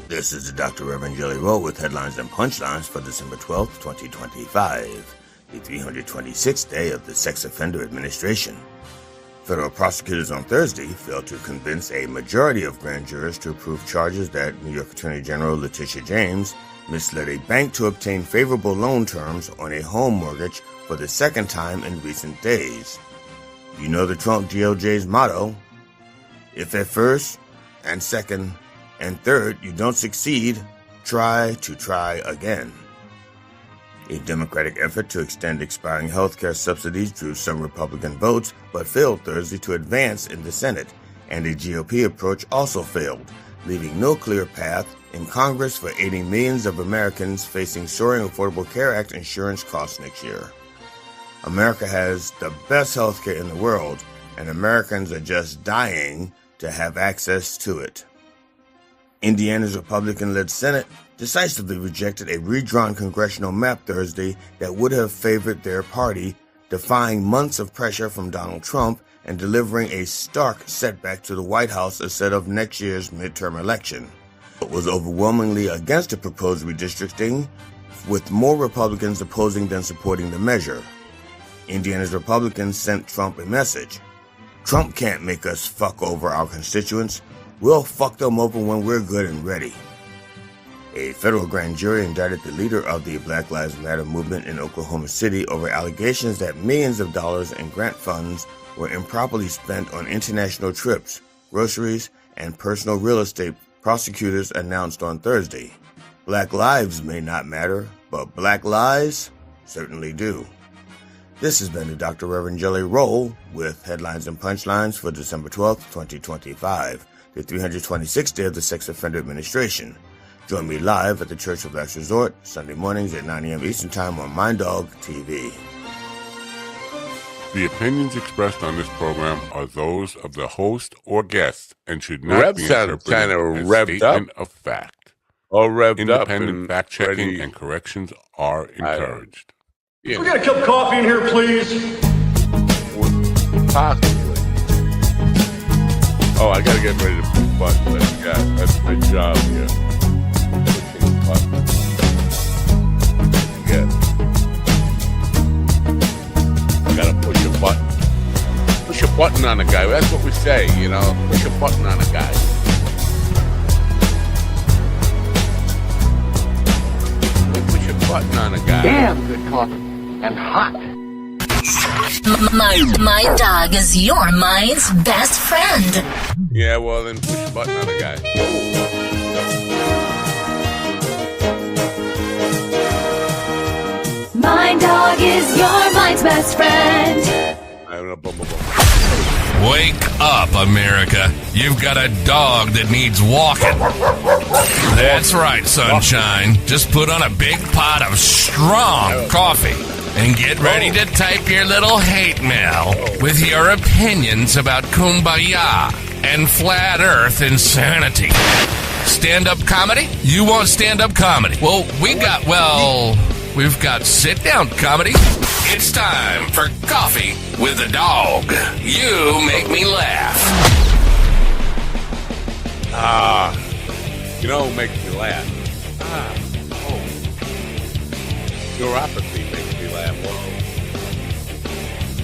This is the Dr. Reverend Jelly Roll with headlines and punchlines for December 12th, 2025, the 326th day of the Sex Offender Administration. Federal prosecutors on Thursday failed to convince a majority of grand jurors to approve charges that New York Attorney General Letitia James misled a bank to obtain favorable loan terms on a home mortgage for the second time in recent days. You know the Trump DOJ's motto: if at first and second and third you don't succeed, try again. A Democratic effort to extend expiring health care subsidies drew some Republican votes but failed Thursday to advance in the Senate, and a GOP approach also failed, leaving no clear path in Congress for aiding millions of Americans facing soaring Affordable Care Act insurance costs next year. America has the best health care in the world, and Americans are just dying to have access to it. Indiana's Republican-led Senate decisively rejected a redrawn congressional map Thursday that would have favored their party, defying months of pressure from Donald Trump and delivering a stark setback to the White House ahead of next year's midterm election. It was overwhelmingly against the proposed redistricting, with more Republicans opposing than supporting the measure. Indiana's Republicans sent Trump a message: Trump can't make us fuck over our constituents. We'll fuck them over when we're good and ready. A federal grand jury indicted the leader of the Black Lives Matter movement in Oklahoma City over allegations that millions of dollars in grant funds were improperly spent on international trips, groceries, and personal real estate, prosecutors announced on Thursday. Black lives may not matter, but black lies certainly do. This has been the Dr. Reverend Jelly Roll with headlines and punchlines for December 12th, 2025, the 326th day of the Sex Offender Administration. Join me live at the Church of Last Resort, Sunday mornings at 9 a.m. Eastern Time on MindDog TV. The opinions expressed on this program are those of the host or guest and should not be interpreted kind of as revved statement of fact. All revved Independent up fact-checking ready. and corrections are encouraged. Yeah, We got a cup of coffee in here, please. possibly. Oh, I gotta get ready to push buttons. That's my job here. Pushing buttons. Yeah. I gotta push a button. Push a button on a guy. That's what we say, you know. Push a button on a guy. Push a button on a guy. Damn good coffee and hot. My dog is your mind's best friend. Yeah, well then push a button on a guy. My dog is your mind's best friend. I don't know, boom, boom, boom. Wake up, America. You've got a dog that needs walking. That's right, sunshine. Just put on a big pot of strong coffee and get ready to type your little hate mail with your opinions about kumbaya and flat earth insanity. Stand-up comedy? You want stand-up comedy? Well, we've got sit-down comedy. It's time for Coffee with a Dog. You make me laugh. You know what makes me laugh? Neuropathy makes me laugh. Whoa.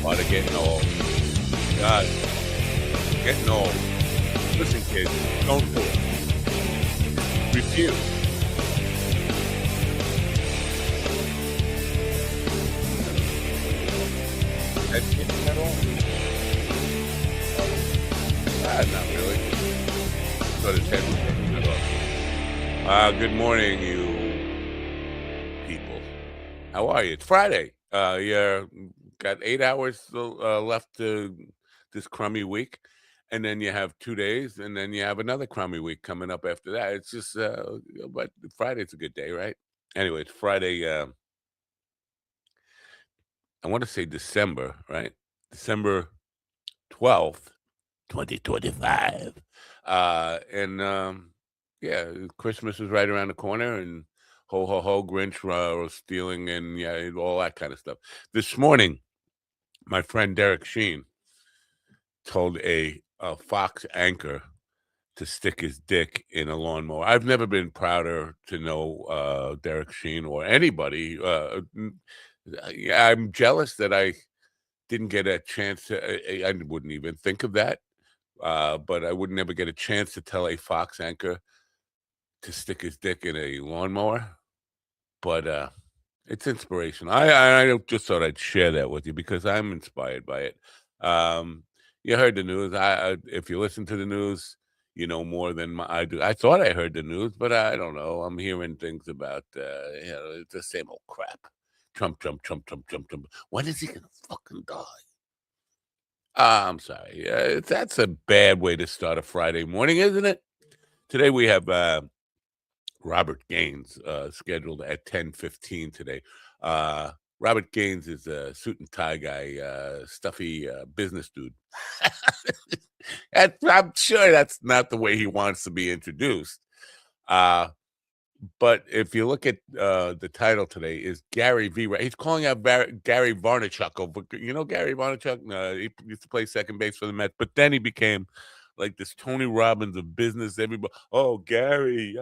Part of getting old. God, getting old. Listen, kids, don't do it. Refuse. That's getting at all. Not really. But it's head at all. Good morning, you people. How are you? It's Friday. You got 8 hours left to this crummy week, and then you have 2 days, and then you have another crummy week coming up after that. It's just, but Friday's a good day, right? Anyway, it's Friday. I want to say December, right? December 12th, 2025. Yeah, Christmas is right around the corner, and ho, ho, ho, Grinch stealing, and yeah, all that kind of stuff. This morning, my friend Derek Sheen told a Fox anchor to stick his dick in a lawnmower. I've never been prouder to know Derek Sheen or anybody. I'm jealous that I didn't get a chance to. I wouldn't even think of that. But I would never get a chance to tell a Fox anchor to stick his dick in a lawnmower. But it's inspirational. I just thought I'd share that with you because I'm inspired by it. You heard the news. If you listen to the news, you know more than I do. I thought I heard the news, but I don't know. I'm hearing things about it's the same old crap. Trump. When is he gonna fucking die? I'm sorry. That's a bad way to start a Friday morning, isn't it? Today we have Robert Gaines scheduled at 10:15 today. Robert Gaines is a suit and tie guy, stuffy business dude. I'm sure that's not the way he wants to be introduced. But if you look at the title today is Gary V. He's calling out Gary Vaynerchuk. You know Gary Vaynerchuk? He used to play second base for the Mets, but then he became like this Tony Robbins of business. Everybody, oh Gary,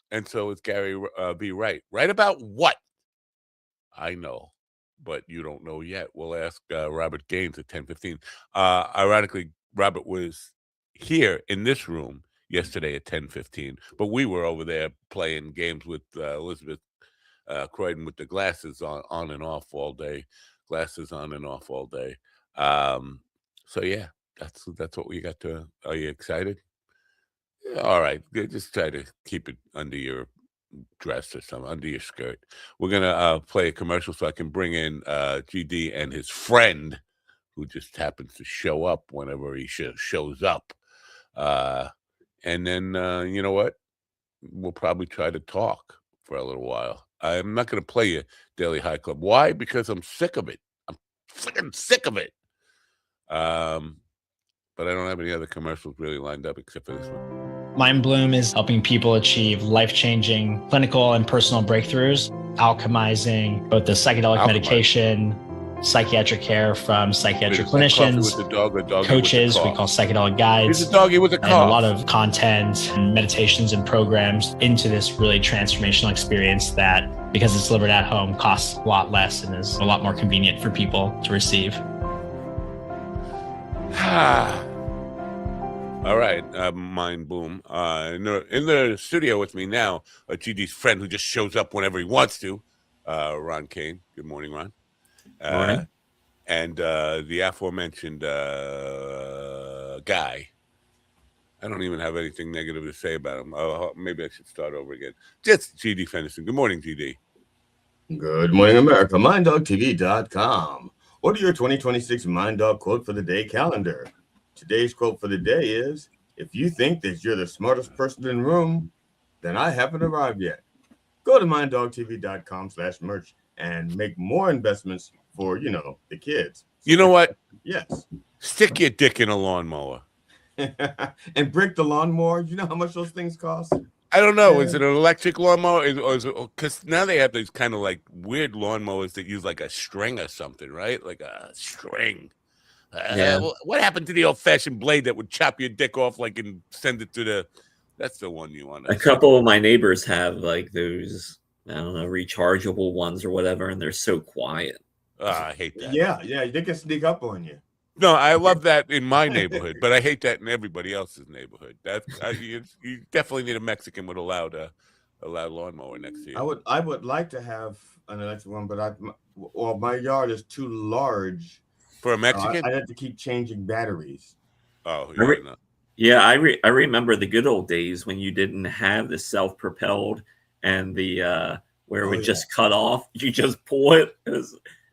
and so it's Gary V. Right. Right about what? I know, but you don't know yet. We'll ask Robert Gaines at 10:15. Ironically, Robert was here in this room yesterday at 10:15, but we were over there playing games with Elizabeth Croydon with the glasses on and off all day. Glasses on and off all day. So yeah, that's what we got to. Are you excited? Yeah, all right, just try to keep it under your dress or something, under your skirt. We're gonna play a commercial so I can bring in GD and his friend, who just happens to show up whenever he shows up. And then you know what? We'll probably try to talk for a little while. I'm not going to play you Daily High Club. Why? Because I'm sick of it. I'm freaking sick of it. But I don't have any other commercials really lined up except for this one. Mind Bloom is helping people achieve life-changing clinical and personal breakthroughs, alchemizing both the psychedelic medication, psychiatric care from psychiatric clinicians, coaches, we call psychedelic guides, He's a doggy with a cough. and a lot of content and meditations and programs into this really transformational experience that, because it's delivered at home, costs a lot less and is a lot more convenient for people to receive. All right, Mind Bloom. In the studio with me now, GD's friend who just shows up whenever he wants to, Ron Kane. Good morning, Ron. Morning. And the aforementioned guy. I don't even have anything negative to say about him. Maybe I should start over again. Just GD Fenderson. Good morning, GD. Good morning, America. MindDogTV.com. Order your 2026 Mind Dog quote for the day calendar. Today's quote for the day is, if you think that you're the smartest person in the room, then I haven't arrived yet. Go to MindDogTV.com/merch and make more investments for, the kids. You know what? Yes. Stick your dick in a lawnmower. And break the lawnmower. You know how much those things cost? I don't know. Is it an electric lawnmower? Because now they have these kind of like weird lawnmowers that use like a string or something, right? Like a string. What happened to the old-fashioned blade that would chop your dick off like and send it to the... That's the one you want. A couple of my neighbors have like those, I don't know, rechargeable ones or whatever, and they're so quiet. I hate that. Yeah, they can sneak up on you. No, I love that in my neighborhood, but I hate that in everybody else's neighborhood. You definitely need a Mexican with a loud lawnmower next to you. I would like to have an electric one, but my yard is too large for a Mexican. I'd have to keep changing batteries. Oh, yeah. I remember the good old days when you didn't have the self-propelled and the where it would just cut off. You just pull it.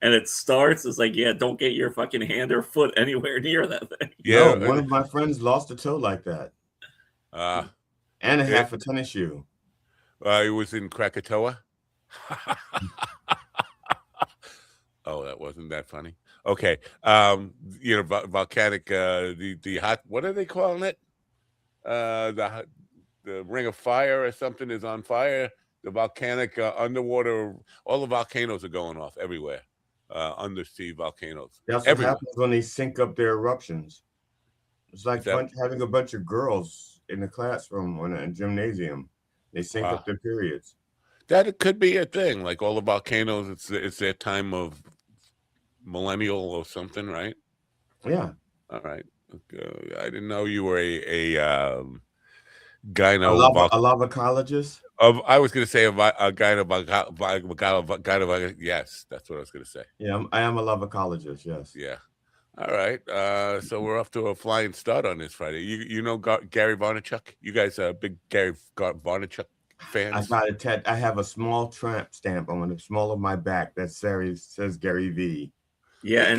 And it starts. It's like, don't get your fucking hand or foot anywhere near that thing. Yeah, one of my friends lost a toe like that. And half a tennis shoe. He was in Krakatoa. Oh, that wasn't that funny. Okay, volcanic. The hot. What are they calling it? The Ring of Fire or something is on fire. The volcanic underwater. All the volcanoes are going off everywhere. undersea volcanoes. That's what everywhere. happens when they sync up their eruptions. It's like having a bunch of girls in the classroom or in a gymnasium. They sync up their periods. That it could be a thing. Like all the volcanoes, it's their time of millennial or something, right? Yeah. All right. Okay. I didn't know you were a gyno. A lavacologist? I was going to say a gyno. Yes, that's what I was going to say. Yeah, I am a lavacologist. Yes. Yeah. All right. So we're off to a flying start on this Friday. You know Gary Vaynerchuk? You guys are big Gary Vaynerchuk fans? I have a small tramp stamp on the small of my back that says Gary V. Yeah, and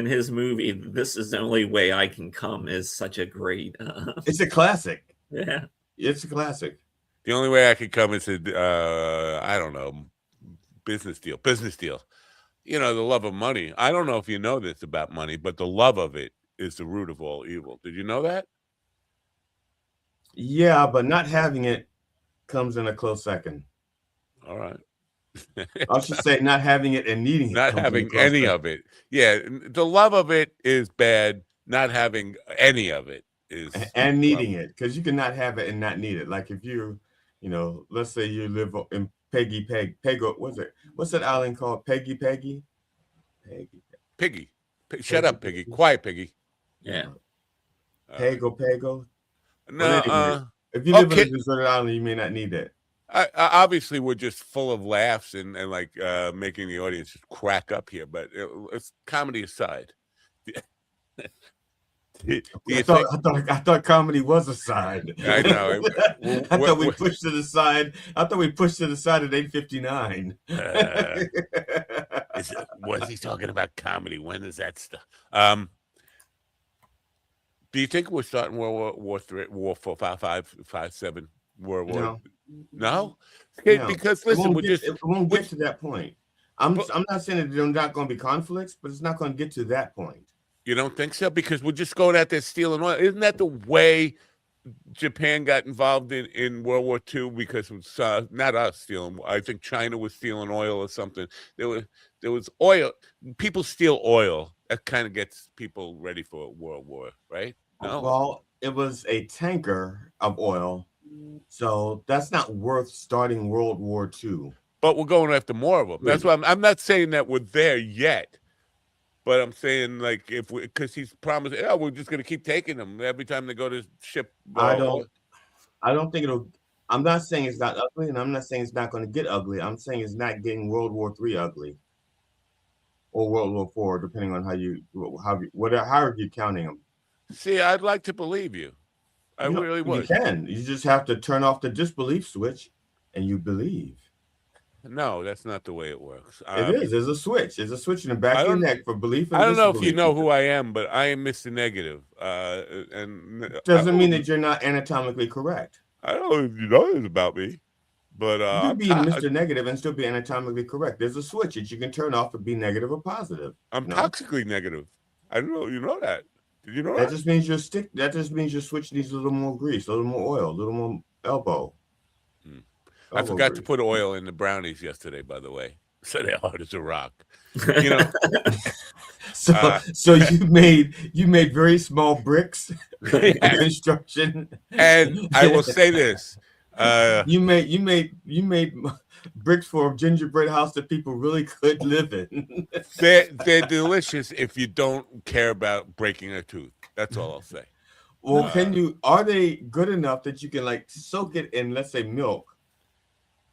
his movie, This Is the Only Way I Can Come, is such a great. It's a classic. Yeah, it's a classic. The only way I could come is I don't know, business deal. You know, the love of money. I don't know if you know this about money, but the love of it is the root of all evil. Did you know that? Yeah, but not having it comes in a close second. All right. I should say not having it and needing it. Not having any of it. Yeah, the love of it is bad. Not having any of it is and needing it, because you cannot have it and not need it. Like if you know, let's say you live in Pego. What's that island called? Peggy. Shut up, Piggy. Quiet, Piggy. Yeah. Pego. No. Anyway, if you live in a deserted island, you may not need it. Obviously, we're just full of laughs and like making the audience just crack up here. But it's comedy aside. I thought comedy was a side. I know. I thought we pushed to the side. I thought we pushed to the side at 8:59. Was he talking about comedy? When is that stuff? Do you think we're starting World War III, War 4, 5, 5, 5, 7, World War? No? Okay, because listen, it won't get to that point. I'm not saying that there's not going to be conflicts, but it's not going to get to that point. You don't think so? Because we're just going out there stealing oil. Isn't that the way Japan got involved in World War II? Because it was not us stealing. I think China was stealing oil or something. There was oil. People steal oil. That kind of gets people ready for World War, right? No? Well, it was a tanker of oil, so that's not worth starting World War II. But we're going after more of them. That's why I'm not saying that we're there yet. But I'm saying, like, because he's promised, we're just going to keep taking them every time they go to ship. I don't think it'll. I'm not saying it's not ugly, and I'm not saying it's not going to get ugly. I'm saying it's not getting World War III ugly, or World War IV, depending on however you're counting them. See, I'd like to believe you. I really would. You can. You just have to turn off the disbelief switch, and you believe. No, that's not the way it works. It is. There's a switch. There's a switch in the back of your neck for belief and I don't know if you know who I am, but I am Mr. Negative. And doesn't mean that you're not anatomically correct. I don't know if you know this about me, but you can be Mr. Negative and still be anatomically correct. There's a switch that you can turn off to be negative or positive. I'm toxically negative. I don't know. You know that? Did you know that? That just means your switch needs a little more grease, a little more oil, a little more elbow. I forgot to put oil in the brownies yesterday, by the way. So they're hard as a rock. You know. So you made very small bricks in construction. And I will say this. You made bricks for a gingerbread house that people really could live in. They're delicious if you don't care about breaking a tooth. That's all I'll say. Well, are they good enough that you can like soak it in, let's say, milk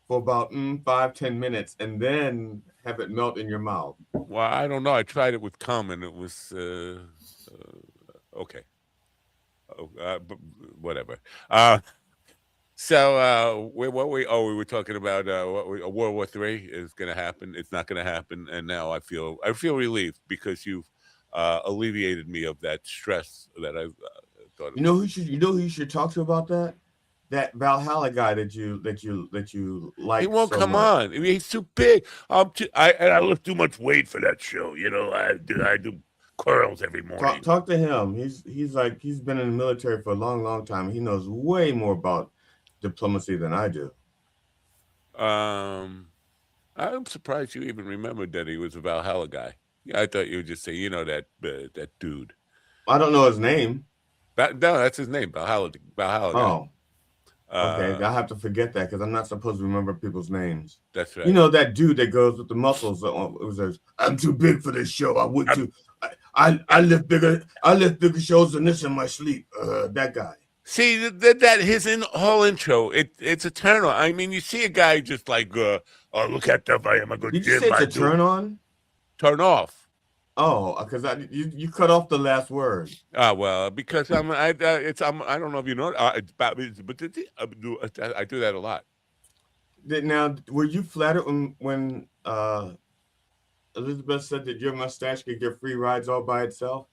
for about 5-10 minutes and then have it melt in your mouth? Well, I don't know. I tried it with cum and it was okay. But whatever. So we were talking about World War III is going to happen. It's not going to happen, and now I feel relieved because you've alleviated me of that stress that I thought. You know who you should talk to about that? That Valhalla guy that you like. He won't come on. I mean, he's too big. I lift too much weight for that show. You know, I do curls every morning. Talk to him. He's been in the military for a long time. He knows way more about diplomacy than I do. I'm surprised you even remembered that he was a Valhalla guy. Yeah, I thought you would just say, that dude. I don't know his name. No, that's his name, Valhalla guy. Oh, okay. I have to forget that because I'm not supposed to remember people's names. That's right. You know that dude that goes with the muscles. It was I'm too big for this show. I would too. I lift bigger shows than this in my sleep. That guy. See that his whole intro. It's a turn on. I mean, you see a guy just like, oh, look at that! I am a good. Did you say it's a turn on? Turn off. Oh, because you cut off the last word. Well, because I don't know if you know. But I do that a lot. Now, were you flattered when Elizabeth said that your mustache could get free rides all by itself?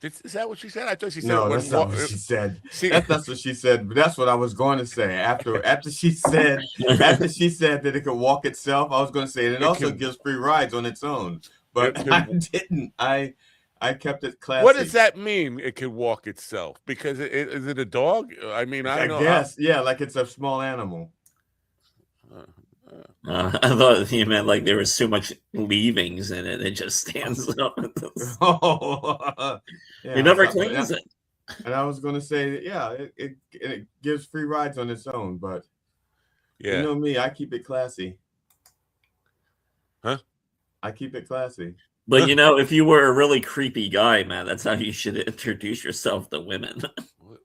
Is that what she said? I thought she said no. That's not what she said. That's what she said. But that's what I was going to say after she said that it could walk itself. I was going to say it also gives free rides on its own. But I didn't. I kept it classy. What does that mean? It can walk itself? Because is it a dog? I mean, I don't know. Guess yeah, like it's a small animal. I thought you meant like there was so much leavings in it; it just stands up. Yeah, you never cleans it. And I was going to say that, yeah, it gives free rides on its own, but yeah, you know me, I keep it classy. Huh? I keep it classy. But if you were a really creepy guy, man, that's how you should introduce yourself to women.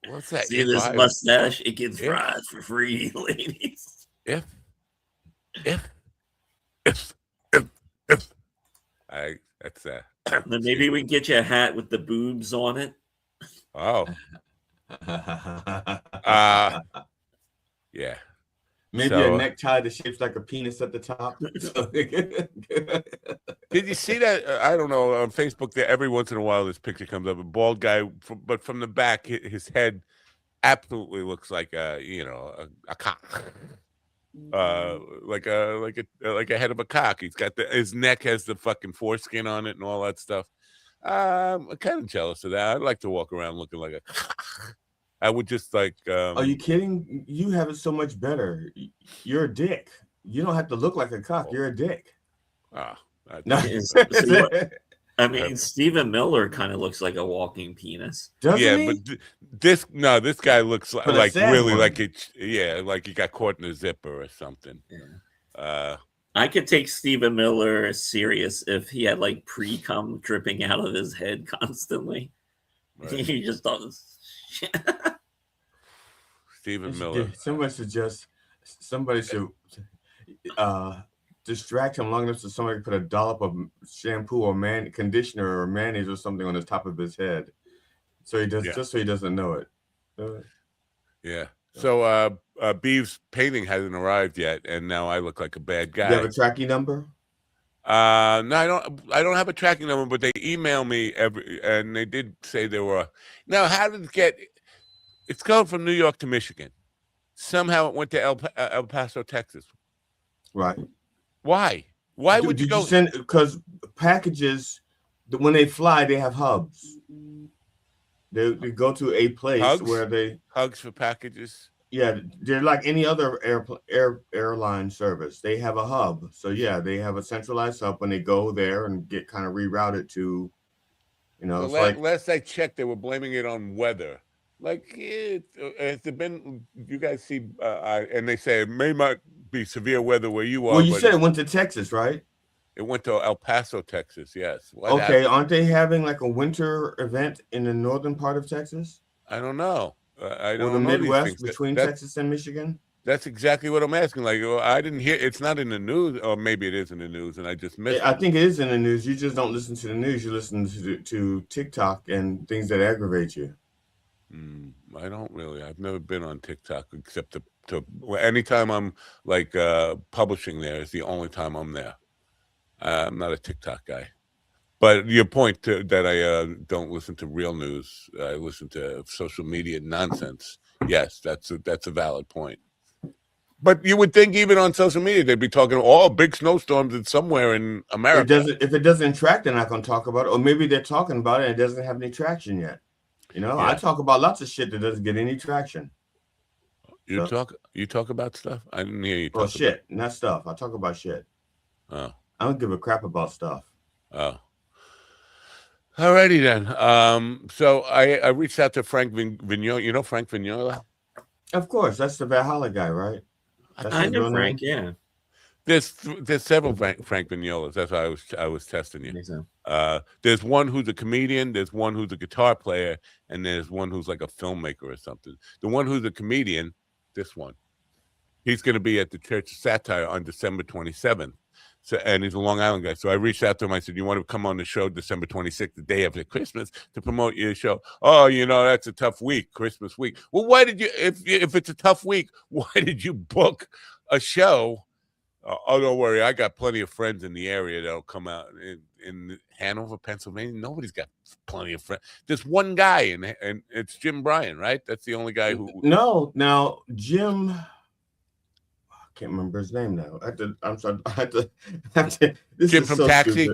What's that? See this mustache? It gets rides for free, ladies. If. That's Then maybe we can get you a hat with the boobs on it. Oh. Yeah. Maybe a necktie that shapes like a penis at the top. Did you see that? I don't know, on Facebook there every once in a while this picture comes up, a bald guy, but from the back his head absolutely looks like a cock. Like a head of a cock. He's got his neck has the fucking foreskin on it and all that stuff. I'm kind of jealous of that. I'd like to walk around looking like a cock. I would just like. Are you kidding? You have it so much better. You're a dick. You don't have to look like a cock. You're a dick. No. I mean, Stephen Miller kind of looks like a walking penis. Doesn't he? But this guy looks like really one. Like it. Yeah, like he got caught in a zipper or something. Yeah. I could take Stephen Miller serious if he had like pre-cum dripping out of his head constantly. Right. He just does. Stephen Miller. Somebody should distract him long enough so somebody put a dollop of shampoo or conditioner or mayonnaise or something on the top of his head, so he does just so he doesn't know it. Yeah. So Beeves' painting hasn't arrived yet, and now I look like a bad guy. You have a tracking number? No, I don't have a tracking number, but they email me and they did say there were. Now, how did it get? It's going from New York to Michigan. Somehow it went to El Paso, Texas. Right. Why? Why would you go? Because packages, when they fly, they have hubs. They go to a place where they hugs for packages. Yeah, they're like any other airline service. They have a hub. So yeah, they have a centralized hub when they go there and get kind of rerouted to, last I checked, they were blaming it on weather. Like, has there been? You guys see? And they say it might be severe weather where you are. Well, you said it went to Texas, right? It went to El Paso, Texas. Yes. What happened? Aren't they having like a winter event in the northern part of Texas? I don't know. I don't know. The Midwest between Texas Texas and Michigan? That's exactly what I'm asking. Like, I didn't hear. It's not in the news, or maybe it is in the news, and I just missed it. I think it is in the news. You just don't listen to the news. You listen to TikTok and things that aggravate you. I don't really. I've never been on TikTok except to anytime I'm like publishing there is the only time I'm there. I'm not a TikTok guy. But your point that I don't listen to real news, I listen to social media nonsense. Yes, that's a valid point. But you would think even on social media they'd be talking big snowstorms in somewhere in America. If it doesn't track, they're not going to talk about it. Or maybe they're talking about it and it doesn't have any traction yet. I talk about lots of shit that doesn't get any traction. You talk about stuff? I didn't hear you talk about shit, not stuff. I talk about shit. Oh. I don't give a crap about stuff. Oh. Alrighty then. So I reached out to Frank Vignola. You know Frank Vignola? Of course, that's the Valhalla guy, right? That's I know Frank. Yeah. There's several Frank Vignolas. That's why I was testing you. So. There's one who's a comedian. There's one who's a guitar player, and there's one who's like a filmmaker or something. The one who's a comedian, this one, he's going to be at the Church of Satire on December 27th. So, and he's a Long Island guy. So I reached out to him. I said, "You want to come on the show December 26th, the day after Christmas, to promote your show?" "Oh, that's a tough week, Christmas week." Well, why did you? If it's a tough week, why did you book a show? Oh, don't worry. I got plenty of friends in the area that'll come out in Hanover, Pennsylvania. Nobody's got plenty of friends. There's one guy, and it's Jim Bryan, right? That's the only guy who. No, now Jim. I can't remember his name now. I'm sorry. I have to. This Jim is from so Taxi.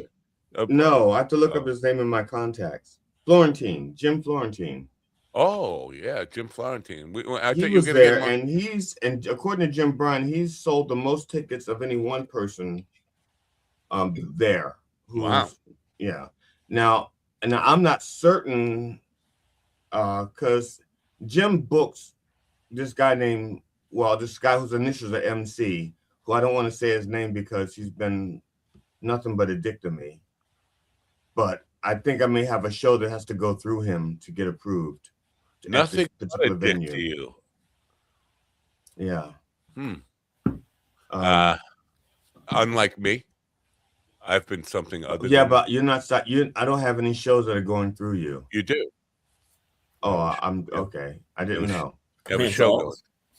No, I have to look up his name in my contacts. Jim Florentine. Oh yeah, Jim Florentine. He was there, and according to Jim Bryan, he's sold the most tickets of any one person there. Wow. Yeah. Now I'm not certain because Jim books this guy whose initials are MC, who I don't want to say his name because he's been nothing but a dick to me. But I think I may have a show that has to go through him to get approved. Nothing but a dick to you. Yeah. Unlike me, I've been something other. Yeah, but you're not. I don't have any shows that are going through you. You do. Oh, I'm okay. I didn't know. You have a show going.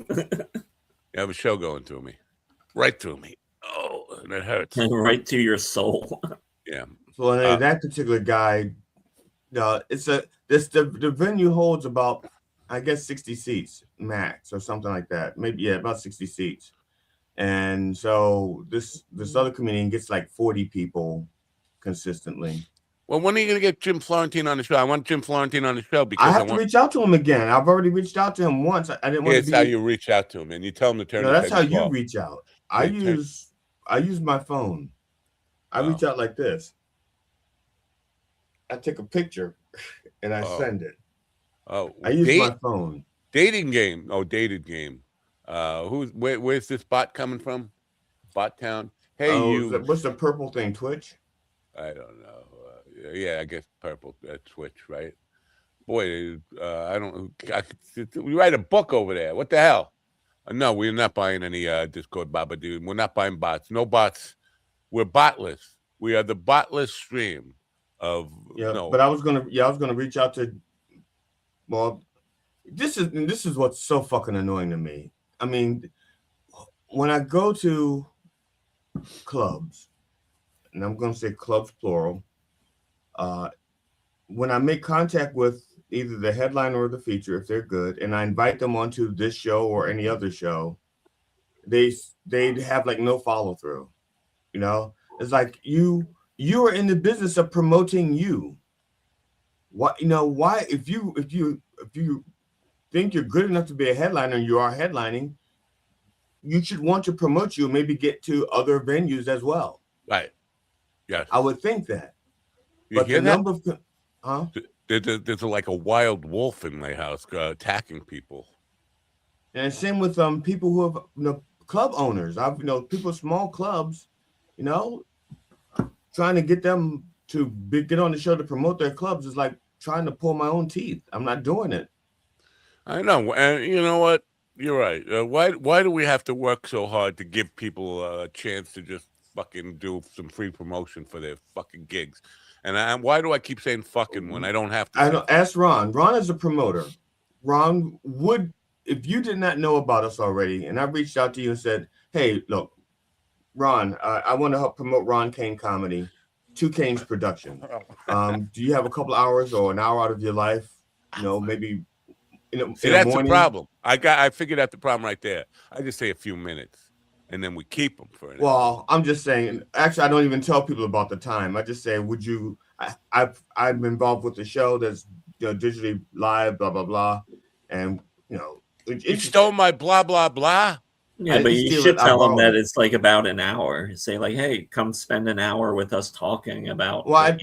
You have a show going through me, right through me. Oh, and it hurts. Right to your soul. Yeah. So that particular guy, the venue holds about, I guess, 60 seats max or something like that. Maybe about 60 seats. And so this other comedian gets like 40 people consistently. Well, when are you going to get Jim Florentine on the show? I want Jim Florentine on the show because I have to reach out to him again. I've already reached out to him once. I didn't want to be. That's how you reach out to him, and you tell him to turn. No, that's how you reach out. I use my phone. I reach out like this. I take a picture and I send it. Oh, I use my phone. Dating game. Oh, dated game. Where's this bot coming from? Bot town. Hey, what's the purple thing? Twitch? I don't know. Yeah, I guess purple Twitch, right? Boy, I don't. We write a book over there. What the hell? No, we're not buying any Discord, Baba dude. We're not buying bots. No bots. We're botless. We are the botless stream of. But I was gonna reach out to. Well, this is what's so fucking annoying to me. I mean, when I go to clubs, and I'm gonna say clubs plural. When I make contact with either the headliner or the feature, if they're good, and I invite them onto this show or any other show, they have like no follow through. It's like you are in the business of promoting you. What why if you think you're good enough to be a headliner and you are headlining, you should want to promote you and maybe get to other venues as well. Right. Yes. I would think that. But the number of there's like a wild wolf in my house attacking people. And same with people who have club owners. I've people small clubs, trying to get them to get on the show to promote their clubs is like trying to pull my own teeth. I'm not doing it. I know, and you know what? You're right. Why do we have to work so hard to give people a chance to just fucking do some free promotion for their fucking gigs? And why do I keep saying fucking when I don't have to? I don't ask Ron. Ron is a promoter. Ron would, if you did not know about us already, and I reached out to you and said, "Hey, look, Ron, I want to help promote Ron Kane Comedy, Two Kane's production. Do you have a couple hours or an hour out of your life? Maybe." See, that's the problem. I figured out the problem right there. I just say a few minutes, and then we keep them for an hour. Well, I'm just saying. Actually, I don't even tell people about the time. I just say, "Would you?" I'm involved with the show that's digitally live, blah blah blah, and You stole my blah blah blah. Yeah, but you should tell them that it's like about an hour. Say like, hey, come spend an hour with us talking about. Well,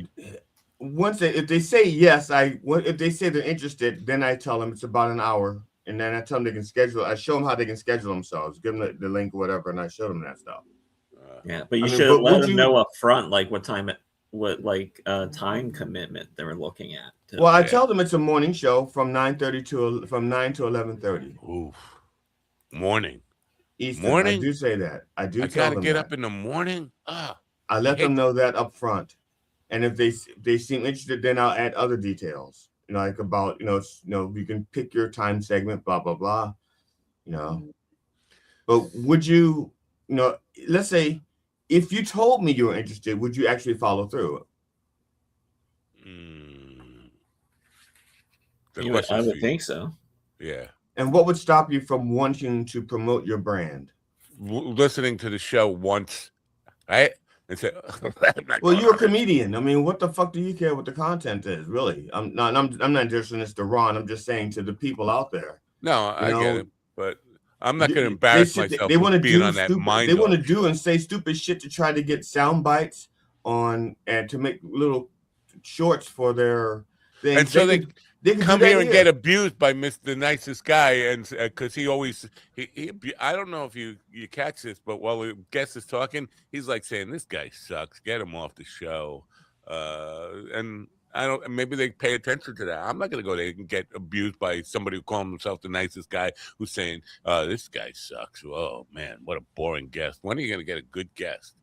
if they say yes, if they say they're interested, then I tell them it's about an hour, and then I tell them they can schedule. I show them how they can schedule themselves, give them the link or whatever, and I show them that stuff. Yeah, but you should let them know up front, like what time, time commitment they were looking at. Well, I tell them it's a morning show from 9 to 11:30. Oof, morning. Eastern. Morning. I do say that. I do. I gotta get up in the morning. I let them know that up front, and if they seem interested, then I'll add other details. Like about you can pick your time segment, blah blah blah. But would you, let's say, if you told me you were interested, would you actually follow through? I would think so. Yeah. And what would stop you from wanting to promote your brand? Listening to the show once, right? And say, well, you're a comedian. I mean, what the fuck do you care what the content is, really? I'm not addressing this to Ron. I'm just saying to the people out there. No, I get it, but I'm not going to embarrass myself. They want to being on that mind. They want to do and say stupid shit to try to get sound bites on and to make little shorts for their things. And so they come here and get abused by the nicest guy, and because he always I don't know if you catch this, but while the guest is talking, he's like saying, "This guy sucks. Get him off the show." And I don't. Maybe they pay attention to that. I'm not going to go there and get abused by somebody who calls himself the nicest guy who's saying, "This guy sucks." Oh man, what a boring guest. When are you going to get a good guest?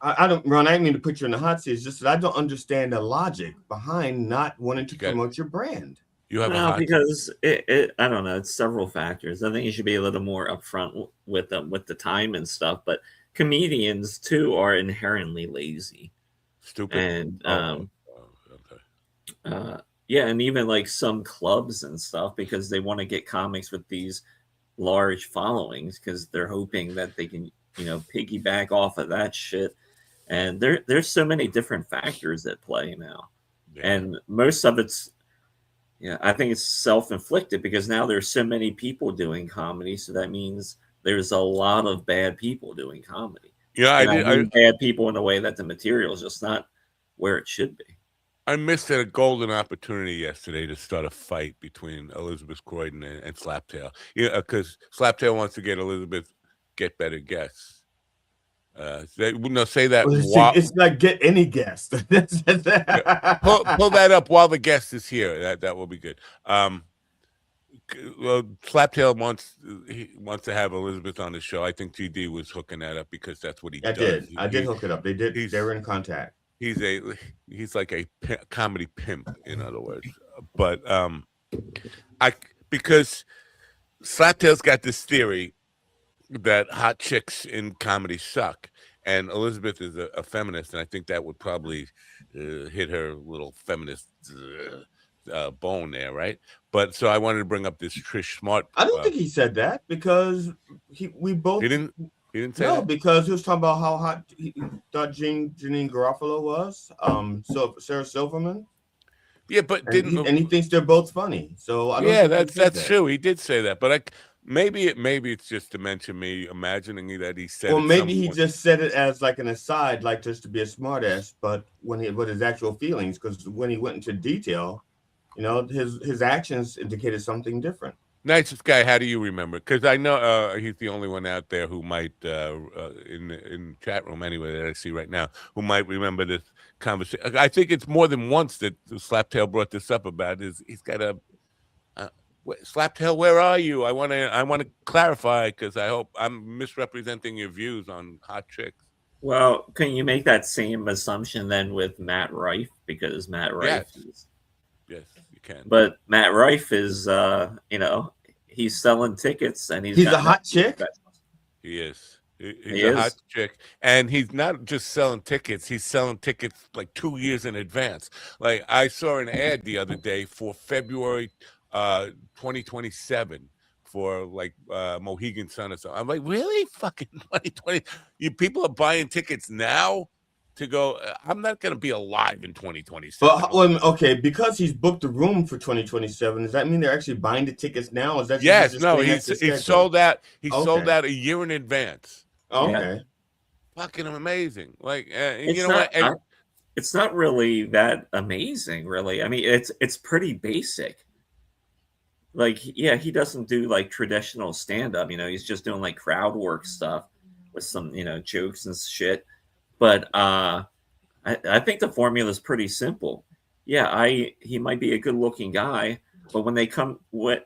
I don't, Ron. I didn't mean to put you in the hot seat. It's just that I don't understand the logic behind not wanting to promote your brand. You have because I don't know. It's several factors. I think you should be a little more upfront with them with the time and stuff. But comedians too are inherently lazy, stupid, and yeah, and even like some clubs and stuff because they want to get comics with these large followings because they're hoping that they can piggyback off of that shit. And there's so many different factors at play now. Yeah. And most of it's, I think it's self-inflicted because now there's so many people doing comedy. So that means there's a lot of bad people doing comedy. Yeah, I mean bad people in a way that the material is just not where it should be. I missed a golden opportunity yesterday to start a fight between Elizabeth Croydon and Slaptail. Because Slaptail wants to get better guests. Say that. It's like get any guest. Pull that up while the guest is here. That will be good. Slaptail wants to have Elizabeth on the show. I think GD was hooking that up because that's what he does. I did hook it up. They were in contact. He's like a comedy pimp, in other words. But because Slaptail's got this theory that hot chicks in comedy suck, and Elizabeth is a feminist, and I think that would probably hit her little feminist bone there, right? But so I wanted to bring up this Trish Smart. I don't think he said that because we both. He didn't say no, that? Because he was talking about how hot he thought Janine Garofalo was. So Sarah Silverman. Yeah, but and he thinks they're both funny. So I don't that's true. He did say that, but maybe it's just to mention me imagining that he said. Well, maybe he just said it as like an aside, like just to be a smartass. But with his actual feelings, because when he went into detail, his actions indicated something different. Nicest guy. How do you remember? Because I know he's the only one out there who might in the chat room anyway that I see right now who might remember this conversation. I think it's more than once that Slaptail brought this up about. He's got a. Slaptail, where are you? I want to clarify because I hope I'm misrepresenting your views on hot chicks. Well, can you make that same assumption then with Matt Rife? Because Matt Rife yes, you can. But Matt Rife is he's selling tickets and he's a hot chick. He is. He's a hot chick, and he's not just selling tickets. He's selling tickets like 2 years in advance. Like I saw an ad the other day for February 2027 for like Mohegan Sun or something. I'm like, really? Fucking 2020? You people are buying tickets now? to go. I'm not going to be alive in 2027. But okay, because he's booked the room for 2027, does that mean they're actually buying the tickets now? Is that yes? No, he's sold out. He sold Okay. out a year in advance. Okay, fucking amazing. Like It's you know not, what? it's not really that amazing, really. I mean, it's pretty basic. Like, yeah, he doesn't do like traditional stand up. You know, he's just doing like crowd work stuff with some jokes and shit. But I think the formula is pretty simple. Yeah, he might be a good looking guy, but when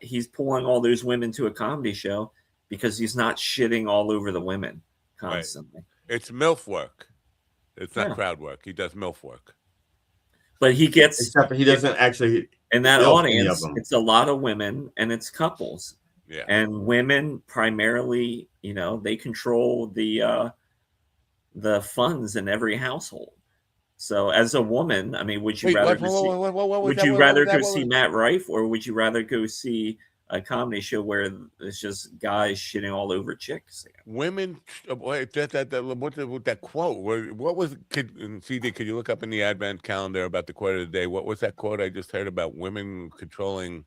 he's pulling all those women to a comedy show because he's not shitting all over the women constantly. Right. It's MILF work. It's not crowd work. He does MILF work. But he gets, except he doesn't actually. In that audience, it's a lot of women and it's couples. Yeah. And women primarily, they control the funds in every household. So as a woman, I mean, would you rather go see Matt Rife, or would you rather go see a comedy show where it's just guys shitting all over chicks? Women, that quote? What was? CD, could you look up in the advent calendar about the quote of the day? What was that quote I just heard about women controlling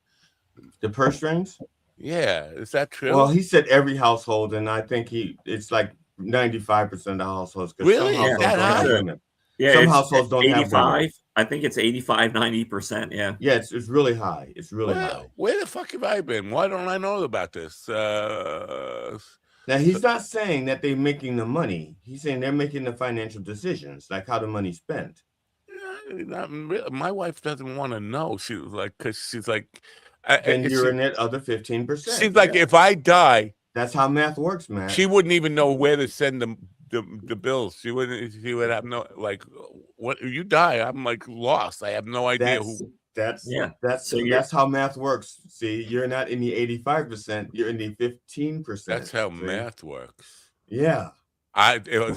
the purse strings? Yeah, is that true? Well, he said every household, and I think it's like 95% of the households. Really? Some households don't have women. Yeah, some households don't 85. have women. I think it's 85, 90%. Yeah. Yeah, it's really high. It's really high. Where the fuck have I been? Why don't I know about this? Now, he's not saying that they're making the money. He's saying they're making the financial decisions, like how the money's spent. My wife doesn't want to know. She was like, because she's like, then you're in that other 15%. She's like, if I die, that's how math works, man. She wouldn't even know where to send the bills. She would have no, like, what you die, I'm like lost. I have no idea who. That's how math works. See, you're not in the 85%, you're in the 15%. That's how math works. Yeah.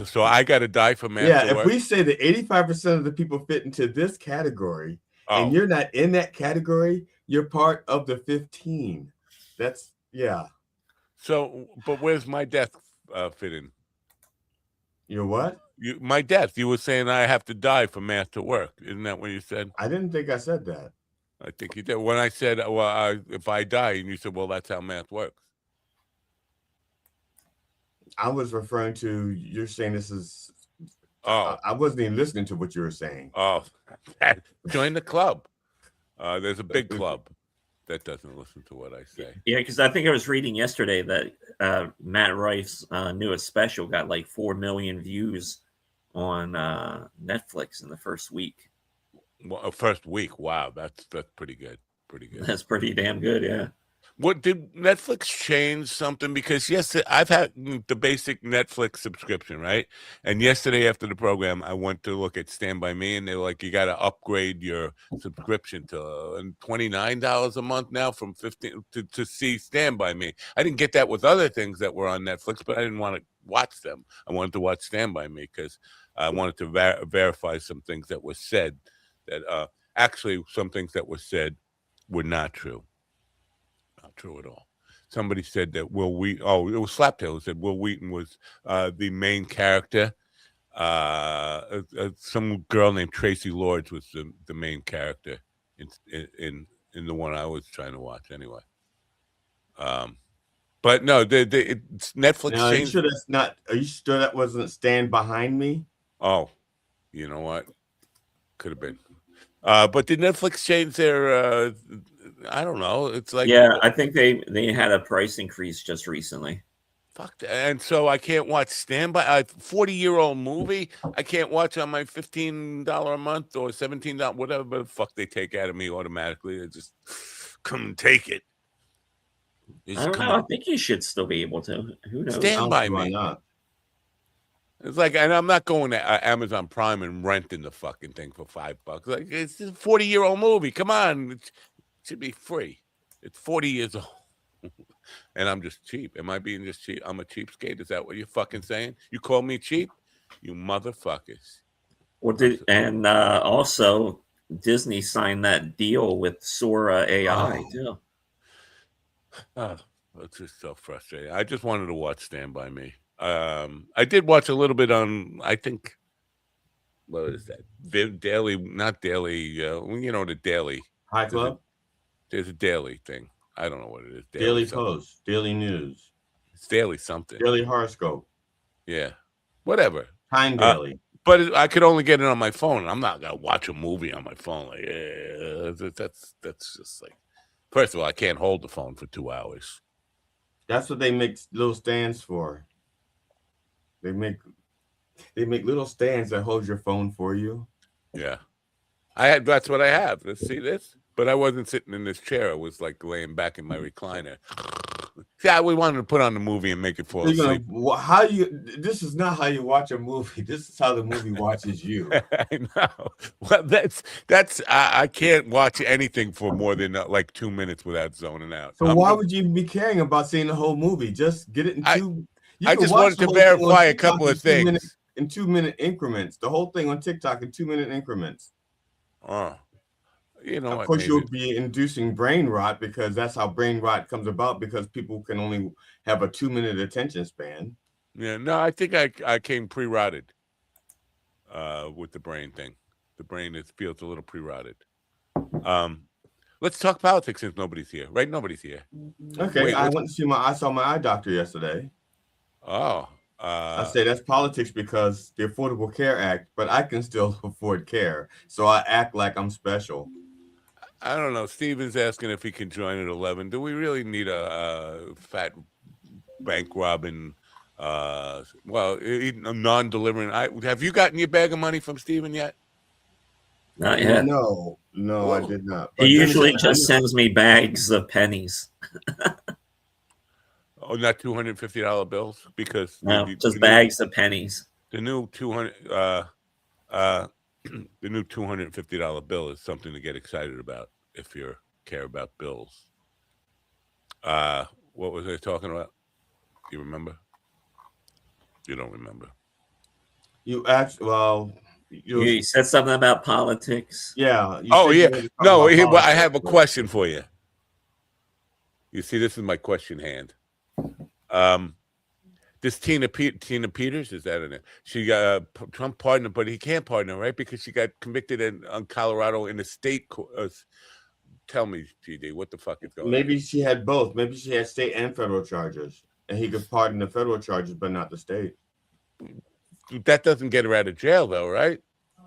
So I got to die for math. Yeah, if we say that 85% of the people fit into this category, and you're not in that category, you're part of the 15. That's So, but where's my death fit in? Your what? My death. You were saying I have to die for math to work. Isn't that what you said? I didn't think I said that. I think you did. When I said, well, if I die, and you said, well, that's how math works. I was referring to, you're saying this is, I wasn't even listening to what you were saying. Oh, join the club. There's a big club that doesn't listen to what I say. Yeah, because I think I was reading yesterday that Matt Rife's newest special got like 4 million views on Netflix in the first week. Well, first week, wow, that's pretty good. Pretty good. That's pretty damn good, yeah. What did Netflix change something? Because yes, I've had the basic Netflix subscription, right? And yesterday after the program, I went to look at Stand By Me, and they were like, you got to upgrade your subscription to $29 a month now from $15 to see Stand By Me. I didn't get that with other things that were on Netflix, but I didn't want to watch them. I wanted to watch Stand By Me because I wanted to verify some things that were said. That actually some things that were said were not true. Not true at all. Somebody said that it was Slaptail who said Will Wheaton was the main character. Some girl named Tracy Lords was the main character in the one I was trying to watch anyway. But no, Netflix. Now, are you sure that's not? Are you sure that wasn't Stand Behind Me? Oh, you know what? Could have been. But did Netflix change their? I don't know. It's like, yeah, I think they had a price increase just recently. Fuck that. And so I can't watch Stand By, a 40-year-old movie. I can't watch on my $15 a month or $17, whatever the fuck they take out of me automatically. They just come and take it. I don't know. I think you should still be able to. Who knows? Stand By Me. Not. It's like, and I'm not going to Amazon Prime and renting the fucking thing for $5. Like, it's a 40-year-old movie. Come on. It should be free. It's 40 years old. And I'm just cheap. Am I being just cheap? I'm a cheapskate. Is that what you're fucking saying? You call me cheap? You motherfuckers. Well, also, Disney signed that deal with Sora AI, too. Oh, it's just so frustrating. I just wanted to watch Stand By Me. I did watch a little bit on, I think, what is that? Daily, not daily. The daily. High Club. There's a daily thing. I don't know what it is. Daily Post, Daily News. It's daily something. Daily Horoscope. Yeah, whatever. Time Daily. But I could only get it on my phone. I'm not gonna watch a movie on my phone. Like, that's just like. First of all, I can't hold the phone for 2 hours. That's what they make little stands for. They make little stands that hold your phone for you. Yeah, that's what I have. Let's see this. But I wasn't sitting in this chair. I was like laying back in my recliner. Yeah, we wanted to put on the movie and make it fall asleep. This is not how you watch a movie. This is how the movie watches you. I know. Well, that's I can't watch anything for more than like 2 minutes without zoning out. So why would you be caring about seeing the whole movie? Just get it in two. I just wanted to verify a couple of things in 2-minute increments. The whole thing on TikTok in 2-minute increments. Oh. You know, of course, you'll be inducing brain rot because that's how brain rot comes about, because people can only have a 2-minute attention span. Yeah, no, I think I came pre-rotted with the brain thing. The brain feels a little pre-rotted. Let's talk politics since nobody's here, right? Nobody's here. Okay, I went to see I saw my eye doctor yesterday. Oh. I say that's politics because the Affordable Care Act, but I can still afford care, so I act like I'm special. I don't know. Steven's asking if he can join at 11. Do we really need a fat bank robbing? Non-delivering. Have you gotten your bag of money from Steven yet? Not yet. No, I did not. He usually just sends me bags of pennies. Oh, not $250 bills, because just bags of pennies. The new the new $250 bill is something to get excited about if you care about bills. What was I talking about? You remember? You don't remember. You said something about politics. Yeah. Oh, yeah. No, I have a question for you. You see, this is my question hand. This Tina Peters, is that in it? She got Trump pardoned her, but he can't pardon her, right? Because she got convicted on Colorado in the state court. Tell me, GD, what the fuck is going on? Maybe she had both. Maybe she had state and federal charges, and he could pardon the federal charges, but not the state. That doesn't get her out of jail, though, right?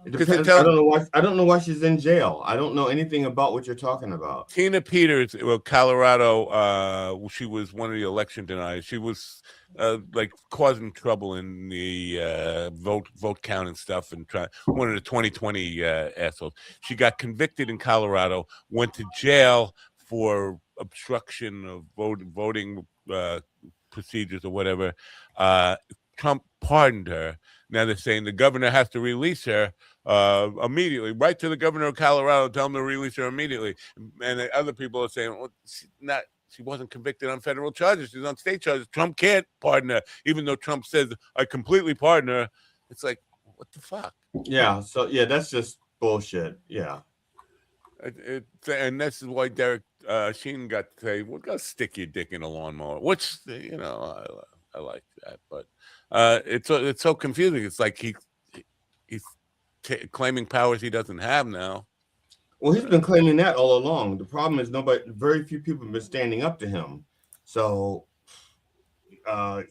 It depends. I don't know why she's in jail. I don't know anything about what you're talking about. Tina Peters, Colorado. She was one of the election deniers. She was like causing trouble in the vote count and stuff, and one of the 2020 assholes. She got convicted in Colorado, went to jail for obstruction of voting procedures or whatever. Trump pardoned her. Now they're saying the governor has to release her immediately. Write to the governor of Colorado, tell him to release her immediately. And the other people are saying, well, she wasn't convicted on federal charges. She's on state charges. Trump can't pardon her, even though Trump says, I completely pardon her. It's like, what the fuck? Yeah, so, that's just bullshit. Yeah. And this is why Derek Sheen got to say, well, go stick your dick in a lawnmower, which, I like that. But it's so confusing. It's like he's claiming powers he doesn't have now. Well, he's been claiming that all along. The problem is very few people have been standing up to him. So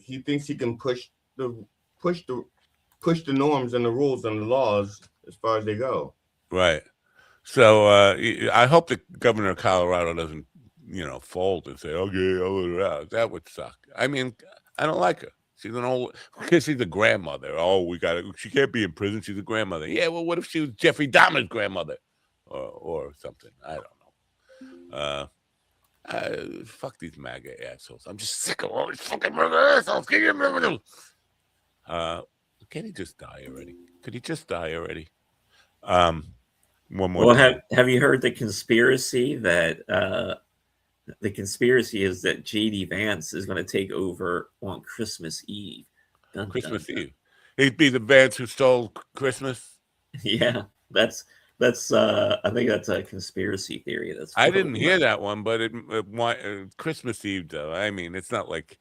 he thinks he can push the norms and the rules and the laws as far as they go. Right. So I hope the governor of Colorado doesn't, fold and say, okay, I'll let her out. That would suck. I mean, I don't like her. She's an old, because she's a grandmother. Oh, she can't be in prison. She's a grandmother. Yeah, well, what if she was Jeffrey Dahmer's grandmother or something? I don't know. Fuck these MAGA assholes. I'm just sick of all these fucking MAGA assholes. Can't he just die already? Could he just die already? One more. Well, have you heard the conspiracy that the conspiracy is that JD Vance is going to take over on Christmas Eve. Christmas Eve. He'd be the Vance who stole Christmas. Yeah, that's I think that's a conspiracy theory. I didn't hear that one, but Christmas Eve though. I mean, it's not like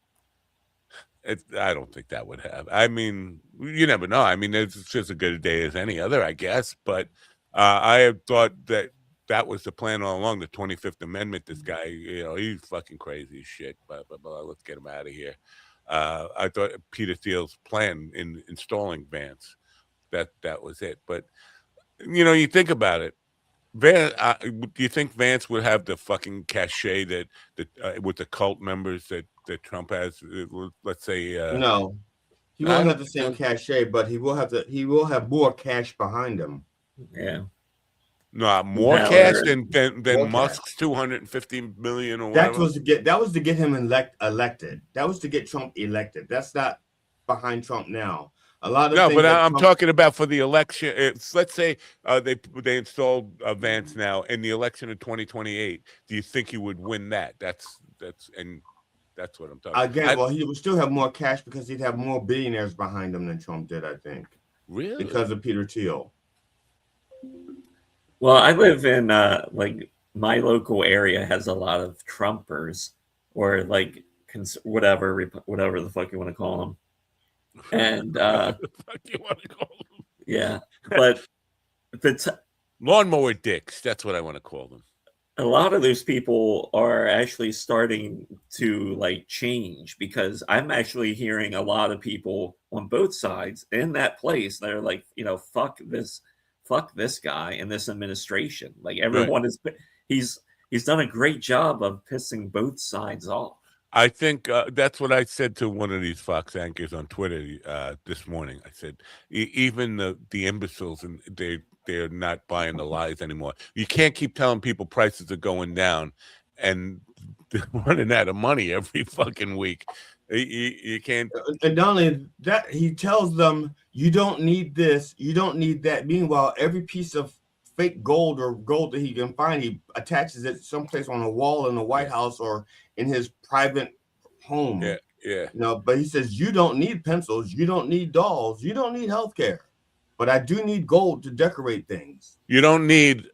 I don't think that would have. I mean, you never know. I mean, it's just a good day as any other, I guess. But I have thought that was the plan all along. The 25th Amendment. This guy, he's fucking crazy as shit. But let's get him out of here. I thought Peter Thiel's plan in installing Vance, that was it. But you think about it. Do you think Vance would have the fucking cachet that with the cult members that Trump has? Let's say no, he won't have the same cachet, but he will have more cash behind him. Yeah, no more cash than Musk's 250 million or whatever. That was to get him elected. That was to get Trump elected. That's not behind Trump now. But I'm talking about for the election. Let's say they installed Vance now in the election of 2028. Do you think he would win that? That's what I'm talking about. Again, well, he would still have more cash because he'd have more billionaires behind him than Trump did, I think. Really? Because of Peter Thiel. Well, I live in like my local area has a lot of Trumpers or like whatever the fuck you want to call them. And yeah, but lawnmower dicks, that's what I want to call them. A lot of those people are actually starting to like change, because I'm actually hearing a lot of people on both sides in that place that are like, fuck this guy and this administration. Like everyone he's done a great job of pissing both sides off. I think that's what I said to one of these Fox anchors on Twitter this morning. I said, even the imbeciles, and they're not buying the lies anymore. You can't keep telling people prices are going down, and they're running out of money every fucking week. You can't. And not only that, he tells them, you don't need this, you don't need that. Meanwhile, every piece of fake gold or gold that he can find, he attaches it someplace on a wall in the White House or in his private home. Yeah. But he says, you don't need pencils, you don't need dolls, you don't need healthcare, but I do need gold to decorate things. You don't need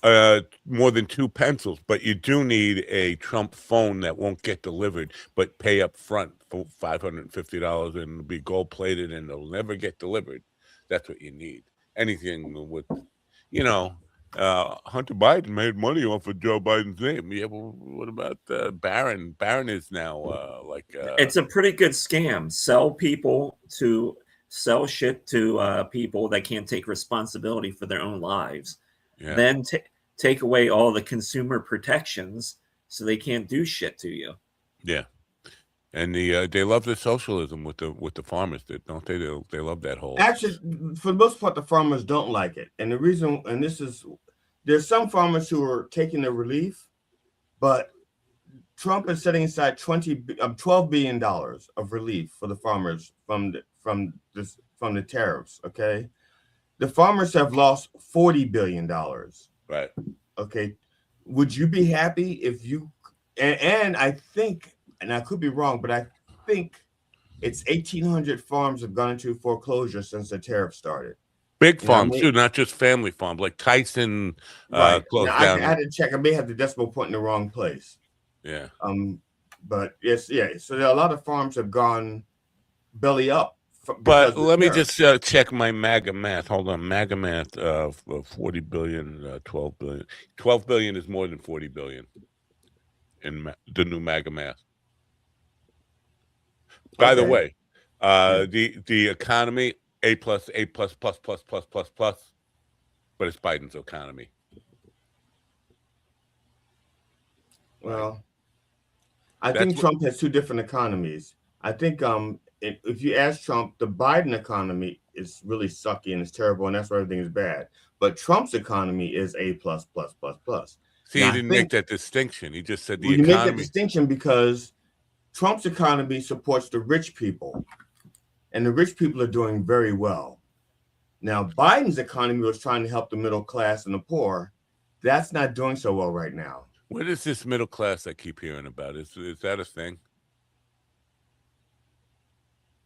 more than 2 pencils, but you do need a Trump phone that won't get delivered, but pay up front for $550 and it'll be gold plated and it'll never get delivered. That's what you need. Anything with, Hunter Biden made money off of Joe Biden's name. Yeah, well, what about Barron? Barron is now it's a pretty good scam. Sell shit to people that can't take responsibility for their own lives. Yeah. Then take away all the consumer protections so they can't do shit to you. Yeah. And they love the socialism with the farmers, don't they? They love that whole. Actually, for the most part, the farmers don't like it, and the reason, and this is, there's some farmers who are taking the relief, but Trump is setting aside $12 billion of relief for the farmers from the tariffs. Okay, the farmers have lost $40 billion. Right. Okay, would you be happy if you? And I think. And I could be wrong, but I think it's 1,800 farms have gone into foreclosure since the tariff started. Big farms, too, not just family farms, like Tyson closed down. I had to check. I may have the decimal point in the wrong place. Yeah. But yes, yeah. So there are a lot of farms have gone belly up. But let me just check my MAGA math. Hold on, MAGA math of 40 billion, 12 billion. 12 billion is more than 40 billion in the new MAGA math. By the way, the economy, A+, but it's Biden's economy. Well, I think Trump has 2 different economies. I think if you ask Trump, the Biden economy is really sucky and it's terrible, and that's why everything is bad. But Trump's economy is A++++. See, he didn't make that distinction. He just said the economy. You make that distinction because Trump's economy supports the rich people, and the rich people are doing very well. Now, Biden's economy was trying to help the middle class and the poor. That's not doing so well right now. What is this middle class I keep hearing about? Is that a thing?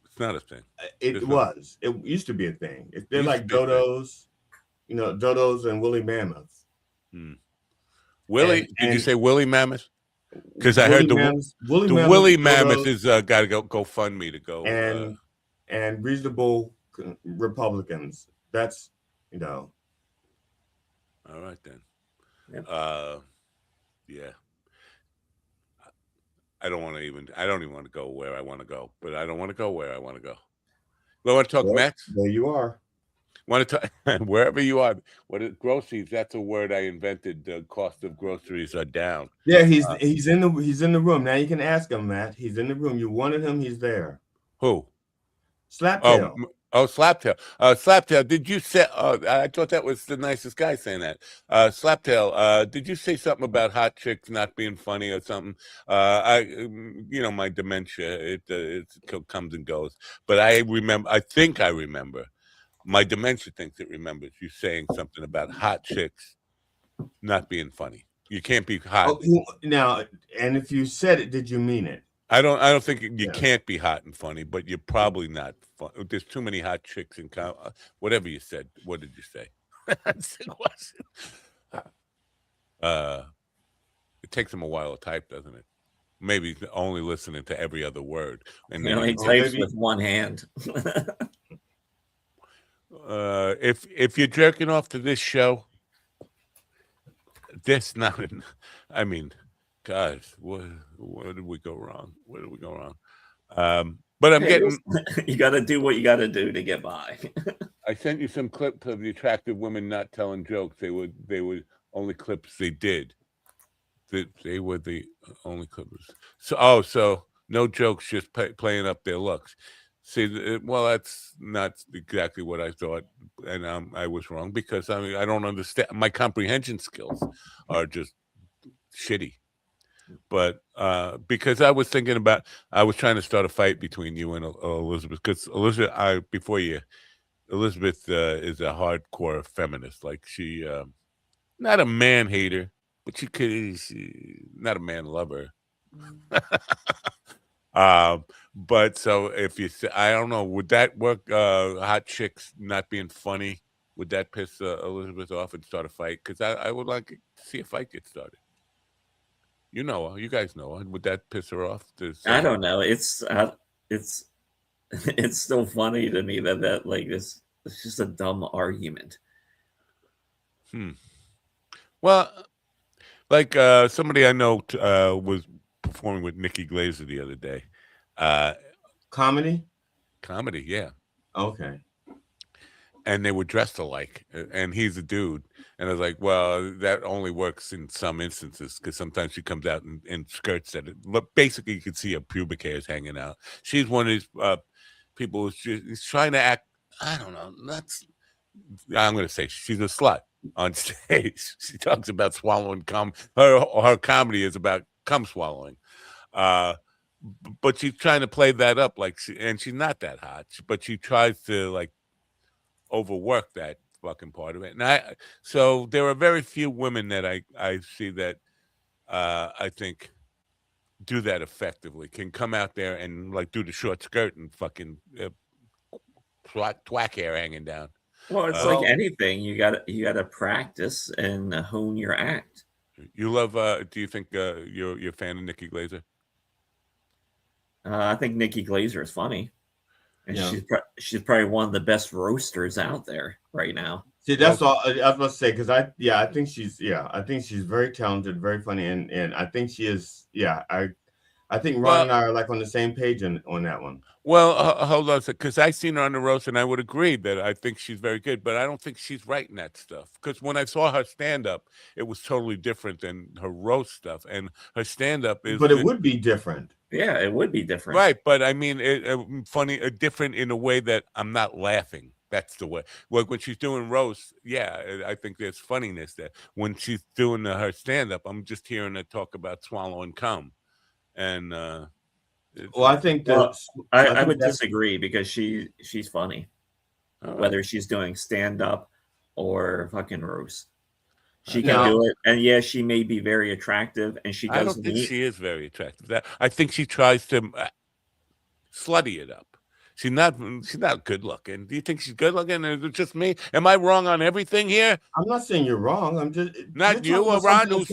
It's not a thing. It was. It used to be a thing. They're like dodos, dodos and woolly mammoths. Willie, did you say woolly mammoth? Because I heard the Woolly Mammoth is got to go fund me to go and reasonable Republicans. That's All right then. Yep. Yeah. I don't even want to go where I want to go, but I don't want to go where I want to go. Well, I want to talk Mets. There you are. Want to talk wherever you are. Groceries? That's a word I invented. The cost of groceries are down. Yeah, he's in the room now. You can ask him, Matt. He's in the room. You wanted him. He's there. Who? Slaptail. Slaptail. Slaptail, did you say? I thought that was the nicest guy saying that. Slaptail, did you say something about hot chicks not being funny or something? My dementia, it comes and goes. But I think I remember. My dementia thinks it remembers you saying something about hot chicks not being funny. You can't be hot. Now, and if you said it, did you mean it? I don't think you can't be hot and funny, but you're probably not fun. There's too many hot chicks in whatever you said. What did you say? That's the question. It takes them a while to type, doesn't it? Maybe only listening to every other word. And then he types with one hand. If you're jerking off to this show, that's not. I mean. Guys, where did we go wrong? But I'm getting. You got to do what you got to do to get by. I sent you some clips of the attractive women not telling jokes. They were only clips they did. They were the only clips. So no jokes, just playing up their looks. See, well, that's not exactly what I thought, and I was wrong because I don't understand. My comprehension skills are just shitty. But because I was trying to start a fight between you and Elizabeth, because Elizabeth is a hardcore feminist. Like she, not a man hater, but she's not a man lover. But so if you say, I don't know, would that work? Hot chicks not being funny, would that piss Elizabeth off and start a fight? Because I would like to see a fight get started. You know her. You guys know her. Would that piss her off? I don't know. It's so funny to me that like this. It's just a dumb argument. Well, like somebody I know was performing with Nikki Glaser the other day. Comedy, yeah. Okay. And they were dressed alike, and he's a dude. And I was like, well, that only works in some instances because sometimes she comes out in skirts that basically you can see her pubic hairs hanging out. She's one of these people who's trying to act, I don't know, I'm going to say she's a slut on stage. She talks about swallowing cum. Her comedy is about cum swallowing. But she's trying to play that up and she's not that hot, but she tries to like overwork that fucking part of it. And so there are very few women that I see that I think do that effectively, can come out there and like do the short skirt and fucking twack hair hanging down. Well, it's like anything. You gotta practice and hone your act. You love do you think you're a fan of Nikki Glaser? I think Nikki Glaser is funny. And she's probably one of the best roasters out there right now. See, that's all I was about to say because I think she's very talented, very funny, and I think she is. Yeah, I think Ron and I are like on the same page on that one. Well, hold on a second, because I seen her on the roast, and I would agree that I think she's very good, but I don't think she's writing that stuff. Because when I saw her stand up, it was totally different than her roast stuff, and her stand up is. But it would be different. Yeah, it would be different. Right, but I mean, different in a way that I'm not laughing. That's the way. Well, when she's doing roast, I think there's funniness there. When she's doing her stand up, I'm just hearing her talk about swallowing cum, and. I think I would disagree because she's funny, whether she's doing stand up or fucking roast. She can do it, and she may be very attractive, and she does. I don't think she is very attractive. I think she tries to slutty it up. She's not good looking. Do you think she's good looking? Is it just me? Am I wrong on everything here? I'm not saying you're wrong. I'm just not you or Ron, who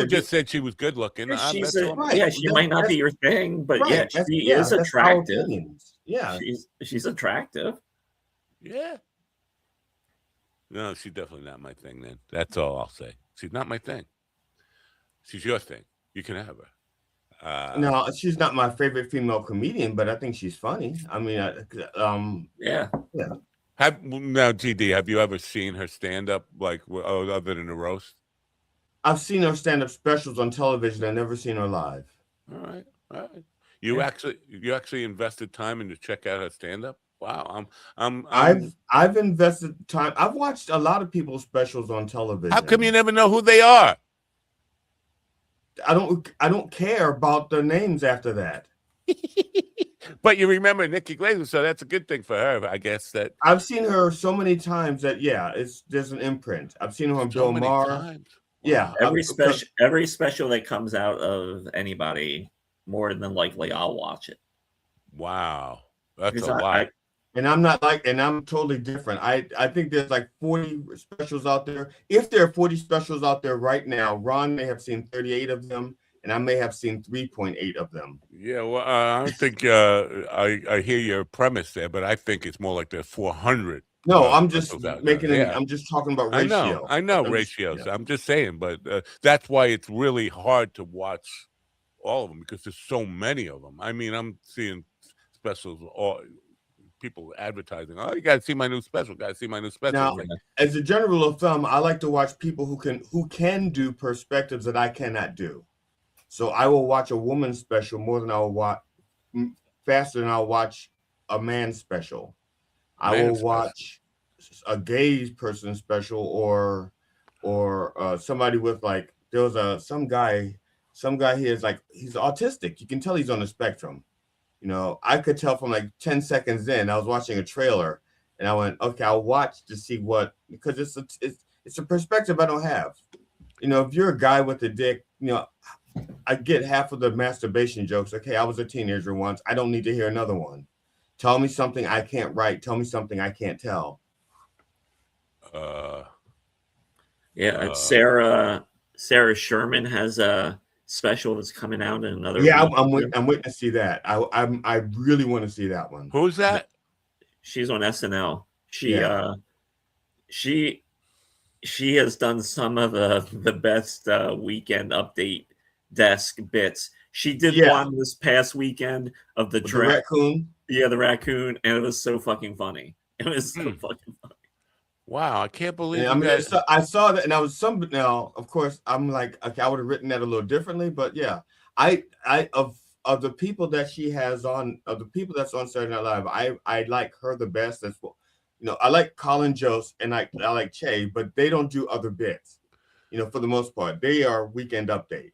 just said she was good looking. Yeah, She might not be your thing, but yeah, she is attractive. Yeah, she's attractive. Yeah. No, she's definitely not my thing. Then that's all I'll say. She's not my thing. She's your thing. You can have her. No, she's not my favorite female comedian, but I think she's funny. I mean, yeah. Now, GD, have you ever seen her stand up, like other than the roast? I've seen her stand up specials on television. I've never seen her live. All right. You actually invested time in to check out her stand up. Wow, I've invested time. I've watched a lot of people's specials on television. How come you never know who they are? I don't care about their names after that. But you remember Nikki Glaser, so that's a good thing for her, I guess. That I've seen her so many times that there's an imprint. I've seen her on Bill Maher. Times. Yeah, every special that comes out of anybody, more than likely I'll watch it. Wow, that's a lot. And I'm totally different. I think there's like 40 specials out there. If there are 40 specials out there right now, Ron may have seen 38 of them, and I may have seen 3.8 of them. Yeah, well, I think I hear your premise there, but I think it's more like there's 400. No, I'm just making it. I'm just talking about ratio. I know ratios. I'm just saying, but that's why it's really hard to watch all of them because there's so many of them. I mean, I'm seeing specials all. People advertising, you got to see my new special. Now, as a general rule of thumb, I like to watch people who can do perspectives that I cannot do. So I will watch a woman's special more than I will watch faster than I'll watch a man's special. I will watch a gay person's special or somebody with like there was some guy here is like he's autistic. You can tell he's on the spectrum. You know, I could tell from like 10 seconds in, I was watching a trailer and I went, okay, I'll watch to see because it's a perspective I don't have. You know, if you're a guy with a dick, you know, I get half of the masturbation jokes. Okay, I was a teenager once. I don't need to hear another one. Tell me something I can't write. Tell me something I can't tell. Sarah Sherman has a special that's coming out in another. Yeah, I'm waiting to see that. I really want to see that one. Who's that? She's on SNL. She has done some of the best weekend update desk bits. She did one this past weekend of the raccoon. Yeah, the raccoon, and it was so fucking funny. It was so fucking funny. Wow, I can't believe. Yeah, I saw that, and I was now. Of course, I'm like, okay, I would have written that a little differently, but yeah, of the people that she has on, of the people that's on Saturday Night Live, I like her the best. That's what, you know, I like Colin Jost and I like Che, but they don't do other bits. You know, for the most part, they are Weekend Update.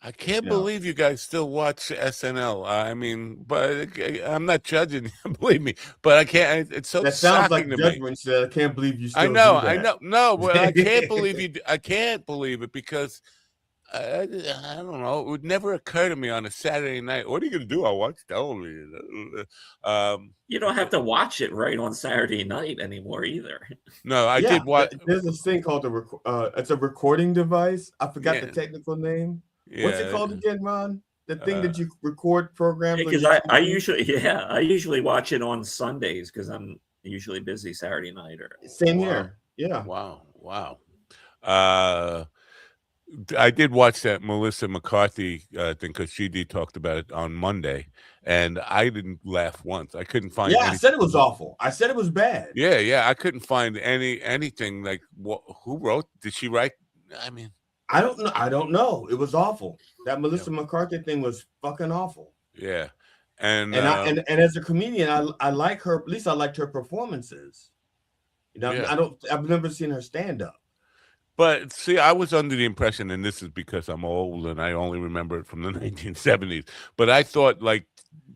I can't believe you guys still watch SNL. I mean, but I'm not judging you, believe me. But I can't. It's so that sounds like to judgment. I can't believe you still. I know. No, but I can't believe you. I can't believe it because I don't know. It would never occur to me on a Saturday night. What are you going to do? I'll watch television. You don't have to watch it right on Saturday night anymore either. No, I did watch. There's this thing called it's a recording device. I forgot the technical name. Yeah. What's it called again, Ron? The thing that you record programs. Because I usually watch it on Sundays because I'm usually busy Saturday night. Same here. Yeah. Wow. I did watch that Melissa McCarthy thing because GD talked about it on Monday, and I didn't laugh once. I couldn't find. Yeah, I said it was awful. I said it was bad. Yeah. I couldn't find anything like who wrote? Did she write? I mean. I don't know. It was awful. That Melissa McCarthy thing was fucking awful. Yeah, and as a comedian, I like her. At least I liked her performances. You know, I've never seen her stand up. But see, I was under the impression, and this is because I'm old and I only remember it from the 1970s. But I thought like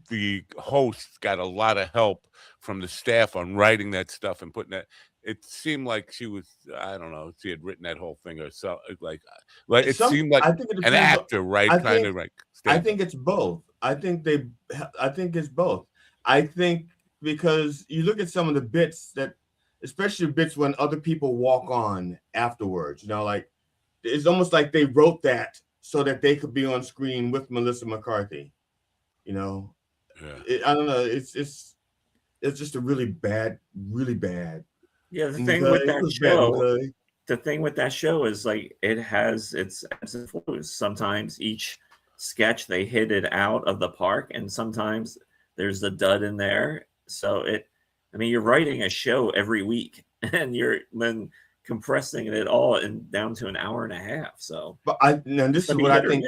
the hosts got a lot of help from the staff on writing that stuff and putting that. It seemed like she was, I don't know, she had written that whole thing herself. Like it seemed like an actor, right? I think it's both. I think it's both. I think because you look at some of the bits that, especially bits when other people walk on afterwards, you know, like it's almost like they wrote that so that they could be on screen with Melissa McCarthy. You know, I don't know. It's just a really bad. Yeah, the thing with that show is like it has its ebbs and flows. Sometimes each sketch they hit it out of the park, and sometimes there's a dud in there. So you're writing a show every week, and you're then compressing it all down to an hour and a half. So, but this is what I think.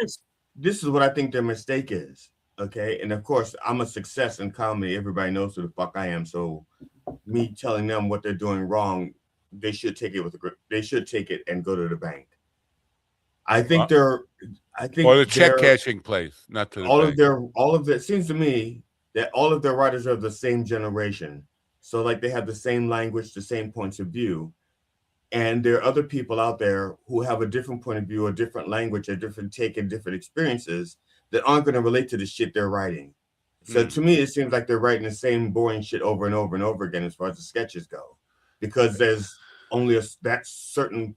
This is what I think their mistake is. Okay, and of course, I'm a success in comedy. Everybody knows who the fuck I am. So, me telling them what they're doing wrong, they should take it and go to the bank. I think or the check cashing place, not to the bank. All of it seems to me that all of their writers are of the same generation. So like they have the same language, the same points of view. And there are other people out there who have a different point of view, a different language, a different take, and different experiences that aren't going to relate to the shit they're writing. So to me, it seems like they're writing the same boring shit over and over and over again as far as the sketches go, because there's only that certain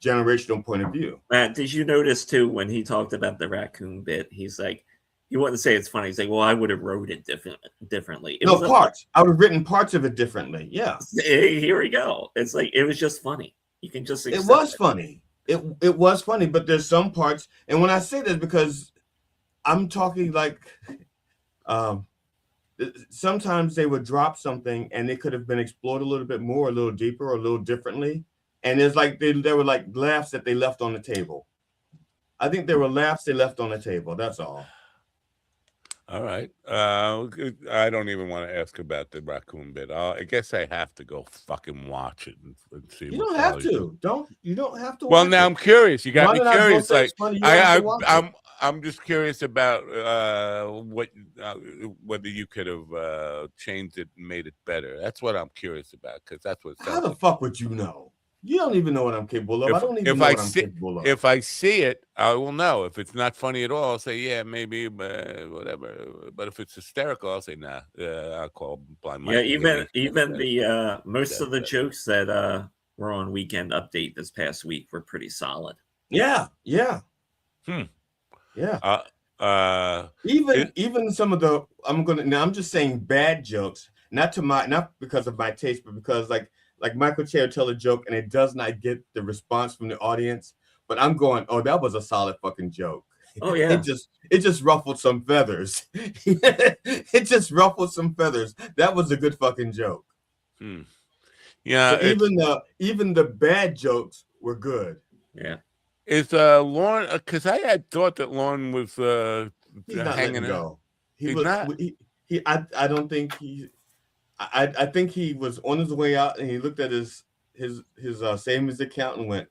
generational point of view. Matt, did you notice too when he talked about the raccoon bit? He's like, he wouldn't say it's funny. He's like, well, I would have wrote it differently. I would have written parts of it differently. Yeah. Here we go. It's like it was just funny. You can just it was funny. It was funny, but there's some parts, and when I say this, because I'm talking like sometimes they would drop something and it could have been explored a little bit more, a little deeper, or a little differently. And it's like there were like laughs that they left on the table. I think there were laughs they left on the table. That's all. All right. I don't even want to ask about the raccoon bit. I guess I have to go fucking watch it and see. You don't have to. You don't have to. Well, now I'm curious. You got me curious. Like I'm just curious about whether you could have changed it and made it better. That's what I'm curious about, because that's what. How the fuck would you know? You don't even know what I'm capable of. I don't even know what I'm capable of. If I see it, I will know. If it's not funny at all, I'll say, yeah, maybe, whatever. But if it's hysterical, I'll say, nah. I'll call Blind Mike. Yeah, even the most of the jokes that were on Weekend Update this past week were pretty solid. Yeah. Yeah. Even some of the I'm just saying bad jokes, not because of my taste, but because like Michael Che will tell a joke and it does not get the response from the audience, but I'm going, oh, that was a solid fucking joke. Oh yeah, it just ruffled some feathers. It just ruffled some feathers. That was a good fucking joke. Yeah, so even the bad jokes were good. Yeah. Is Lauren? Because I had thought that Lauren was he's not hanging go. I don't think he. I think he was on his way out and he looked at his savings account and went,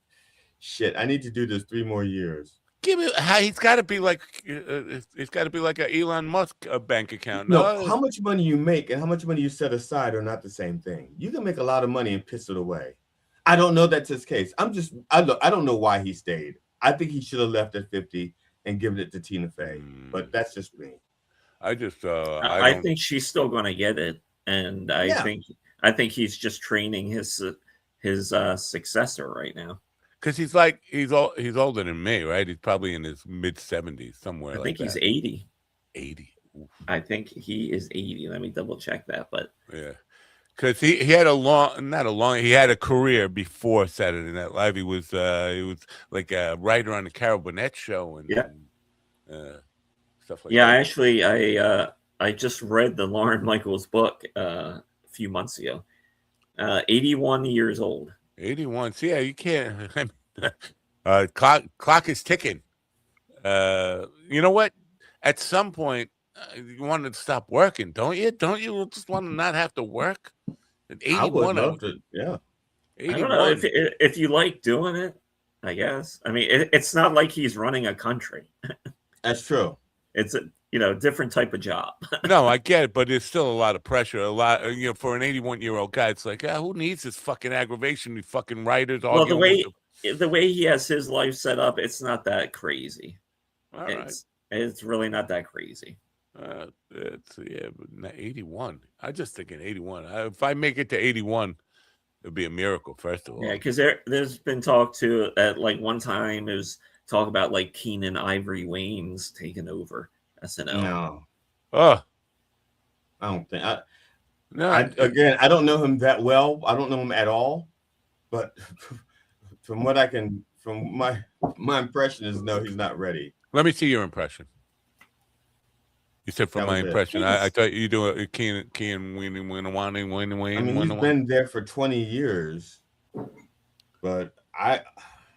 "Shit, I need to do this 3 more years." He's got to be like an Elon Musk bank account. No, how much money you make and how much money you set aside are not the same thing. You can make a lot of money and piss it away. I don't know that's his case. I don't know why he stayed. I think he should have left at 50 and given it to Tina Fey. But that's just me. I think she's still going to get it, and I think he's just training his successor right now. Because he's older than me, right? He's probably in his mid-70s somewhere. I think he's 80. 80. Oof. I think he is 80. Let me double check that. But yeah, because he had he had a career before Saturday Night Live. He was like a writer on the Carol Burnett show and stuff like that. Yeah, actually, I just read the Lauren Michaels book a few months ago. 81 years old. 81. So yeah, you can't. Clock is ticking. You know what? At some point, you want to stop working, don't you? Don't you just want to not have to work? At 81, I would love to. Yeah. 81. I don't know if you like doing it. I guess. I mean, it's not like he's running a country. That's true. It's a different type of job. No, I get it, but there's still a lot of pressure. A lot, for an 81-year-old guy, it's like, who needs this fucking aggravation? We fucking writers. Well, the way he has his life set up, it's not that crazy. All right. It's really not that crazy. It's 81. I just thinking 81. If I make it to 81, it'd be a miracle. First of all, Yeah, because there's been talk too at like one time it was talk about like Keenan Ivory Wayans taking over SNL. No, I don't think. No, again, I don't know him that well. I don't know him at all, but from my impression is no, he's not ready. Let me see your impression. You said from my impression. I thought you do a Keen Wayne. I mean, he's been there for 20 years, but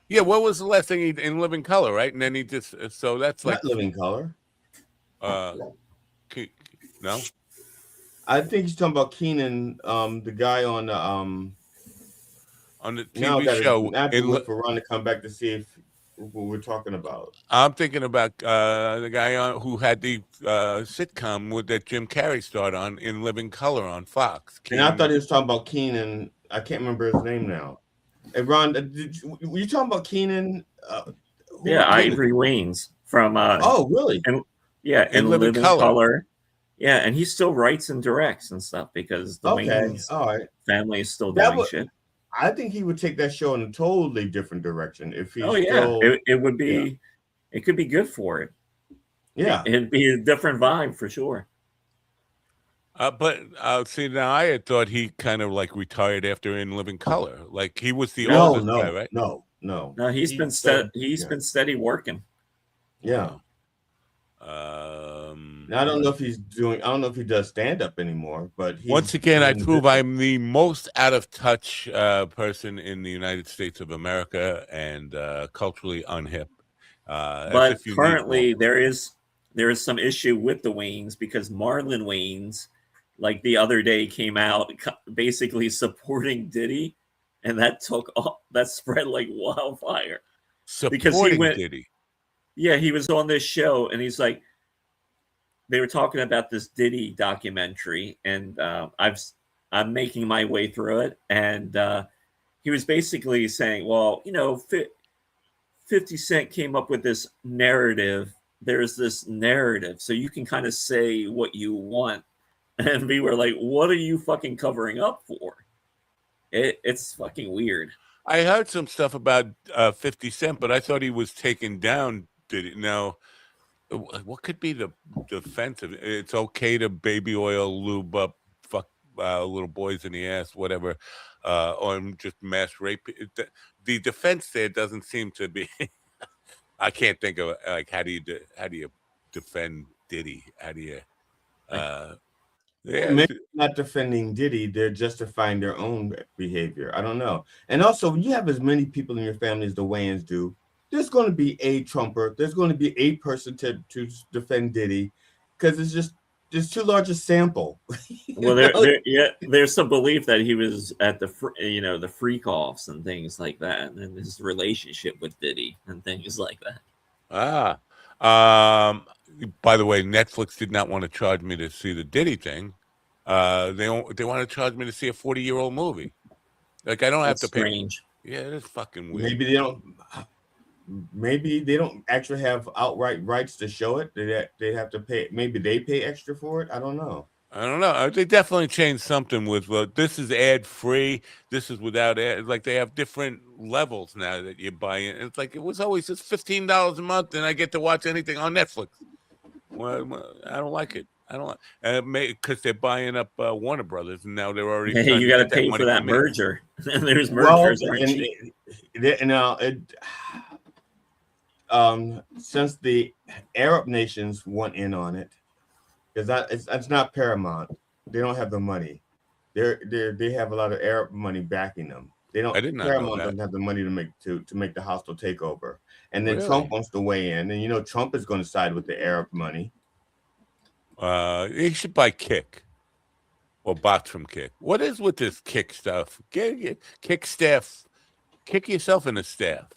Yeah, what was the last thing he in Living Color, right? And then he just so that's not like Living Color. No, I think he's talking about Keenan, the guy on the TV show. I have to wait for Ron to come back to see if what we're talking about. I'm thinking about the guy who had the sitcom that Jim Carrey starred on in Living Color on Fox. And I thought he was talking about Keenan. I can't remember his name now. Hey, Ron, were you talking about Keenan? Ivory Wayans from. Oh, really? In Living Color. Yeah, and he still writes and directs and stuff because the Wayans family is still doing shit. I think he would take that show in a totally different direction if he. It would be. Yeah. It could be good for it. Yeah, it'd be a different vibe for sure. But see, now I had thought he kind of like retired after In Living Color, like he was the oldest guy, right? No. He's been been steady working. Yeah. I don't know if he's doing. I don't know if he does stand up anymore. But once again, I prove I'm the most out of touch person in the United States of America and culturally unhip. But currently, there is some issue with the Wayans because Marlon Wayans, like the other day, came out basically supporting Diddy, and that spread like wildfire. Supporting Diddy. Yeah, he was on this show, and he's like, they were talking about this Diddy documentary, and I'm making my way through it, and he was basically saying, well, 50 Cent came up with this narrative. There's this narrative, so you can kind of say what you want, and we were like, what are you fucking covering up for? It's fucking weird. I heard some stuff about 50 Cent, but I thought he was taken down. Did it now? What could be the defense of it? It's okay to baby oil, lube up, fuck little boys in the ass, whatever, or just mass rape. The defense there doesn't seem to be. I can't think of like how do you defend Diddy? How do you? Maybe not defending Diddy, they're justifying their own behavior. I don't know. And also, when you have as many people in your family as the Wayans do, there's going to be a Trumper. There's going to be a person to defend Diddy because there's too large a sample. Well, there's some belief that he was at the freak offs and things like that, and his relationship with Diddy and things like that. By the way, Netflix did not want to charge me to see the Diddy thing. They want to charge me to see a 40-year-old movie. Like I don't have to pay. Strange. Yeah, it's fucking weird. Maybe they don't actually have outright rights to show it. They have to pay. Maybe they pay extra for it. I don't know. They definitely changed something with this is ad free. This is without ad. Like they have different levels now that you buy in. It's like it was always just $15 a month, and I get to watch anything on Netflix. Well, I don't like it. I don't like because they're buying up Warner Brothers, and now they're already. Hey, you got to pay for that merger. There's mergers. Since the Arab nations want in on it, because that's not Paramount. They don't have the money. They have a lot of Arab money backing them. They don't. Paramount doesn't have the money to make the hostile takeover. And then Trump wants to weigh in, and Trump is going to side with the Arab money. He should buy Kick or bots from Kick. What is with this Kick stuff? Kick staff. Kick yourself in the staff.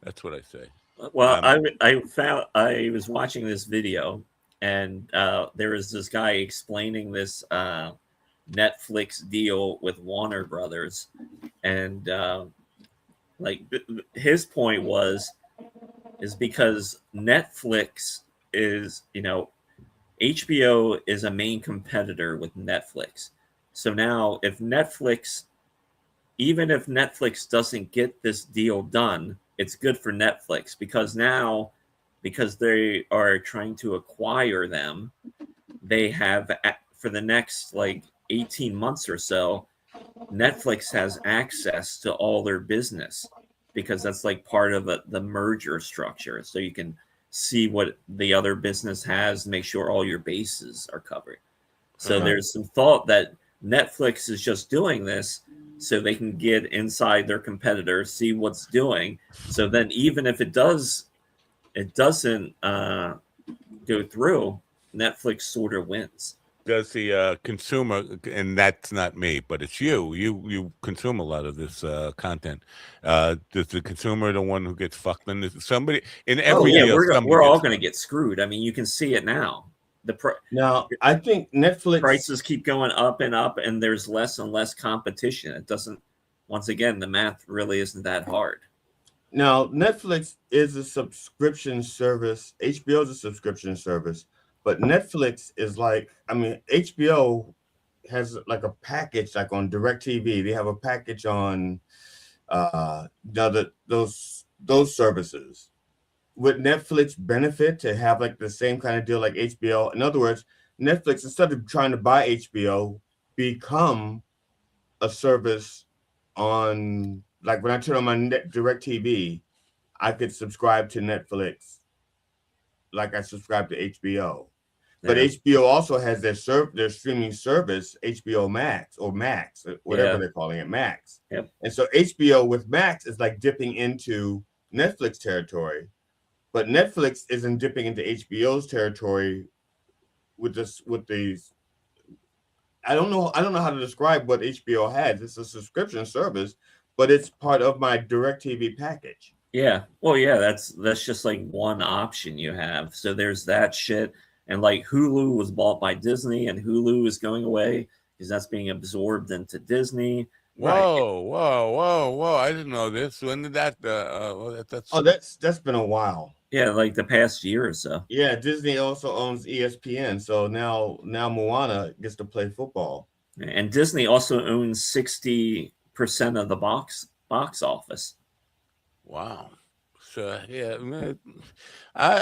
That's what I say. Well, I was watching this video, and there was this guy explaining this Netflix deal with Warner Brothers, and his point is because Netflix is HBO is a main competitor with Netflix. So now, even if Netflix doesn't get this deal done, it's good for Netflix because they are trying to acquire them, they have, for the next like 18 months or so, Netflix has access to all their business because that's like part of the merger structure. So you can see what the other business has, make sure all your bases are covered. So there's some thought that Netflix is just doing this so they can get inside their competitor, see what's doing. So then even if it doesn't go through, Netflix sort of wins. Does the consumer, and that's not me, but it's you consume a lot of this content. Does the consumer the one who gets fucked? And somebody in every deal, we're all going to get screwed. I mean, you can see it now. Now, I think Netflix prices keep going up and up, and there's less and less competition. It doesn't. Once again, the math really isn't that hard. Now, Netflix is a subscription service. HBO is a subscription service, but Netflix is like, I mean, HBO has like a package, like on DirecTV. They have a package on those services. Would Netflix benefit to have like the same kind of deal like HBO? In other words, Netflix, instead of trying to buy HBO, become a service on, like when I turn on my DirecTV, I could subscribe to Netflix like I subscribe to HBO. But HBO also has their streaming service, HBO Max or Max, whatever they're calling it, Max. Yep. And so HBO with Max is like dipping into Netflix territory. But Netflix isn't dipping into HBO's territory with these. I don't know how to describe what HBO has. It's a subscription service, but it's part of my DirecTV package. Yeah. Well, yeah, that's just like one option you have. So there's that shit. And like Hulu was bought by Disney, and Hulu is going away because that's being absorbed into Disney. Whoa! I didn't know this. When did that? That's been a while. Yeah, like the past year or so. Yeah, Disney also owns ESPN, so now Moana gets to play football. And Disney also owns 60% of the box office. Wow. So yeah,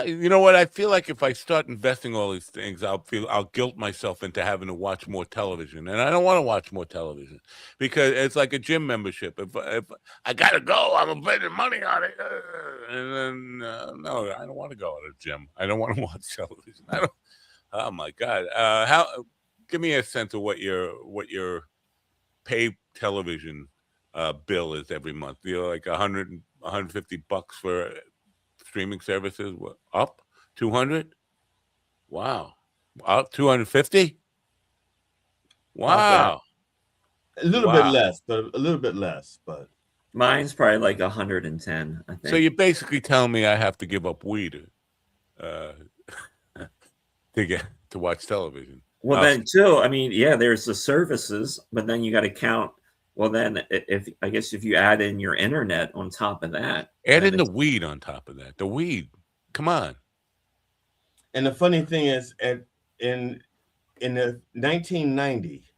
you know what? I feel like if I start investing all these things, I'll guilt myself into having to watch more television, and I don't want to watch more television because it's like a gym membership. If I gotta go, I'm spending money on it, and then no, I don't want to go to the gym. I don't want to watch television. I don't. Oh my God! Give me a sense of what your pay television bill is every month. Like $150 for streaming services. What, up 200? Wow, up 250. Wow, a little bit less, but mine's probably like 110. I think. So you basically tell me I have to give up weed to watch television. Well, then too. I mean, yeah, there's the services, but then you got to count. Well, then if you add in your internet on top of that, add in the weed on top of that. The weed, come on. And the funny thing is, in the 1990,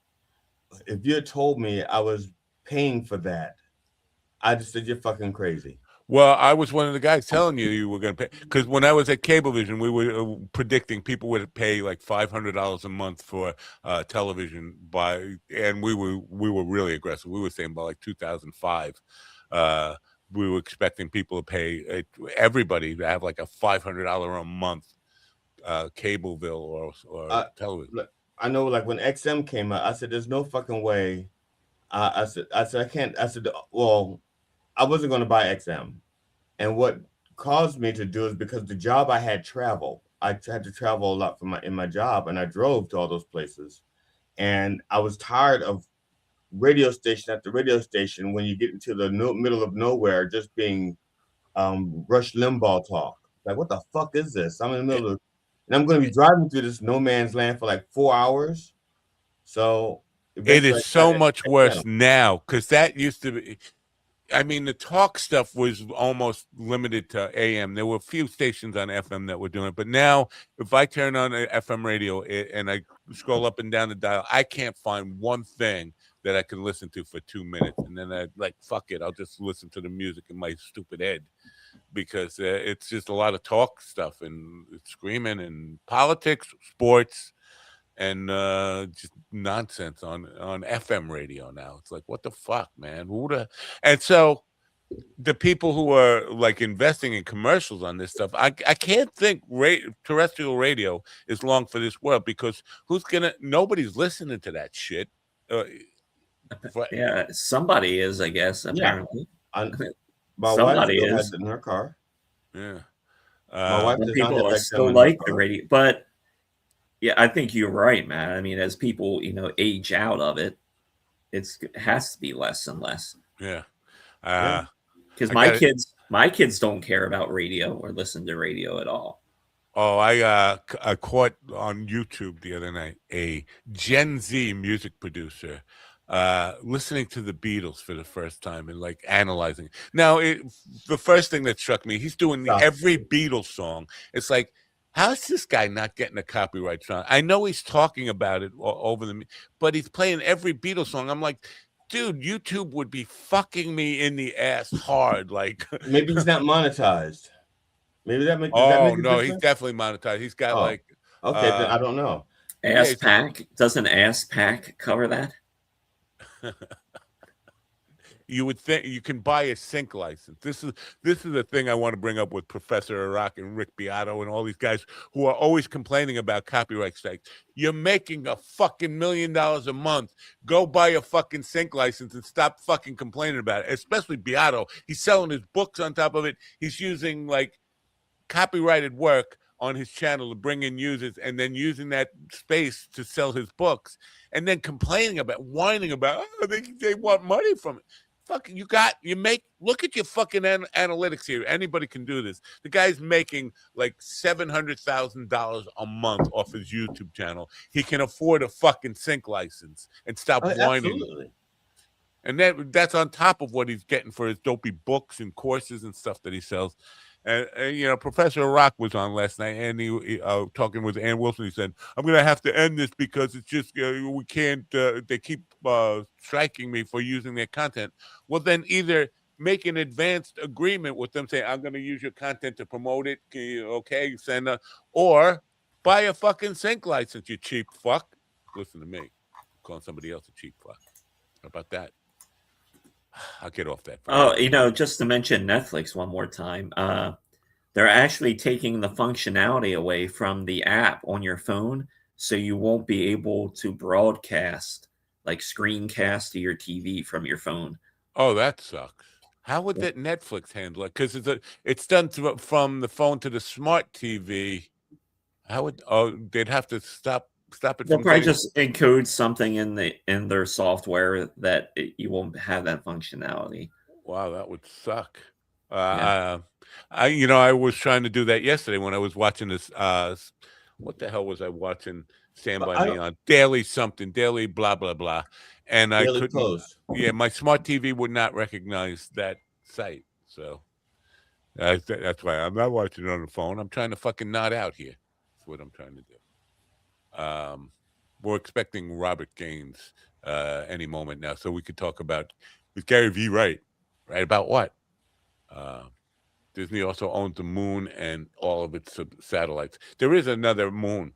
if you had told me I was paying for that, I just said you're fucking crazy. Well, I was one of the guys telling you were going to pay, because when I was at Cablevision, we were predicting people would pay like $500 a month for television and we were really aggressive. We were saying by like 2005, we were expecting people to pay everybody to have like a $500 a month cable bill or television. I know, like when XM came out, I said, "There's no fucking way." I said, "I can't." I said, "Well, I wasn't going to buy XM." And what caused me to do is because the job I had travel. I had to travel a lot in my job, and I drove to all those places. And I was tired of radio station after radio station when you get into the middle of nowhere, just being Rush Limbaugh talk. Like, what the fuck is this? I'm in the middle of, and I'm going to be driving through this no man's land for like 4 hours. So it is so much worse now, because that used to be. I mean, the talk stuff was almost limited to AM. There were a few stations on FM that were doing it, but now if I turn on a FM radio and I scroll up and down the dial, I can't find one thing that I can listen to for 2 minutes, and then I like fuck it, I'll just listen to the music in my stupid head because it's just a lot of talk stuff and screaming and politics, sports, and just nonsense on FM radio now. It's like, what the fuck, man? And so the people who are like investing in commercials on this stuff, I can't think terrestrial radio is long for this world because nobody's listening to that shit. Yeah, somebody is, I guess, apparently. Yeah. My wife still has it in her car. Yeah. My wife does people not still like the radio, but yeah, I think you're right, man. I mean, as people, age out of it, it has to be less and less. Yeah. Because my kids don't care about radio or listen to radio at all. Oh, I caught on YouTube the other night a Gen Z music producer listening to the Beatles for the first time and like analyzing. Now, the first thing that struck me, he's doing every Beatles song. It's like, how's this guy not getting a copyright song? I know he's talking about it over but he's playing every Beatles song. I'm like, dude, YouTube would be fucking me in the ass hard. Like, maybe he's not monetized. Maybe that makes. Oh no, he's definitely monetized. He's got okay. Then I don't know. Doesn't ASPAC cover that? You would think you can buy a sync license. This is the thing I want to bring up with Professor Iraq and Rick Beato and all these guys who are always complaining about copyright strikes. You're making a fucking $1 million a month. Go buy a fucking sync license and stop fucking complaining about it. Especially Beato. He's selling his books on top of it. He's using like copyrighted work on his channel to bring in users and then using that space to sell his books and then whining about, they want money from it. Fucking, look at your fucking analytics here. Anybody can do this. The guy's making like $700,000 a month off his YouTube channel. He can afford a fucking sync license and stop whining. Absolutely. And that's on top of what he's getting for his dopey books and courses and stuff that he sells. And Professor Rock was on last night, and he talking with Ann Wilson. He said, "I'm going to have to end this because it's just we can't. They keep striking me for using their content." Well, then either make an advanced agreement with them, saying, "I'm going to use your content to promote it." Okay, send or buy a fucking sync license, you cheap fuck. Listen to me, I'm calling somebody else a cheap fuck. How about that? I'll get off that. Just to mention Netflix one more time, they're actually taking the functionality away from the app on your phone, so you won't be able to broadcast, like screencast to your TV from your phone. Oh, that sucks. How would that Netflix handle it? Because it's done from the phone to the smart TV. They'd have to stop it. They'll probably just encode something in their software that you won't have that functionality. Wow, that would suck. I was trying to do that yesterday when I was watching this. What the hell was I watching? Stand By Me on Daily blah blah blah, and I couldn't. Close. Yeah, my smart TV would not recognize that site, so that's why I'm not watching it on the phone. I'm trying to fucking nod out here. That's what I'm trying to do. We're expecting Robert Gaines any moment now, so we could talk about is Gary V right about what? Disney also owns the moon and all of its satellites. There is another moon,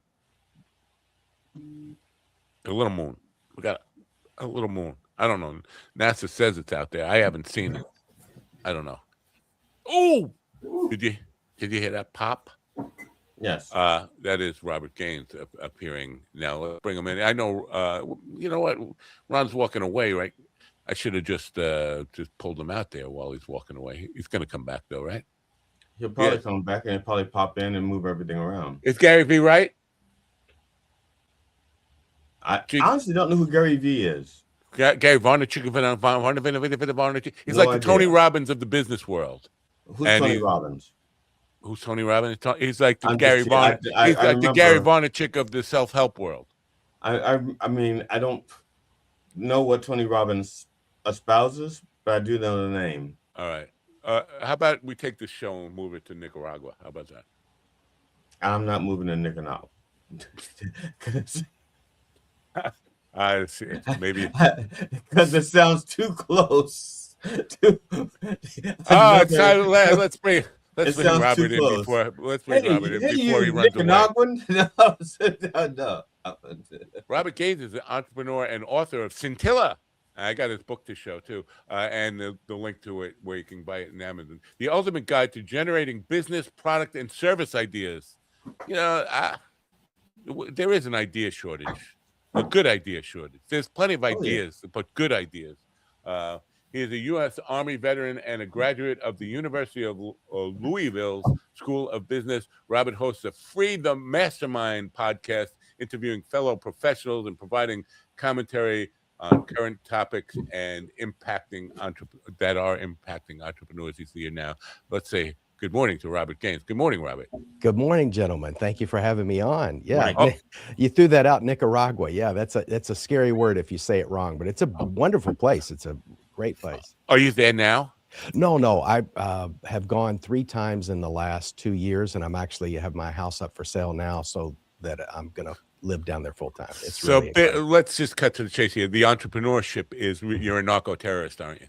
a little moon. We got a little moon. I don't know. NASA says it's out there. I haven't seen it. I don't know. Oh, did you hear that pop? Yes. That is Robert Gaines appearing now. Let's bring him in. I know. You know what? Ron's walking away, right? I should have just pulled him out there while he's walking away. He's going to come back though, right? He'll probably come back and probably pop in and move everything around. Is Gary V right? I honestly don't know who Gary V is. Gary Vaynerchuk. He's like the Tony Robbins of the business world. Who's Tony Robbins? Who's Tony Robbins? He's like the Gary Vaynerchuk. He's like the Gary Vaynerchuk of the self-help world. I mean, I don't know what Tony Robbins espouses, but I do know the name. All right. How about we take this show and move it to Nicaragua? How about that? I'm not moving to Nicaragua. I see. Maybe because it sounds too close. Let's bring Robert in before. Let's bring Robert in before he runs away. No. Robert Gaines is an entrepreneur and author of Scintilla. I got his book to show too, and the link to it where you can buy it in Amazon. The Ultimate Guide to Generating Business, Product, and Service Ideas. You know, there is an idea shortage, a good idea shortage. There's plenty of ideas, but good ideas. He is a U.S. Army veteran and a graduate of the University of Louisville's School of Business. Robert hosts a Free the Mastermind podcast, interviewing fellow professionals and providing commentary on current topics and impacting entrepreneurs this year now. Let's say good morning to Robert Gaines. Good morning, Robert. Good morning, gentlemen. Thank you for having me on. Yeah, you threw that out, Nicaragua. Yeah, that's a scary word if you say it wrong, but it's a wonderful place. It's a great place. Are you there now? No. I have gone 3 times in the last 2 years, and I'm actually have my house up for sale now, so that I'm gonna live down there full time. It's so really let's just cut to the chase here. The entrepreneurship is you're a narco terrorist, aren't you?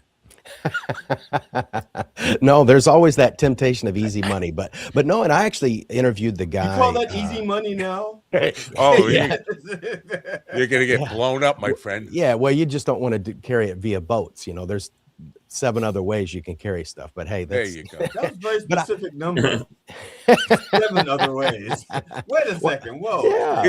No, there's always that temptation of easy money, but no. And I actually interviewed the guy. You call that easy money now? Oh, yeah. You're gonna get blown up, my friend. Yeah, well, you just don't want to carry it via boats. You know, there's 7 other ways you can carry stuff, but hey, there you go. That was a very specific number. 7 other ways. Wait a second. Whoa. Yeah.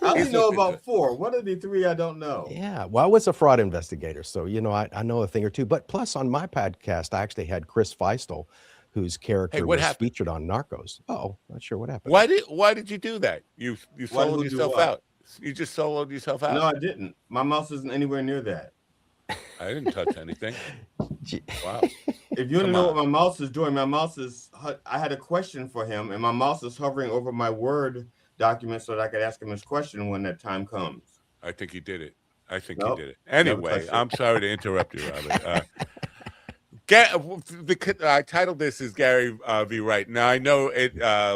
I only know about 4. What are the 3 I don't know? Yeah. Well, I was a fraud investigator, so you know I know a thing or two. But plus, on my podcast, I actually had Chris Feistel, whose character was featured on Narcos. Oh, not sure what happened. Why did you do that? You soloed yourself out. You just soloed yourself out. No, I didn't. My mouse isn't anywhere near that. I didn't touch anything. Wow. If you want to know what my mouse is doing, I had a question for him, and my mouse is hovering over my Word document so that I could ask him his question when that time comes. I think he did it. You did it. Anyway, I'm sorry to interrupt you, Robert. I titled this as Gary V. Wright. Now, I know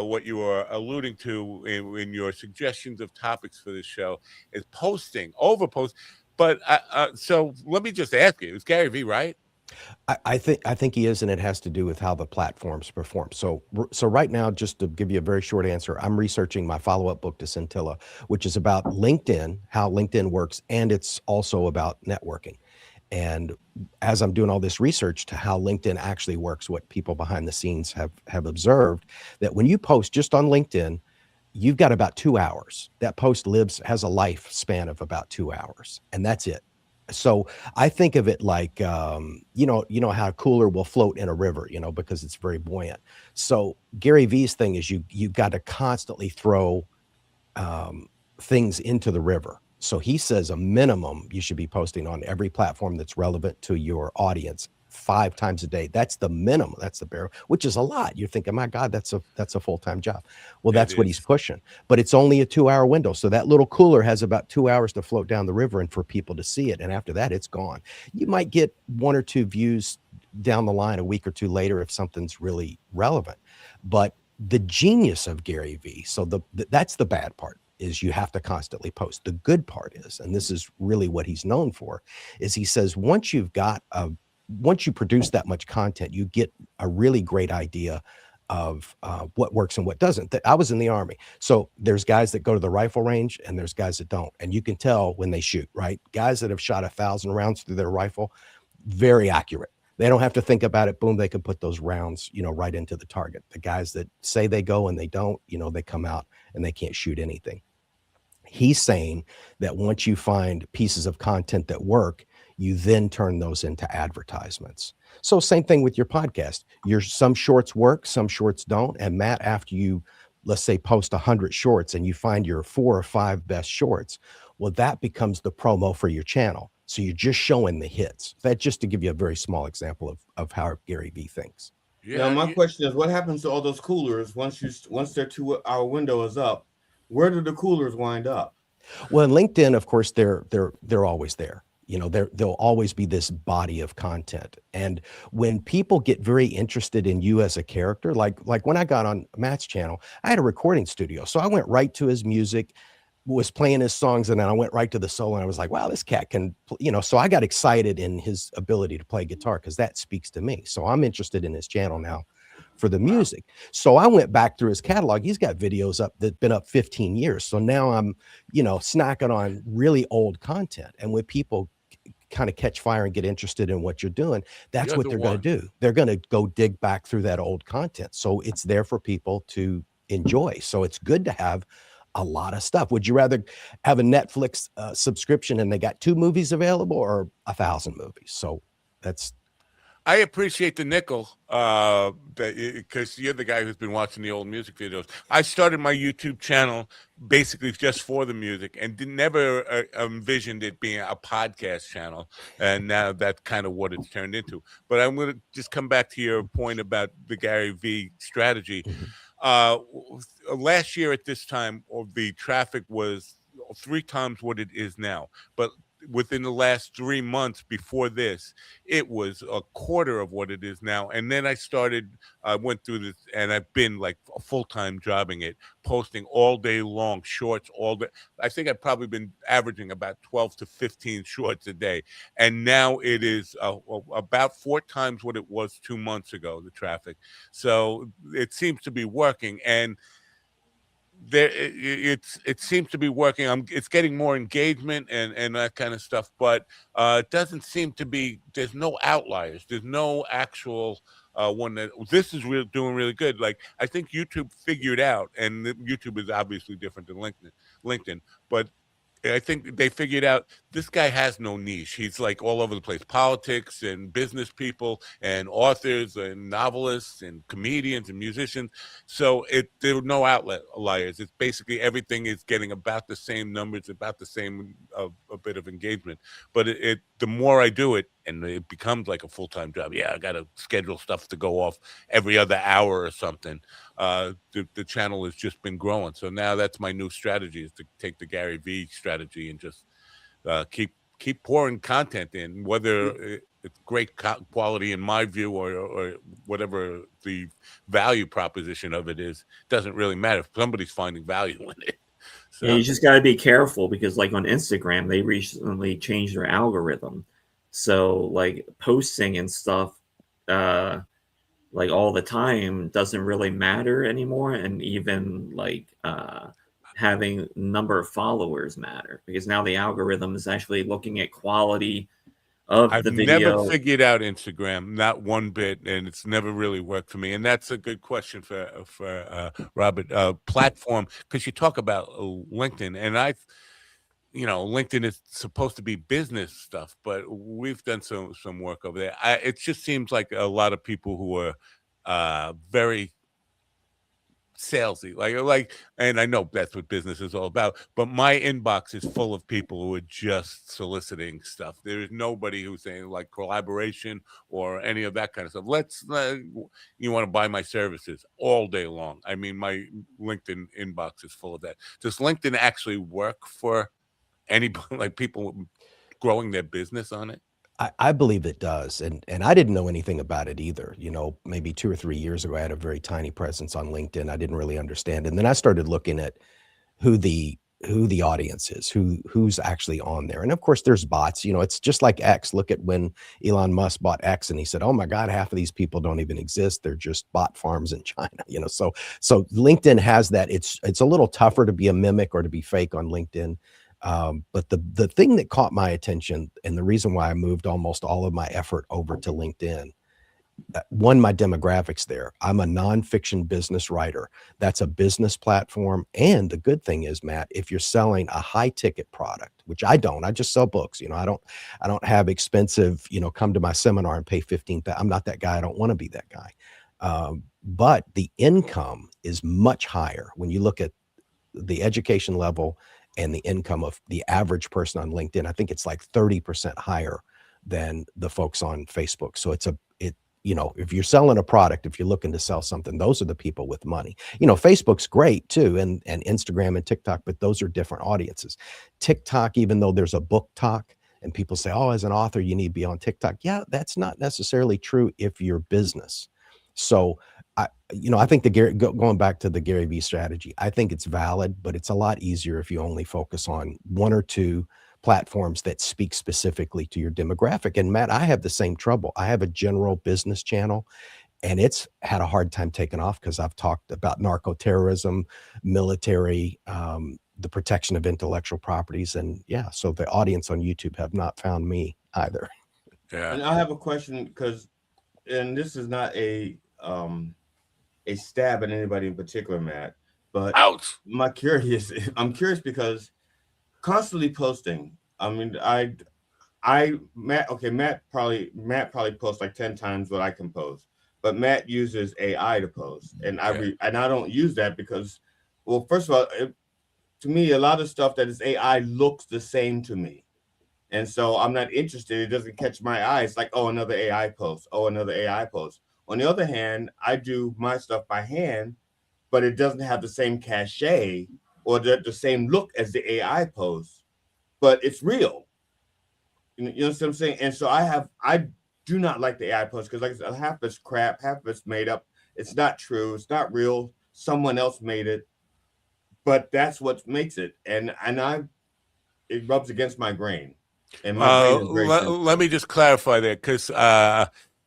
what you are alluding to in your suggestions of topics for this show is overpost. But so let me just ask you: is Gary V. right? I think he is, and it has to do with how the platforms perform. So right now, just to give you a very short answer, I'm researching my follow-up book to Scintilla, which is about LinkedIn, how LinkedIn works, and it's also about networking. And as I'm doing all this research to how LinkedIn actually works, what people behind the scenes have observed, that when you post just on LinkedIn, you've got about 2 hours. That post has a lifespan of about 2 hours, and that's it. So I think of it like, you know how a cooler will float in a river, because it's very buoyant. So Gary V's thing is you got to constantly throw things into the river. So he says a minimum you should be posting on every platform that's relevant to your audience 5 times a day. That's the minimum. That's the bare, which is a lot. You're thinking, my God, that's a full-time job. Well, that's what he's pushing, but it's only a 2-hour window. So that little cooler has about 2 hours to float down the river and for people to see it. And after that, it's gone. You might get 1 or 2 views down the line a week or 2 later if something's really relevant. But the genius of Gary V, so that's the bad part, is you have to constantly post. The good part is, and this is really what he's known for, is he says once you produce that much content, you get a really great idea of what works and what doesn't. I was in the Army, so there's guys that go to the rifle range and there's guys that don't, and you can tell when they shoot, right? Guys that have shot 1,000 rounds through their rifle, very accurate. They don't have to think about it. Boom, they can put those rounds, right into the target. The guys that say they go and they don't, they come out and they can't shoot anything. He's saying that once you find pieces of content that work, you then turn those into advertisements. So same thing with your podcast. Some shorts work, some shorts don't. And Matt, after you, let's say, post 100 shorts and you find your 4 or 5 best shorts, well, that becomes the promo for your channel. So you're just showing the hits. That just to give you a very small example of how Gary V thinks. Yeah. Now, my question is, what happens to all those coolers once their 2-hour window is up? Where do the coolers wind up? Well, in LinkedIn, of course, they're always there. You know, there'll always be this body of content. And when people get very interested in you as a character, like when I got on Matt's channel, I had a recording studio. So I went right to his music, was playing his songs, and then I went right to the solo, and I was like, wow, this cat can, you know, so I got excited in his ability to play guitar because that speaks to me. So I'm interested in his channel now for the music. So I went back through his catalog. He's got videos up that been up 15 years. So now I'm, you know, snacking on really old content. And when people kind of catch fire and get interested in what you're doing, that's what they're going to do. They're going to go dig back through that old content. So it's there for people to enjoy. So it's good to have a lot of stuff. Would you rather have a Netflix subscription and they got 2 movies available, or 1,000 movies? So that's. I appreciate the nickel, because you're the guy who's been watching the old music videos. I started my YouTube channel basically just for the music, and never envisioned it being a podcast channel. And now that's kind of what it's turned into. But I'm going to just come back to your point about the Gary V strategy. Last year at this time, the traffic was 3 times what it is now. But within the last 3 months before this, it was a quarter of what it is now. And then I went through this, and I've been like full-time jobbing it, posting all day long, shorts all day. I think I've probably been averaging about 12 to 15 shorts a day. And now it is about 4 times what it was 2 months ago, the traffic. So it seems to be working. And it seems to be working. It's getting more engagement and that kind of stuff, but it doesn't seem to be. There's no outliers. There's no actual one that this is doing really good. Like, I think YouTube figured out, and YouTube is obviously different than LinkedIn, but I think they figured out this guy has no niche. He's like all over the place. Politics and business people and authors and novelists and comedians and musicians. So there are no outliers. It's basically everything is getting about the same numbers, about the same a bit of engagement. But the more I do it, and it becomes like a full-time job. Yeah, I got to schedule stuff to go off every other hour or something. The channel has just been growing. So now that's my new strategy, is to take the Gary V strategy and just keep pouring content in, whether it's great quality in my view or whatever the value proposition of it is. Doesn't really matter if somebody's finding value in it. So. Yeah, you just got to be careful, because like on Instagram, they recently changed their algorithm. So like posting and stuff like all the time doesn't really matter anymore. And even like having number of followers matter, because now the algorithm is actually looking at quality of the video. I've never figured out Instagram, not one bit, and it's never really worked for me. And that's a good question for Robert. Platform, because you talk about LinkedIn, and LinkedIn is supposed to be business stuff, but we've done some work over there. It just seems like a lot of people who are very salesy, like, and I know that's what business is all about, but my inbox is full of people who are just soliciting stuff. There is nobody who's saying like collaboration or any of that kind of stuff. You want to buy my services all day long. I mean, my LinkedIn inbox is full of that. Does LinkedIn actually work for anybody, like people growing their business on it? I believe it does. And I didn't know anything about it either. You know, maybe 2 or 3 years ago, I had a very tiny presence on LinkedIn. I didn't really understand. And then I started looking at who the audience is, who's actually on there. And of course there's bots. You know, it's just like X. Look at when Elon Musk bought X, and he said, oh my God, half of these people don't even exist. They're just bot farms in China. You know, so LinkedIn has that. It's a little tougher to be a mimic or to be fake on LinkedIn. But the thing that caught my attention, and the reason why I moved almost all of my effort over to LinkedIn, one, my demographics there. I'm a nonfiction business writer. That's a business platform. And the good thing is, Matt, if you're selling a high ticket product, which I don't, I just sell books. You know, I don't have expensive, come to my seminar and pay $15,000. I'm not that guy. I don't want to be that guy. But the income is much higher when you look at the education level and the income of the average person on LinkedIn. I think it's like 30% higher than the folks on Facebook. So if you're selling a product, if you're looking to sell something, those are the people with money. Facebook's great too, and Instagram and TikTok, but those are different audiences. TikTok, even though there's a book talk And people say, oh, as an author, you need to be on TikTok. Yeah, that's not necessarily true if you're business. So I think going back to the Gary Vee strategy, I think it's valid, but it's a lot easier if you only focus on one or two platforms that speak specifically to your demographic. And Matt, I have the same trouble. I have a general business channel, and it's had a hard time taking off because I've talked about narco-terrorism, military, the protection of intellectual properties. And yeah, so the audience on YouTube have not found me either. Yeah. And I have a question and this is not a stab at anybody in particular, Matt, but I'm curious because constantly posting. I mean, Matt probably posts like 10 times what I can post, but Matt uses AI to post, and I don't use that because, well, first of all, to me, a lot of stuff that is AI looks the same to me. And so I'm not interested. It doesn't catch my eye. It's like, oh, another AI post. Oh, another AI post. On the other hand, I do my stuff by hand, but it doesn't have the same cachet or the same look as the AI post, but it's real. You know what I'm saying? And so I do not like the AI post because, like I said, half of it's crap, half of it's made up. It's not true. It's not real. Someone else made it, but that's what makes it. And it rubs against my grain. And let me just clarify that, because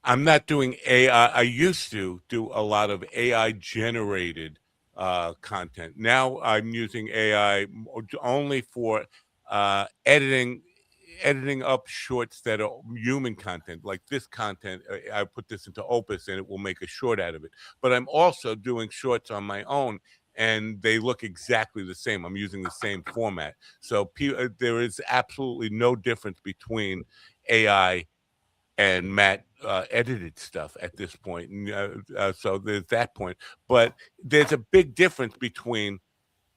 I'm not doing AI. I used to do a lot of AI generated content. Now I'm using AI only for editing up shorts that are human content, like this content. I put this into Opus and it will make a short out of it. But I'm also doing shorts on my own, and they look exactly the same. I'm using the same format. So there is absolutely no difference between AI and Matt edited stuff at this point. So there's that point. But there's a big difference between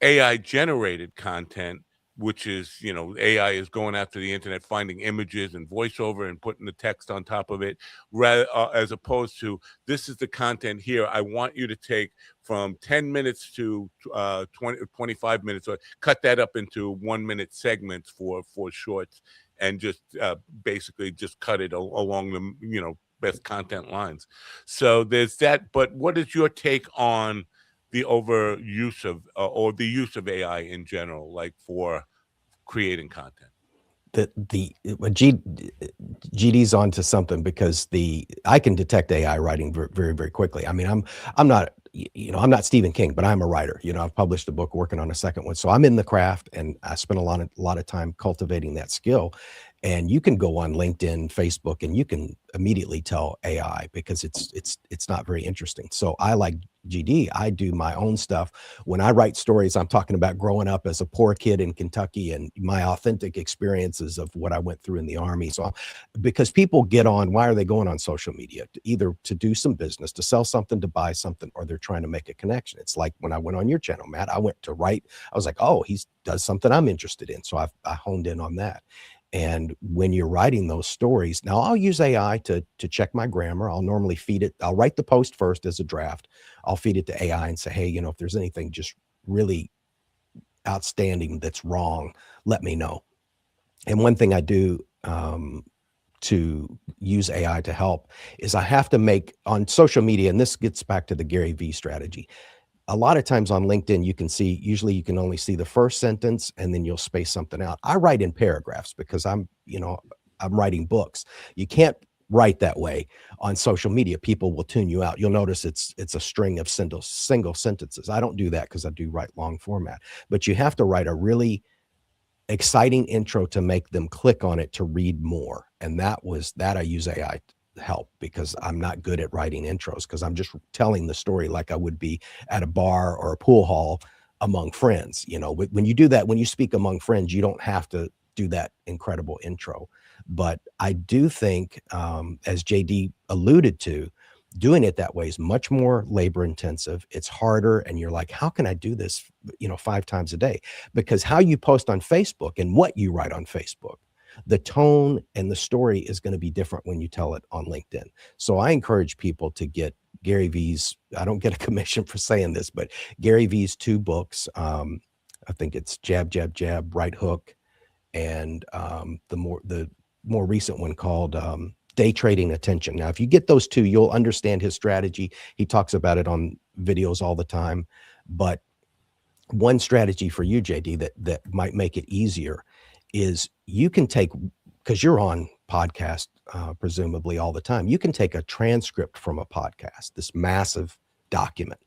AI generated content, which is, AI is going after the internet, finding images and voiceover and putting the text on top of it, rather as opposed to, this is the content here. I want you to take from 10 minutes to 25 minutes, or cut that up into 1 minute segments for shorts, and just basically just cut it along the, best content lines. So there's that. But what is your take on the overuse of or the use of AI in general, like for creating content? GD's onto something, because I can detect AI writing very, very quickly. I mean, I'm not Stephen King, but I'm a writer. I've published a book, working on a second one. So I'm in the craft, and I spent a lot of time cultivating that skill. And you can go on LinkedIn, Facebook, and you can immediately tell AI, because it's not very interesting. So I, like GD, I do my own stuff. When I write stories, I'm talking about growing up as a poor kid in Kentucky and my authentic experiences of what I went through in the Army. So because people get on, why are they going on social media? Either to do some business, to sell something, to buy something, or they're trying to make a connection. It's like when I went on your channel, Matt, I went to write. I was like, oh, he does something I'm interested in. So I honed in on that. And when you're writing those stories, now I'll use AI to check my grammar. I'll normally feed it. I'll write the post first as a draft. I'll feed it to AI and say, hey, if there's anything just really outstanding that's wrong, let me know. And one thing I do to use AI to help is I have to make, on social media, and this gets back to the Gary Vee strategy. A lot of times on LinkedIn, usually you can only see the first sentence, and then you'll space something out. I write in paragraphs because I'm writing books. You can't write that way on social media. People will tune you out. You'll notice it's a string of single sentences. I don't do that because I do write long format, but you have to write a really exciting intro to make them click on it to read more. And that I use AI help, because I'm not good at writing intros, because I'm just telling the story like I would be at a bar or a pool hall among friends. When you do that, when you speak among friends, you don't have to do that incredible intro. But I do think, as JD alluded to, doing it that way is much more labor intensive. It's harder. And you're like, how can I do this, 5 times a day? Because how you post on Facebook and what you write on Facebook, the tone and the story is going to be different when you tell it on LinkedIn. So I encourage people to get Gary Vee's, I don't get a commission for saying this, but Gary Vee's 2 books. I think it's Jab, Jab, Jab, Right Hook, and the more recent one called Day Trading Attention. Now, if you get those two, you'll understand his strategy. He talks about it on videos all the time. But one strategy for you, JD, that might make it easier is you can take, because you're on podcast presumably all the time, you can take a transcript from a podcast, this massive document,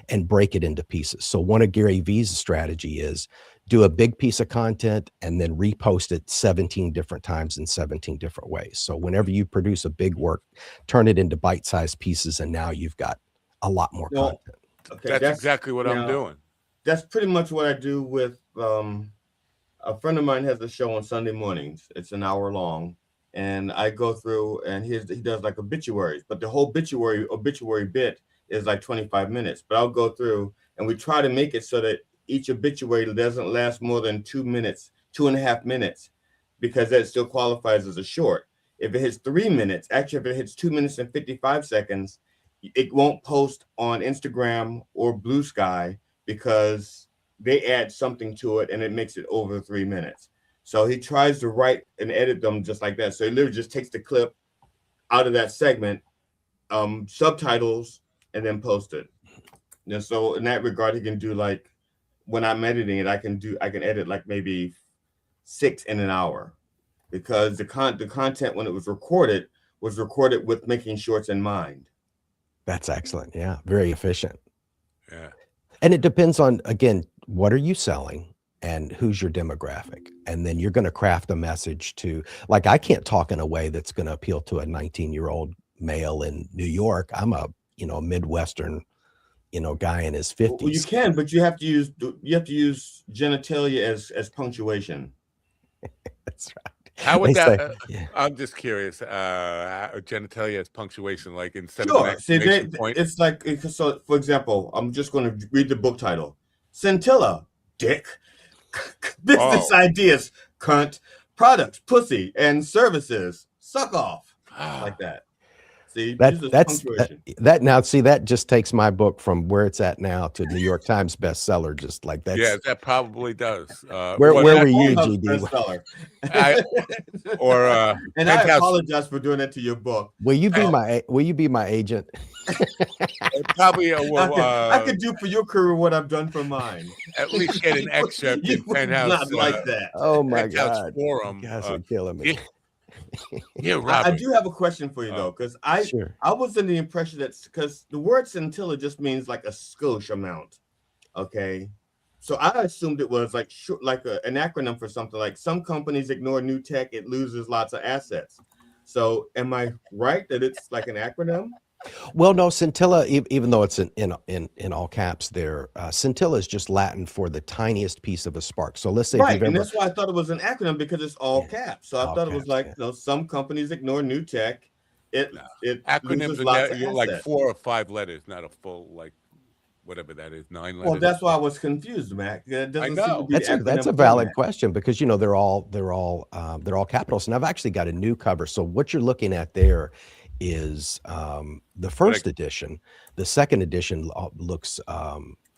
and break it into pieces. So one of Gary Vee's strategy is do a big piece of content and then repost it 17 different times in 17 different ways. So whenever you produce a big work, turn it into bite-sized pieces, and now you've got a lot more content. Okay, that's exactly what I'm doing. That's pretty much what I do with a friend of mine has a show on Sunday mornings. It's an hour long, and I go through, and he does like obituaries, but the whole obituary bit is like 25 minutes. But I'll go through, and we try to make it so that each obituary doesn't last more than 2 minutes, 2.5 minutes, because that still qualifies as a short. If it hits 3 minutes, actually, if it hits 2 minutes and 55 seconds, it won't post on Instagram or Blue Sky because they add something to it and it makes it over 3 minutes. So he tries to write and edit them just like that. So he literally just takes the clip out of that segment, subtitles, and then post it. And so in that regard, he can do, like, when I'm editing it, I can edit like maybe 6 in an hour, because the content when it was recorded with making shorts in mind. That's excellent. Yeah, very efficient. Yeah. And it depends on, again, what are you selling and who's your demographic? And then you're going to craft a message to, like, I can't talk in a way that's going to appeal to a 19-year-old male in New York. I'm a Midwestern, guy in his 50s. Well, you can, but you have to use genitalia as punctuation. That's right. How would that? I'm just curious. Genitalia as punctuation, like instead of an exclamation point. It's like, so. For example, I'm just going to read the book title: Scintilla, dick, business ideas, cunt, products, pussy, and services, suck off, like that. See, that now. See, that just takes my book from where it's at now to New York Times bestseller. Just like that. Yeah, that probably does. Where were you, GD? And I apologize for doing that to your book. Will you be my agent? Probably. I could do for your career what I've done for mine. At least get an excerpt in Penthouse. Not like that. Oh my God! Forum. You guys are killing me. Yeah, I do have a question for you though, because I was in the impression that because the word scintilla just means like a skosh amount. Okay, so I assumed it was like an acronym for something like some companies ignore new tech, it loses lots of assets. So am I right that it's like an acronym? Well, no, scintilla, even though it's in all caps there, scintilla is just Latin for the tiniest piece of a spark. So let's say, and that's why I thought it was an acronym, because it's all caps. So I thought it was like, some companies ignore new tech. It acronyms are like 4 or 5 letters, not a full, like, whatever that is, 9 letters. Well, that's why I was confused, Mac. It doesn't seem to be that's a valid question, because they're all capitals, and I've actually got a new cover. So what you're looking at there is the first edition. The second edition looks.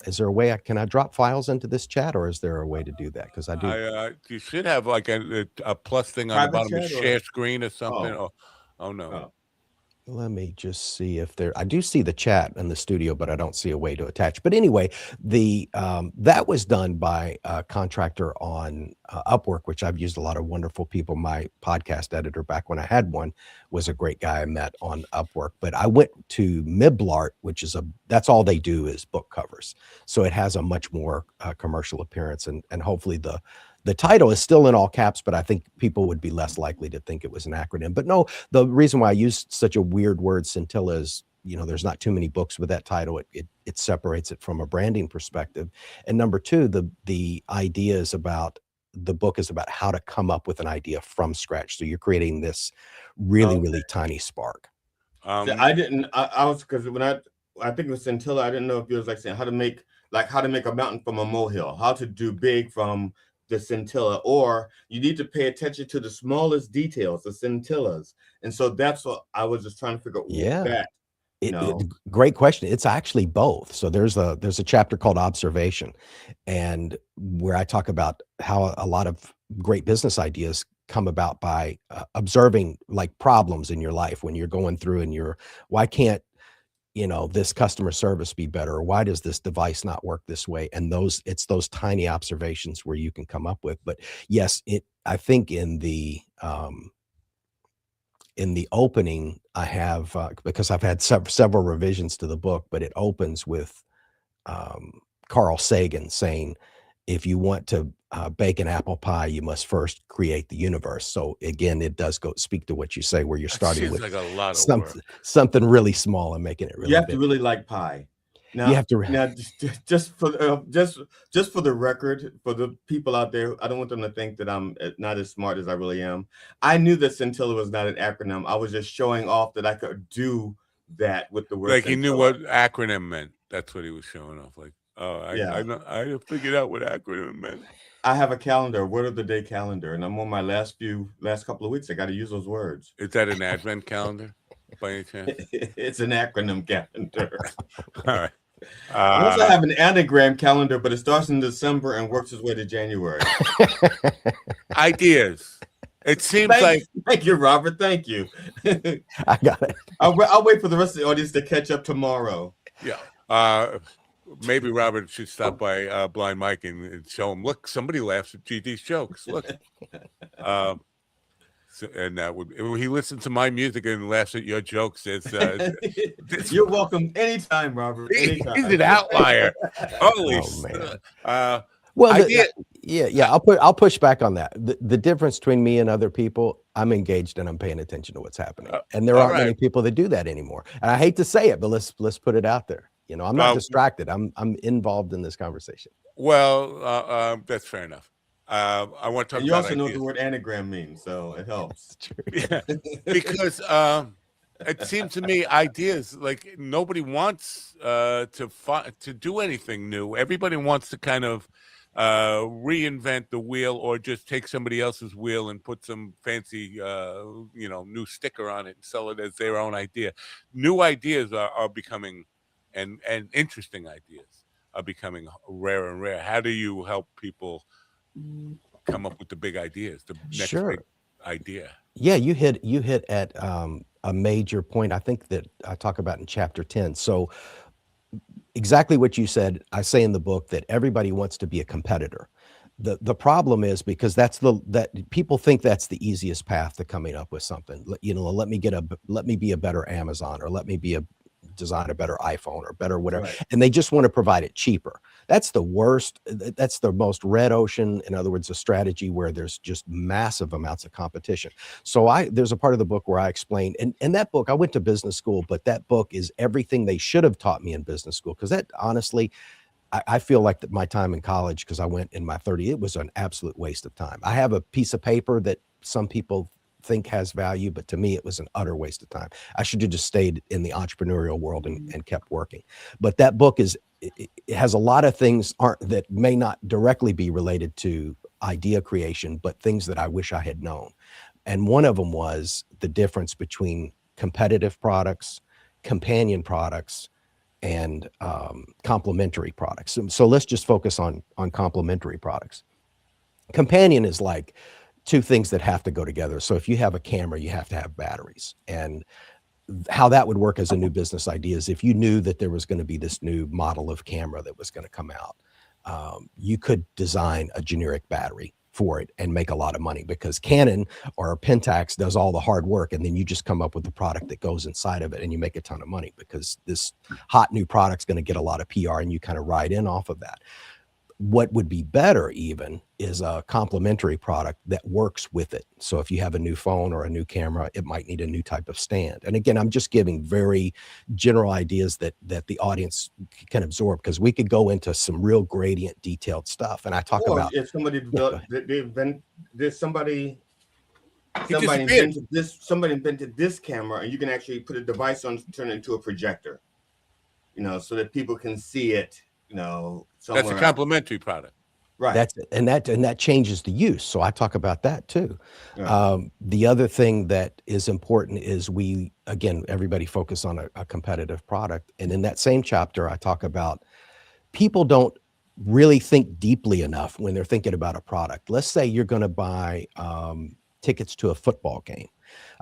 Is there a way can I drop files into this chat, or is there a way to do that? Because I do. You should have like a plus thing on the bottom of share screen or something. Oh no. Oh. Let me just see if I do see the chat in the studio, but I don't see a way to attach. But anyway, that was done by a contractor on Upwork, which I've used a lot of wonderful people. My podcast editor back when I had one was a great guy I met on Upwork. But I went to Miblart, which is that's all they do is book covers. So it has a much more commercial appearance, and hopefully the title is still in all caps, but I think people would be less likely to think it was an acronym. But no, the reason why I used such a weird word, scintilla, is, there's not too many books with that title. It separates it from a branding perspective. And number two, the idea is about, the book is about how to come up with an idea from scratch. So you're creating this really tiny spark. I was, because when I think it was scintilla, I didn't know if it was like saying how to make a mountain from a molehill, how to do big from the scintilla, or you need to pay attention to the smallest details, the scintillas. And so that's what I was just trying to figure out. Great question. It's actually both. So there's a chapter called Observation, and where I talk about how a lot of great business ideas come about by observing like problems in your life when you're going through and why can't this customer service be better, or why does this device not work this way? And it's those tiny observations where you can come up with. But yes, I think in the opening, I have because I've had several revisions to the book, but it opens with Carl Sagan saying, if you want to bake an apple pie, you must first create the universe. So again, it does speak to what you say, where you're starting with like a lot of work. Something really small and making it really You have big. to really like pie. Now, you have to just for the record, for the people out there, I don't want them to think that I'm not as smart as I really am. I knew that scintilla was not an acronym. I was just showing off that I could do that with the word. Like, he knew what acronym meant. That's what he was showing off. Like, I figured out what acronym meant. I have a calendar, word of the day calendar, and I'm on my last couple of weeks. I got to use those words. Is that an advent calendar by any chance? It's an acronym calendar. All right. I also have an anagram calendar, but it starts in December and works its way to January. Ideas. It seems Thank you, Robert. Thank you. I got it. I'll wait for the rest of the audience to catch up tomorrow. Yeah. Maybe Robert should stop by Blind Mike and show him, look, somebody laughs at GD's jokes. Look. And that would, he listens to my music and laughs at your jokes. You're welcome anytime, Robert. Anytime. He's an outlier. Holy man. Well, I'll push back on that. The difference between me and other people, I'm engaged and I'm paying attention to what's happening, and there aren't many people that do that anymore. And I hate to say it, but let's put it out there. I'm not distracted. I'm involved in this conversation. Well, that's fair enough. I want to talk. And you about also know what the word anagram means, so it helps. Yeah, because it seems to me ideas, like, nobody wants to do anything new. Everybody wants to kind of reinvent the wheel, or just take somebody else's wheel and put some fancy new sticker on it and sell it as their own idea. New ideas are becoming, and interesting ideas are becoming rare and rare. How do you help people come up with the big ideas, the next big idea? Yeah, you hit at a major point, I think, that I talk about in chapter 10. So exactly what you said, I say in the book that everybody wants to be a competitor. The problem is, because that people think that's the easiest path to coming up with something. Let me be a better Amazon, or let me design a better iPhone, or better whatever. Right. And they just want to provide it cheaper. That's the worst. That's the most red ocean. In other words, a strategy where there's just massive amounts of competition. So there's a part of the book where I explain, and that book, I went to business school, but that book is everything they should have taught me in business school. Because that, honestly, I feel like that my time in college, because I went in my 30s, it was an absolute waste of time. I have a piece of paper that some people think has value, but to me it was an utter waste of time. I should have just stayed in the entrepreneurial world and kept working. But that book it has a lot of things that may not directly be related to idea creation, but things that I wish I had known. And one of them was the difference between competitive products, companion products, and complementary products. So let's just focus on complementary products. Companion is like two things that have to go together. So if you have a camera, you have to have batteries. And how that would work as a new business idea is, if you knew that there was going to be this new model of camera that was going to come out, you could design a generic battery for it and make a lot of money, because Canon or Pentax does all the hard work, and then you just come up with the product that goes inside of it, and you make a ton of money because this hot new product's going to get a lot of PR, and you kind of ride in off of that. What would be better even is a complementary product that works with it. So if you have a new phone or a new camera, it might need a new type of stand. And again, I'm just giving very general ideas that the audience can absorb, because we could go into some real gradient detailed stuff. And I talk about, if somebody invented this camera, and you can actually put a device on to turn it into a projector, so that people can see it. That's a complementary product, right? That's it, and that changes the use. So I talk about that too. Right. The other thing that is important is we again, everybody focus on a competitive product. And in that same chapter, I talk about people don't really think deeply enough when they're thinking about a product. Let's say you're going to buy tickets to a football game.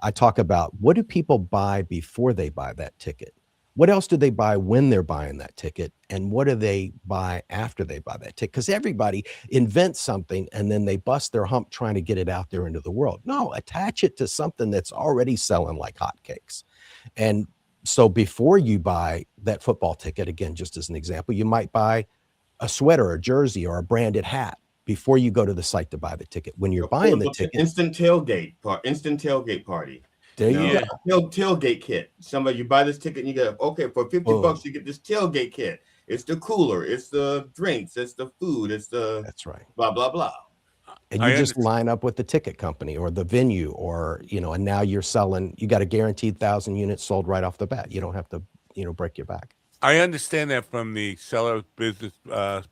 I talk about, what do people buy before they buy that ticket? What else do they buy when they're buying that ticket? And what do they buy after they buy that ticket? Because everybody invents something and then they bust their hump trying to get it out there into the world. No, attach it to something that's already selling like hotcakes. And so before you buy that football ticket, again, just as an example, you might buy a sweater, a jersey, or a branded hat before you go to the site to buy the ticket. When you're buying the ticket, instant tailgate party. There you go. Tailgate kit. Somebody, you buy this ticket and you get, okay, for 50 bucks, you get this tailgate kit. It's the cooler, it's the drinks, it's the food, it's the, that's right, blah, blah, blah. And you just line up with the ticket company or the venue, or, and now you're selling, you got a guaranteed 1,000 units sold right off the bat. You don't have to, break your back. I understand that from the seller business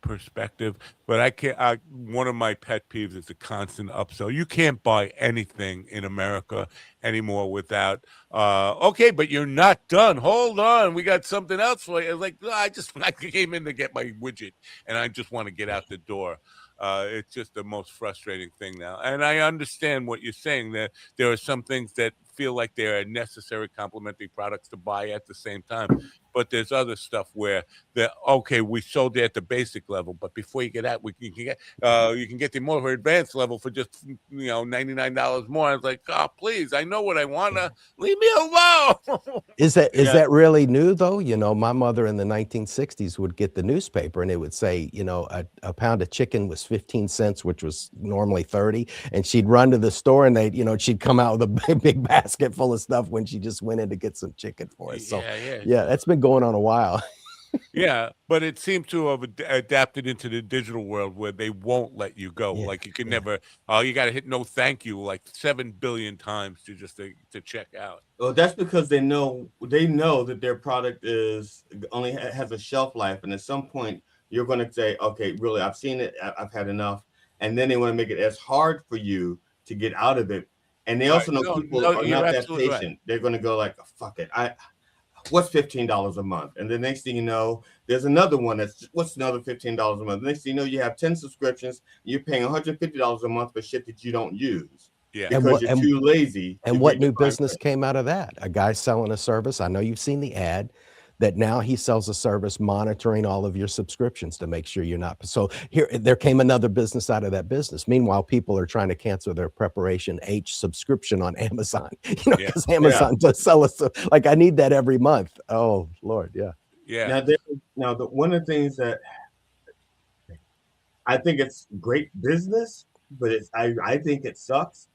perspective, but I can't. One of my pet peeves is the constant upsell. You can't buy anything in America anymore without, okay, but you're not done. Hold on, we got something else for you. Like, I came in to get my widget, and I just want to get out the door. It's just the most frustrating thing now. And I understand what you're saying, that there are some things that feel like they're necessary complementary products to buy at the same time. But there's other stuff where okay, we sold it at the basic level, but before you get out, you can get the more advanced level for just $99 more. I was like, oh, please, I know what I want to. Leave me alone. Is that really new though? My mother in the 1960s would get the newspaper and it would say, a pound of chicken was 15 cents, which was normally 30, and she'd run to the store and she'd come out with a big basket full of stuff when she just went in to get some chicken for us. So yeah, that's been going on a while. Yeah, but it seems to have adapted into the digital world where they won't let you go. Like you can never. You got to hit no thank you like 7 billion times to check out. Well, that's because they know that their product only has a shelf life, and at some point you're going to say, okay, really, I've seen it, I've had enough, and then they want to make it as hard for you to get out of it. And they also know people are not that patient. Right. They're going to go like, fuck it, what's $15 a month? And the next thing you know, there's another one what's another $15 a month? The next thing you know, you have 10 subscriptions, you're paying $150 a month for shit that you don't use. Yeah. Because you're too lazy. And what new business came out of that? A guy selling a service. I know you've seen the ad that now he sells a service monitoring all of your subscriptions to make sure you're not. So there came another business out of that business. Meanwhile, people are trying to cancel their Preparation H subscription on Amazon, because Amazon does sell us. Like, I need that every month. Oh Lord. Yeah. Yeah. Now one of the things that I think it's great business, but I think it sucks.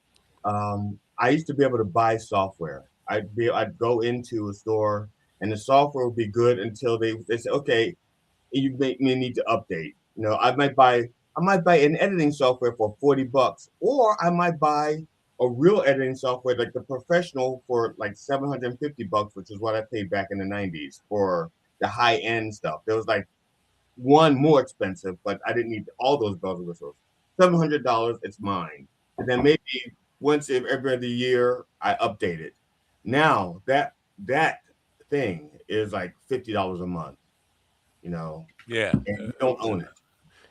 I used to be able to buy software. I'd go into a store and the software would be good until they say, okay, you may need to update. I might buy an editing software for $40, or I might buy a real editing software like the professional for like $750, which is what I paid back in the 90s for the high end stuff. There was like one more expensive, but I didn't need all those bells and whistles. $700, it's mine. And then maybe once every other year I update it. Now that thing is like $50 a month, Yeah, and you don't own it.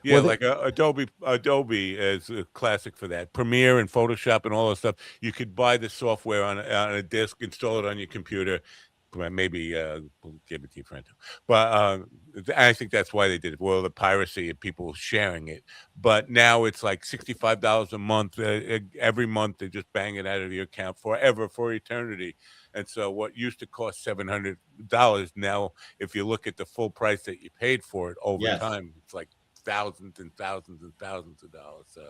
Yeah, like Adobe is a classic for that. Premiere and Photoshop and all that stuff. You could buy the software on a disk, install it on your computer. Maybe we'll give it to your friend too. But I think that's why they did it. Well, the piracy of people sharing it. But now it's like $65 a month. Every month they just bang it out of your account forever, for eternity. And so what used to cost $700 now, if you look at the full price that you paid for it over time, it's like thousands and thousands and thousands of dollars. So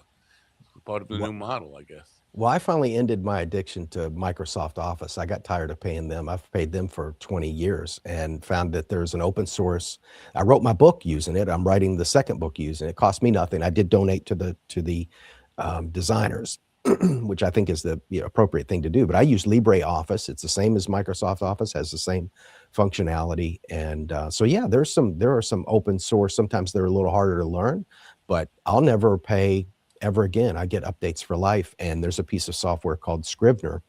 it's part of the new model, I guess. Well, I finally ended my addiction to Microsoft Office. I got tired of paying them. I've paid them for 20 years and found that there's an open source. I wrote my book using it. I'm writing the second book using it. It cost me nothing. I did donate to the designers, which I think is the appropriate thing to do. But I use LibreOffice. It's the same as Microsoft Office, has the same functionality. And so, yeah, there are some open source. Sometimes they're a little harder to learn, but I'll never pay ever again. I get updates for life. And there's a piece of software called Scrivener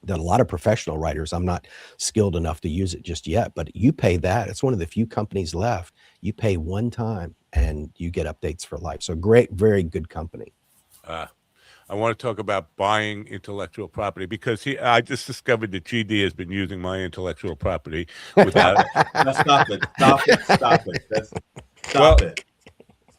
that a lot of professional writers, I'm not skilled enough to use it just yet, but you pay that. It's one of the few companies left. You pay one time and you get updates for life. So great, very good company. I want to talk about buying intellectual property because I just discovered that GD has been using my intellectual property without. Stop it! Stop it! Stop it! Stop it!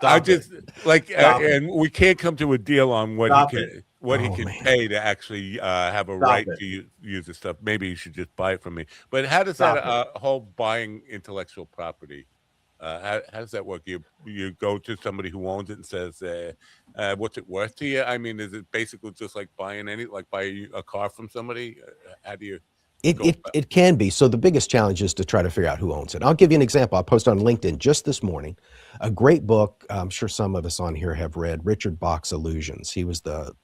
I just and we can't come to a deal on what he can pay to actually have a right to use the stuff. Maybe you should just buy it from me. But how does that whole buying intellectual property? How does that work? You go to somebody who owns it and says, "What's it worth to you?" I mean, is it basically just like buying a car from somebody? How do you? It can be. So the biggest challenge is to try to figure out who owns it. I'll give you an example. I posted on LinkedIn just this morning a great book. I'm sure some of us on here have read Richard Bach's Illusions. He was the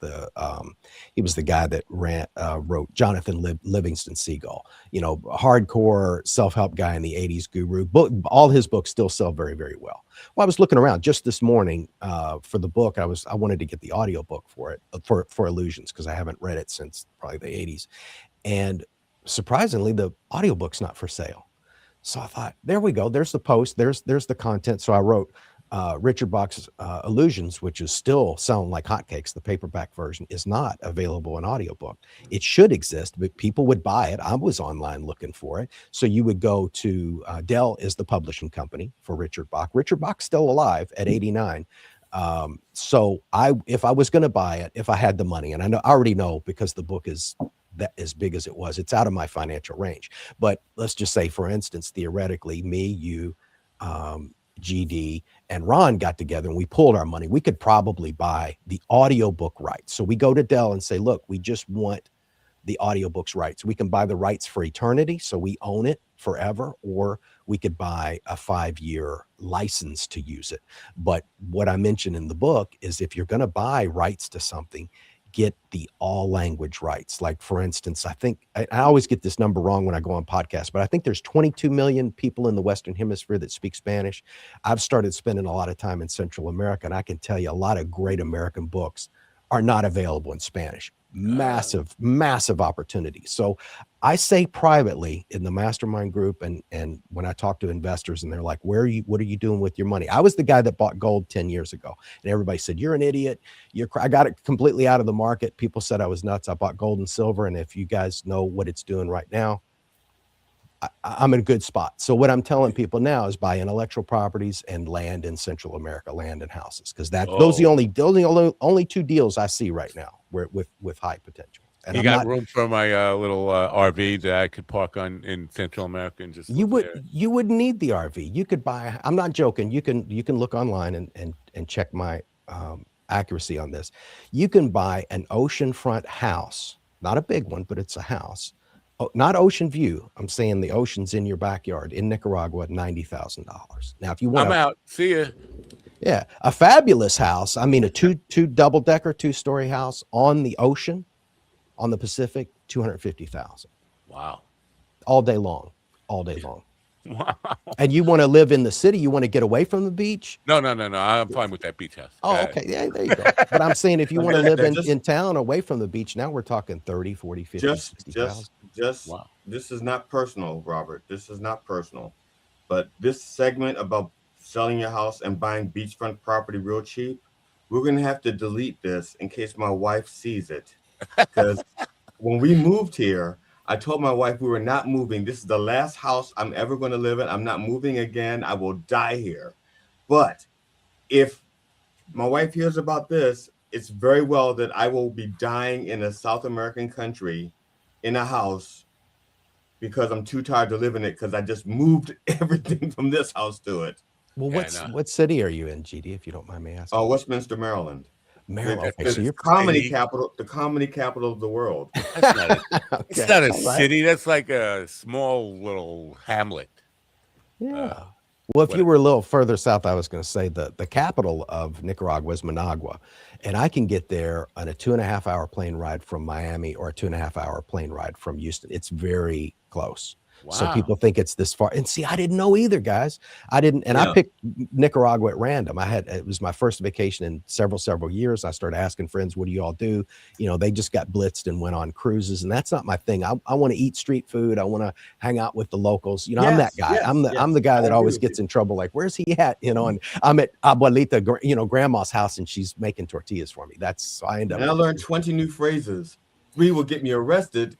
guy that wrote Jonathan Livingston Seagull. You know, hardcore self-help guy in the 80s guru. All his books still sell very, very well. Well, I was looking around just this morning for the book. I wanted to get the audiobook for it for Illusions because I haven't read it since probably the 80s. And surprisingly, the audiobook's not for sale. So I thought, there we go. There's the post. There's the content. So I wrote Richard Bach's Illusions, which is still selling like hotcakes. The paperback version is not available in audiobook. It should exist, but people would buy it. I was online looking for it. So you would go to Dell is the publishing company for Richard Bach. Richard Bach's still alive at 89. So if I was going to buy it, if I had the money, and I already know because the book is that as big as it was, it's out of my financial range. But let's just say, for instance, theoretically, me, you, GD, and Ron got together and we pulled our money. We could probably buy the audiobook rights. So we go to Dell and say, look, we just want the audiobooks rights. We can buy the rights for eternity, so we own it forever, or we could buy a 5-year license to use it. But what I mentioned in the book is if you're going to buy rights to something, get the all language rights. Like, for instance, I think I always get this number wrong when I go on podcasts, but I think there's 22 million people in the Western Hemisphere that speak Spanish. I've started spending a lot of time in Central America, and I can tell you a lot of great American books are not available in Spanish. Massive opportunity. So I say privately in the mastermind group, and when I talk to investors and they're like, what are you doing with your money? I was the guy that bought gold 10 years ago, and everybody said, you're an idiot. I got it completely out of the market. People said I was nuts. I bought gold and silver. And if you guys know what it's doing right now, I'm in a good spot. So what I'm telling people now is buy intellectual properties and land in Central America, land and houses, because those are the only two deals I see right now with high potential. And you got room for my little RV that I could park on in Central America and just you wouldn't need the RV. You could buy. I'm not joking. You can look online and check my accuracy on this. You can buy an oceanfront house, not a big one, but it's a house. Oh, not ocean view. I'm saying the ocean's in your backyard in Nicaragua at $90,000. Now, if you want, I'm out. See ya. Yeah, a fabulous house. I mean, a two double-decker, 2-story house on the ocean, on the Pacific, $250,000. Wow. All day long. Wow. And you want to live in the city? You want to get away from the beach? No. I'm fine with that beach house. Oh, okay. Yeah, there you go. But I'm saying if you want to live in town away from the beach, now we're talking 30, 40, 50, 60,000. Wow. This is not personal, Robert. This is not personal. But this segment about selling your house and buying beachfront property real cheap, we're going to have to delete this in case my wife sees it. Because when we moved here, I told my wife we were not moving. This is the last house I'm ever going to live in. I'm not moving again. I will die here. But if my wife hears about this, it's very well that I will be dying in a South American country in a house because I'm too tired to live in it because I just moved everything from this house to it. Well, what city are you in, GD, if you don't mind me asking? Oh, Westminster, Maryland. Maryland. Okay, so you're comedy capital, the comedy capital of the world. It's not a city. That's like a small little hamlet. Yeah. Well, if you were a little further south, I was going to say the capital of Nicaragua is Managua, and I can get there on a 2.5-hour plane ride from Miami or a 2.5-hour plane ride from Houston. It's very close. So people think it's this far. And see, I didn't know either, guys. I didn't. And I picked Nicaragua at random. It was my first vacation in several years. I started asking friends, what do you all do? You know, they just got blitzed and went on cruises. And that's not my thing. I want to eat street food. I want to hang out with the locals. You know, I'm that guy. I'm the guy that always gets in trouble. Like, where's he at? You know, and I'm at Abuelita, you know, grandma's house, and she's making tortillas for me. So I end up. And I learned 20 new phrases. 3 will get me arrested.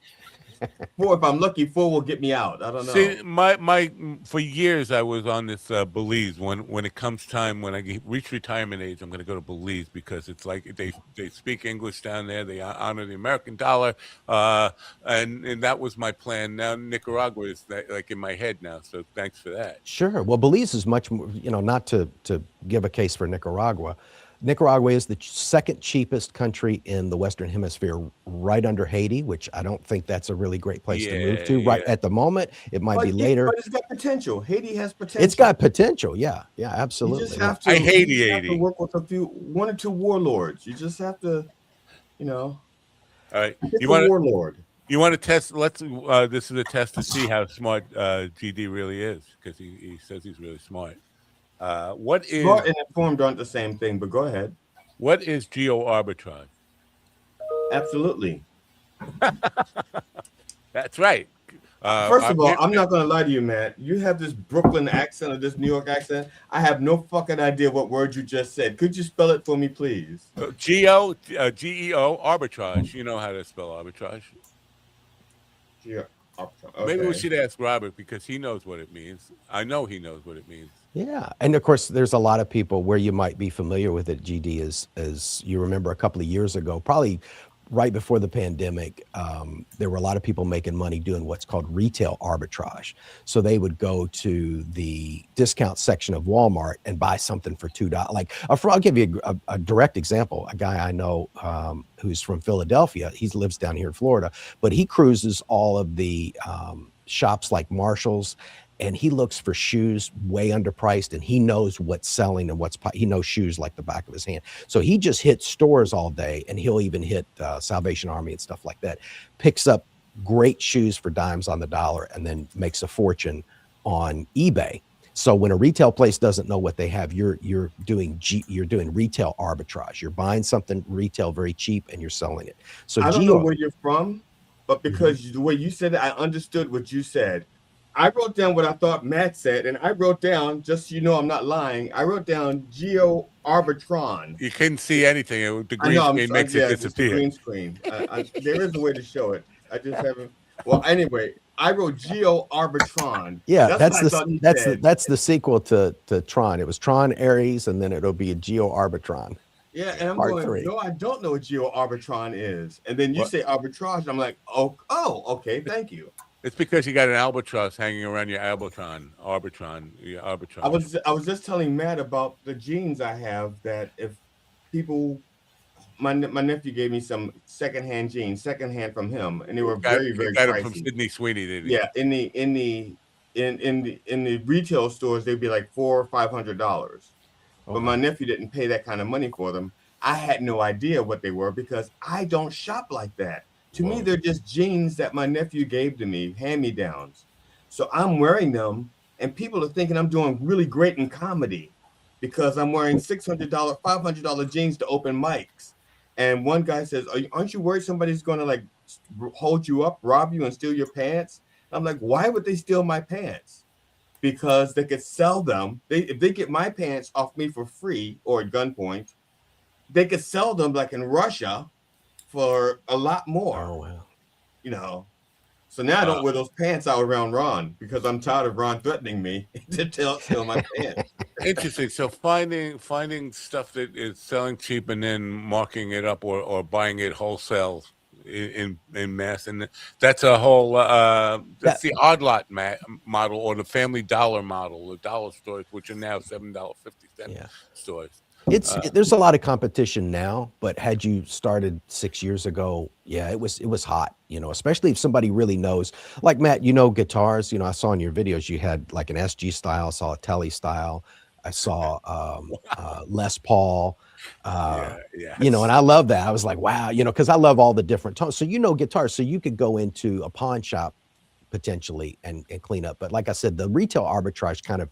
4, if I'm lucky, 4 will get me out. I don't know. See, for years I was on this Belize. When it comes time, when I reach retirement age, I'm going to go to Belize because it's like they speak English down there. They honor the American dollar, and that was my plan. Now Nicaragua is like in my head now. So thanks for that. Sure. Well, Belize is much more. You know, not to give a case for Nicaragua. Nicaragua is the second cheapest country in the Western Hemisphere, right under Haiti, which I don't think that's a really great place to move to right at the moment. It might be later. But it's got potential. Haiti has potential. It's got potential. Yeah, absolutely. You just have to, have to work with 1 or 2 warlords. You just have to, you know. All right. Warlord. You want to test? This is a test to see how smart GD really is, because he says he's really smart. What is smart and informed aren't the same thing, but go ahead. What is geo arbitrage? Absolutely. That's right. First of all, I'm not going to lie to you, Matt. You have this Brooklyn accent or this New York accent. I have no fucking idea what word you just said. Could you spell it for me, please? Geo, G-E-O, arbitrage. You know how to spell arbitrage. Geo. Okay. Maybe we should ask Robert, because he knows what it means. I know he knows what it means. Yeah, and of course, there's a lot of people where you might be familiar with it. GD as you remember a couple of years ago, probably right before the pandemic, there were a lot of people making money doing what's called retail arbitrage. So they would go to the discount section of Walmart and buy something for $2. Like, I'll give you a direct example. A guy I know who's from Philadelphia, he lives down here in Florida, but he cruises all of the shops like Marshall's, and he looks for shoes way underpriced, and he knows what's selling and he knows shoes like the back of his hand. So he just hits stores all day, and he'll even hit Salvation Army and stuff like that, picks up great shoes for dimes on the dollar, and then makes a fortune on eBay. So when a retail place doesn't know what they have, you're doing retail arbitrage. You're buying something retail very cheap and you're selling it. So I don't know where you're from, but because the way you said it, I understood what you said. I wrote down what I thought Matt said, and I wrote down, just so you know I'm not lying, I wrote down Geo Arbitron. You couldn't see anything. The green screen makes it disappear. Green screen. There is a way to show it. I just haven't. Well, anyway, I wrote Geo Arbitron. Yeah, that's the sequel to Tron. It was Tron Ares, and then it'll be a Geo Arbitron. Yeah, and I'm going, no, I don't know what Geo Arbitron is. And then you say arbitrage, and I'm like, oh, okay, thank you. It's because you got an albatross hanging around your arbitron. I was just telling Matt about the jeans I have, that if people, my nephew gave me some secondhand jeans, from him, and they were very pricey. From Sydney Sweeney, did he? Yeah, in the retail stores they'd be like $400 or $500, but my nephew didn't pay that kind of money for them. I had no idea what they were because I don't shop like that. To me, they're just jeans that my nephew gave to me, hand-me-downs. So I'm wearing them, and people are thinking I'm doing really great in comedy because I'm wearing $600, $500 jeans to open mics. And one guy says, aren't you worried somebody's going to like hold you up, rob you, and steal your pants? I'm like, why would they steal my pants? Because they could sell them. If they get my pants off me for free or at gunpoint, they could sell them like in Russia for a lot more. Oh, wow. You know, so now I don't wear those pants out around Ron because I'm tired of Ron threatening me to steal my pants. Interesting. So finding stuff that is selling cheap and then marking it up or buying it wholesale in mass, and that's a whole that's the odd lot model or the Family Dollar model, the dollar stores, which are now $7.50 stores. There's a lot of competition now, but had you started 6 years ago, it was hot, you know, especially if somebody really knows, like Matt, you know, guitars, you know, I saw in your videos, you had like an SG style, I saw a Tele style, I saw Les Paul, you know, and I love that. I was like, wow, you know, cause I love all the different tones. So, you know, guitars, so you could go into a pawn shop potentially and clean up. But like I said, the retail arbitrage kind of,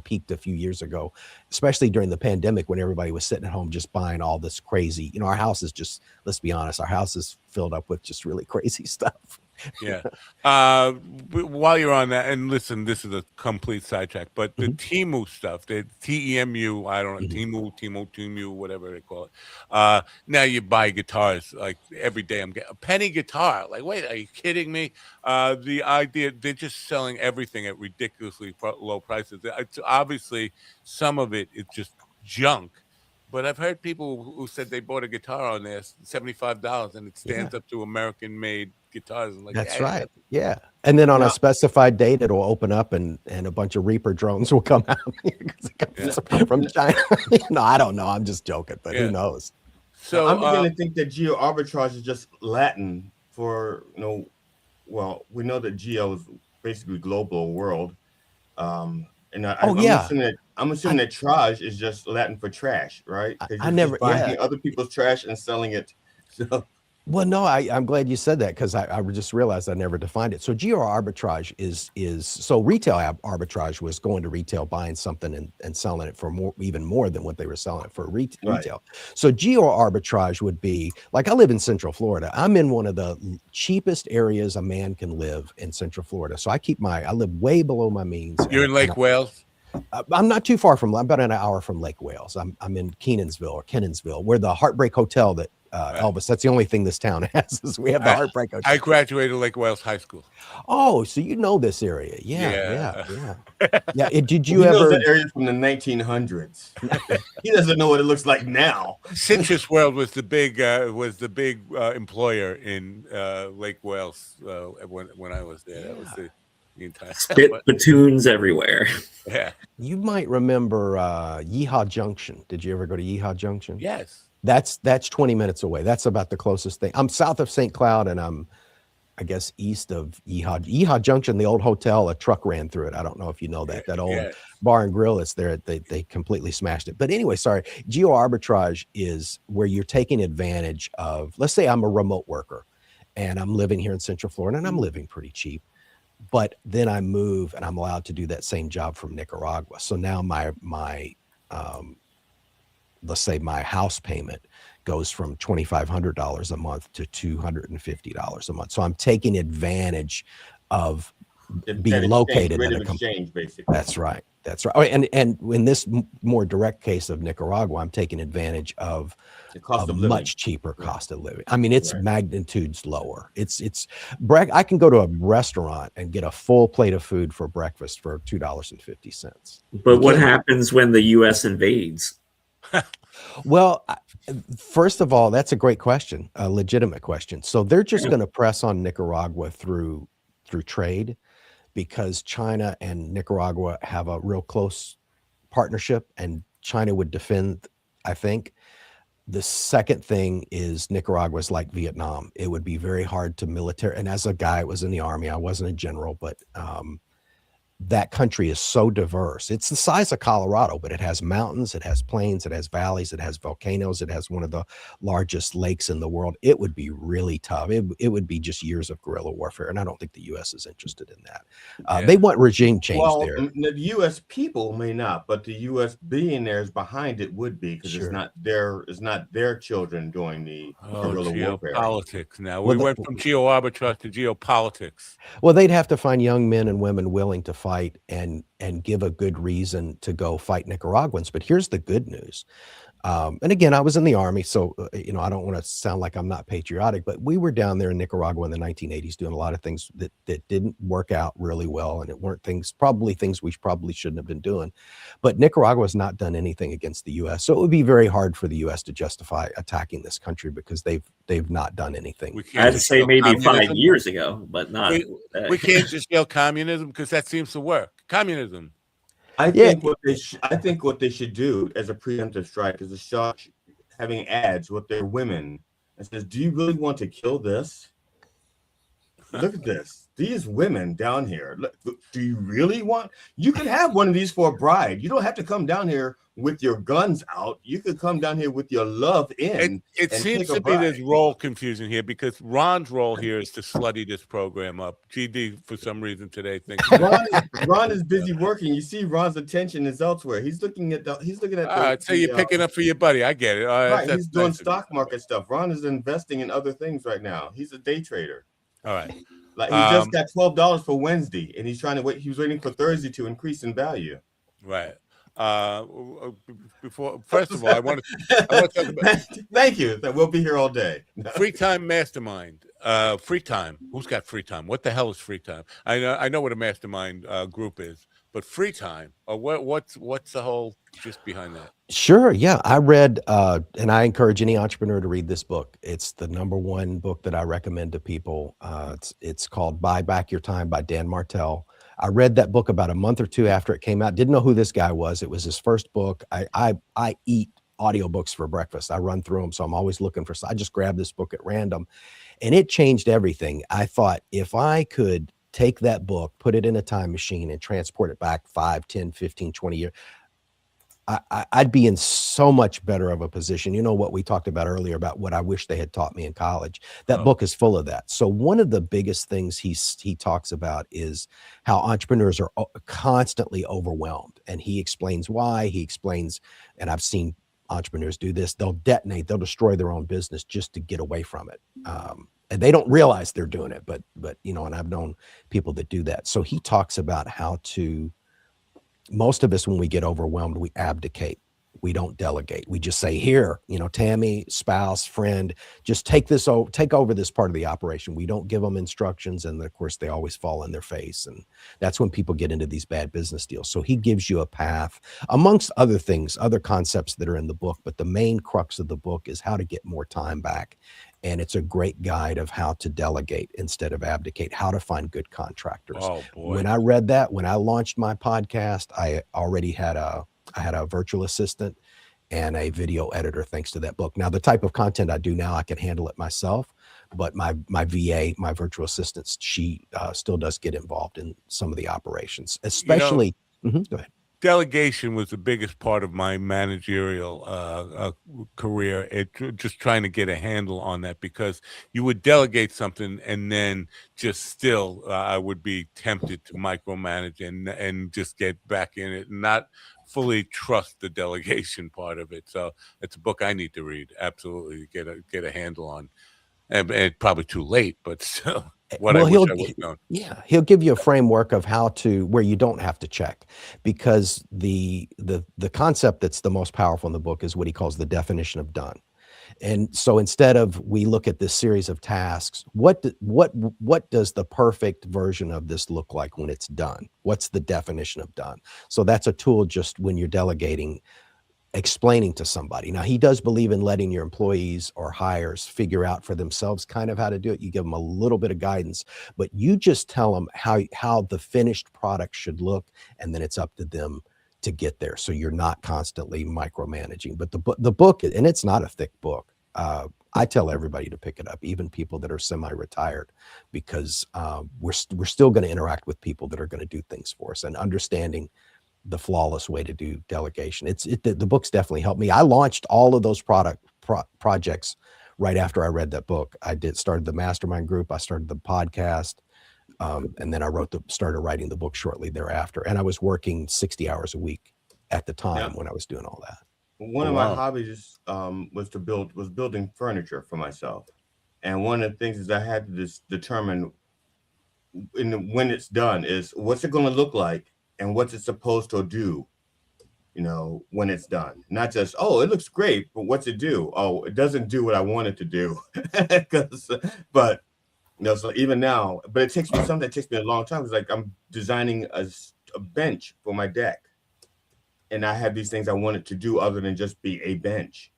peaked a few years ago, especially during the pandemic when everybody was sitting at home just buying all this crazy, our house is just, let's be honest, our house is filled up with just really crazy stuff. Yeah. While you're on that, and listen, this is a complete sidetrack, but the Temu stuff, the TEMU, I don't know, Temu, whatever they call it. Now you buy guitars like every day. I'm getting a penny guitar. Like, wait, are you kidding me? The idea they're just selling everything at ridiculously low prices. It's obviously some of it is just junk. But I've heard people who said they bought a guitar on there, $75, and it stands up to American-made guitars. And That's right. Yeah. And then on a specified date, it'll open up and a bunch of Reaper drones will come out from China. No, I don't know. I'm just joking, but who knows? So I'm beginning to think that geo arbitrage is just Latin for, well, we know that geo is basically global world. I'm assuming that trage is just Latin for trash, right? I never buying other people's trash and selling it. So. Well, no, I'm glad you said that because I just realized I never defined it. So geo arbitrage is so retail arbitrage was going to retail, buying something and selling it for even more than what they were selling it for retail. Right. So geo arbitrage would be like, I live in Central Florida. I'm in one of the cheapest areas a man can live in Central Florida. So I live way below my means. You're in Lake Wales? I'm not too far I'm about an hour from Lake Wales. I'm in Kenansville, where the Heartbreak Hotel that Elvis, that's the only thing this town has, is we have the Heartbreak Hotel. I graduated Lake Wales High School. Oh, so you know this area. Yeah. Did you he ever? Knows that area from the 1900s. He doesn't know what it looks like now. Citrus World was the big employer in Lake Wales when I was there. That was the entire platoons everywhere. Yeah. You might remember Yeehaw Junction. Did you ever go to Yeehaw Junction? Yes. That's 20 minutes away. That's about the closest thing. I'm south of St. Cloud and I'm, I guess, east of Yeehaw Junction, the old hotel, a truck ran through it. I don't know if you know that. That old bar and grill is there. They completely smashed it. But anyway, sorry. Geo arbitrage is where you're taking advantage of, let's say I'm a remote worker and I'm living here in Central Florida and I'm living pretty cheap. But then I move and I'm allowed to do that same job from Nicaragua. So now my let's say my house payment goes from $2,500 a month to $250 a month. So I'm taking advantage of being located in exchange, basically. That's right. Oh, and in this more direct case of Nicaragua, I'm taking advantage of a much cheaper cost of living. I mean, it's magnitudes lower. I can go to a restaurant and get a full plate of food for breakfast for $2.50. But what happens when the U.S. invades? Well, first of all, that's a great question, a legitimate question. So they're just going to press on Nicaragua through trade, because China and Nicaragua have a real close partnership and China would defend, I think. The second thing is Nicaragua's like Vietnam. It would be very hard to military. And as a guy that was in the army, I wasn't a general, but that country is so diverse. It's the size of Colorado, but it has mountains, it has plains, it has valleys, it has volcanoes, it has one of the largest lakes in the world. It would be really tough. It would be just years of guerrilla warfare. And I don't think the U.S. is interested in that. They want regime change there. The U.S. people may not, but the U.S. billionaires behind it would be, because it's not their children doing the guerrilla warfare. Politics now. We went from geo arbitrage to geopolitics. Well, they'd have to find young men and women willing to fight and give a good reason to go fight Nicaraguans. But here's the good news. And again, I was in the army, so I don't want to sound like I'm not patriotic, but we were down there in Nicaragua in the 1980s doing a lot of things that didn't work out really well, and it weren't things we probably shouldn't have been doing. But Nicaragua has not done anything against the U.S., so it would be very hard for the U.S. to justify attacking this country because they've not done anything. I'd say maybe 5 years ago, but not. We can't just yell communism because that seems to work. Communism. I think what they should do as a preemptive strike is to start having ads with their women and says, "Do you really want to kill this?" Look at this. These women down here. Look, do you really want? You can have one of these for a bride. You don't have to come down here with your guns out. You could come down here with your love in. It seems to be this role confusion here because Ron's role here is to slutty this program up. GD, for some reason today, thinks Ron is busy working. You see, Ron's attention is elsewhere. He's looking at so you're picking up for your buddy. I get it. Right, he's doing stock market stuff. Ron is investing in other things right now. He's a day trader. All right. Like he just got $12 for Wednesday, and he's trying to wait. He was waiting for Thursday to increase in value. Right. First of all, I want to talk about. Thank you. We'll be here all day. Free time mastermind. Free time. Who's got free time? What the hell is free time? I know what a mastermind group is, but free time. What's the whole gist behind that? Sure. Yeah. I read, and I encourage any entrepreneur to read this book. It's the #1 book that I recommend to people. It's called Buy Back Your Time by Dan Martell. I read that book about a month or two after it came out. Didn't know who this guy was. It was his first book. I eat audiobooks for breakfast. I run through them. So I'm always looking for, I just grabbed this book at random and it changed everything. I thought if I could take that book, put it in a time machine and transport it back 5, 10, 15, 20 years, I'd be in so much better of a position. You know what we talked about earlier about what I wish they had taught me in college. That book is full of that. So one of the biggest things he talks about is how entrepreneurs are constantly overwhelmed. And he explains why. He explains, and I've seen entrepreneurs do this, they'll destroy their own business just to get away from it. And they don't realize they're doing it, but you know, and I've known people that do that. So he talks about how to, most of us, when we get overwhelmed, we abdicate. We don't delegate. We just say, here, you know, Tammy, spouse, friend, just take over this part of the operation. We don't give them instructions. And of course, they always fall in their face. And that's when people get into these bad business deals. So he gives you a path, amongst other things, other concepts that are in the book. But the main crux of the book is how to get more time back. And it's a great guide of how to delegate instead of abdicate, how to find good contractors. Oh, boy. When I read that, when I launched my podcast, I already had a virtual assistant and a video editor thanks to that book. Now, the type of content I do now, I can handle it myself, but my VA, my virtual assistant, she still does get involved in some of the operations, especially, go ahead. Delegation was the biggest part of my managerial career. Just trying to get a handle on that, because you would delegate something and then just still I would be tempted to micromanage and just get back in it and not fully trust the delegation part of it. So it's a book I need to read, absolutely, to get a handle on. And probably too late, but still. He'll give you a framework of how to, where you don't have to check, because the concept that's the most powerful in the book is what he calls the definition of done. And so instead of, we look at this series of tasks, what does the perfect version of this look like when it's done? What's the definition of done? So that's a tool just when you're delegating, explaining to somebody. Now, he does believe in letting your employees or hires figure out for themselves kind of how to do it. You give them a little bit of guidance, but you just tell them how the finished product should look, and then it's up to them to get there. So you're not constantly micromanaging. But the book, and it's not a thick book. I tell everybody to pick it up, even people that are semi-retired, because we're still going to interact with people that are going to do things for us, and understanding the flawless way to do delegation. The book's definitely helped me. I launched all of those projects right after I read that book. I started the mastermind group. I started the podcast. And then I started writing the book shortly thereafter. And I was working 60 hours a week at the time when I was doing all that. One of my hobbies was building furniture for myself. And one of the things is I had to just determine when it's done is what's it going to look like and what's it supposed to do, you know, when it's done. Not just, oh, it looks great, but what's it do? Oh, it doesn't do what I want it to do. But you know, so even now, but it takes me a long time. It's like I'm designing a bench for my deck, and I have these things I want it to do other than just be a bench,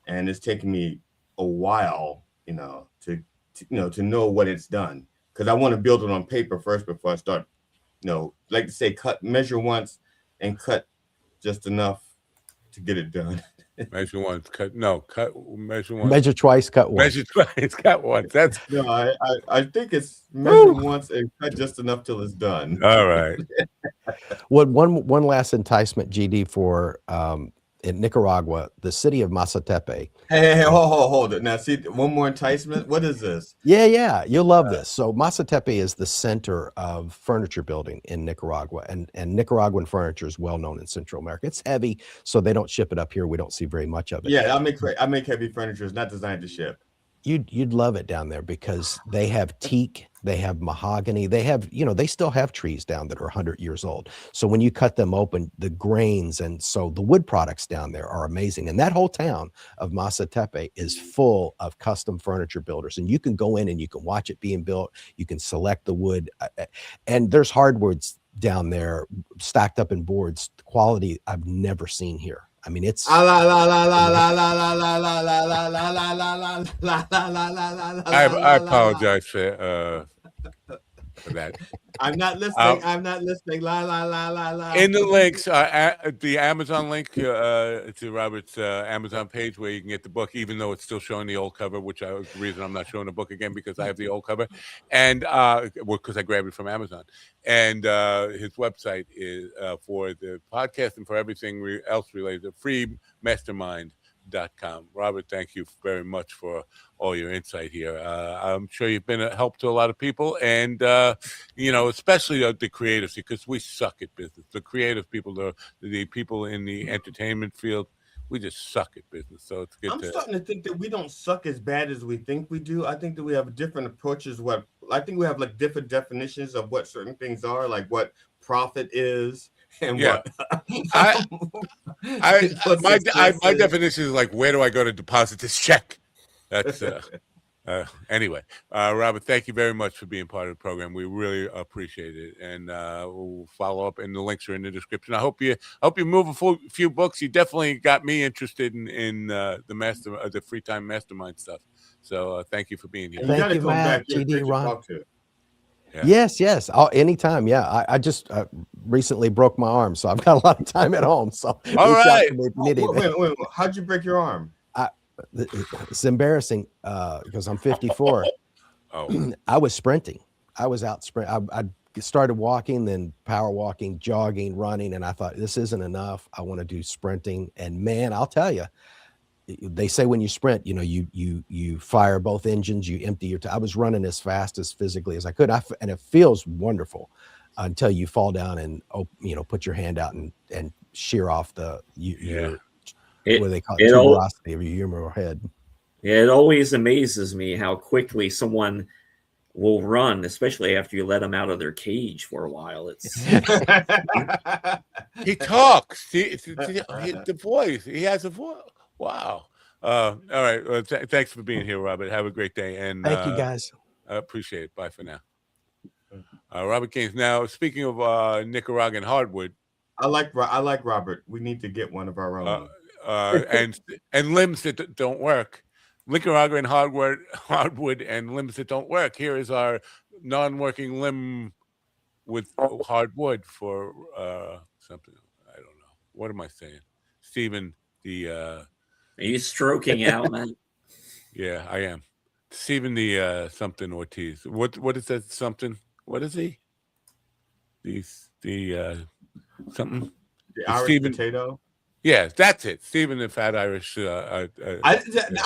and it's taking me a while, you know, to know what it's done, because I want to build it on paper first before I start. You know, like to say, measure once and cut just enough to get it done. Measure once, measure once. Measure twice, cut once. Measure twice, cut once. That's No, I think it's measure once and cut just enough till it's done. All right. Well, one last enticement, GD, for in Nicaragua, the city of Mazatepe. Hey, hold it. Now, see, one more enticement. What is this? Yeah, you'll love this. So Mazatepe is the center of furniture building in Nicaragua, and Nicaraguan furniture is well known in Central America. It's heavy, so they don't ship it up here. We don't see very much of it. Yeah, I make heavy furniture. It's not designed to ship. You'd love it down there because they have teak, they have mahogany, they have, they still have trees down that are 100 years old. So when you cut them open, the grains, and so the wood products down there are amazing. And that whole town of Mazatepe is full of custom furniture builders, and you can go in and you can watch it being built. You can select the wood, and there's hardwoods down there stacked up in boards, quality I've never seen here. I mean, it's I apologize for that. I'm not listening. I'm not listening. In the links, the Amazon link to Robert's Amazon page where you can get the book, even though it's still showing the old cover, which was the reason I'm not showing the book again, because I have the old cover, and because I grabbed it from Amazon. And his website is for the podcast and for everything else related to freemastermind.com. Robert, thank you very much for all your insight here. I'm sure you've been a help to a lot of people, and especially the creatives, because we suck at business. The creative people, the people in the entertainment field, we just suck at business. So it's good. I'm starting to think that we don't suck as bad as we think we do. I think that we have different approaches. I think we have like different definitions of what certain things are, like what profit is. And what my definition is like, where do I go to deposit this check? That's anyway. Robert, thank you very much for being part of the program. We really appreciate it, and we'll follow up. And the links are in the description. I hope you move a few books. You definitely got me interested in the free time mastermind stuff. So thank you for being here. Thank you, Matt. GD, Ron. Yeah. Yes. Anytime. Yeah. I just recently broke my arm, so I've got a lot of time at home. So all right. Wait. How'd you break your arm? It's embarrassing because I'm 54. I was sprinting. I was out sprint. I started walking, then power walking, jogging, running, and I thought, this isn't enough. I want to do sprinting. And man, I'll tell you, they say when you sprint, you fire both engines, you empty your I was running as fast as physically as I could. And it feels wonderful until you fall down and, put your hand out and shear off what they call it, tuberosity of your humeral head. It always amazes me how quickly someone will run, especially after you let them out of their cage for a while. It's he talks. The voice. He has a voice. Wow. All right. Well, thanks for being here, Robert. Have a great day. And thank you, guys. I appreciate it. Bye for now. Robert Keynes. Now, speaking of Nicaraguan hardwood, I like Robert. We need to get one of our own. And limbs that don't work. Nicaraguan hardwood and limbs that don't work. Here is our non-working limb with hardwood for something. I don't know. What am I saying, Stephen? Are you stroking out, man? Yeah, I am. Stephen the something Ortiz. What is that something? What is he? The something. The Irish potato. Yeah, that's it. Stephen the fat Irish. I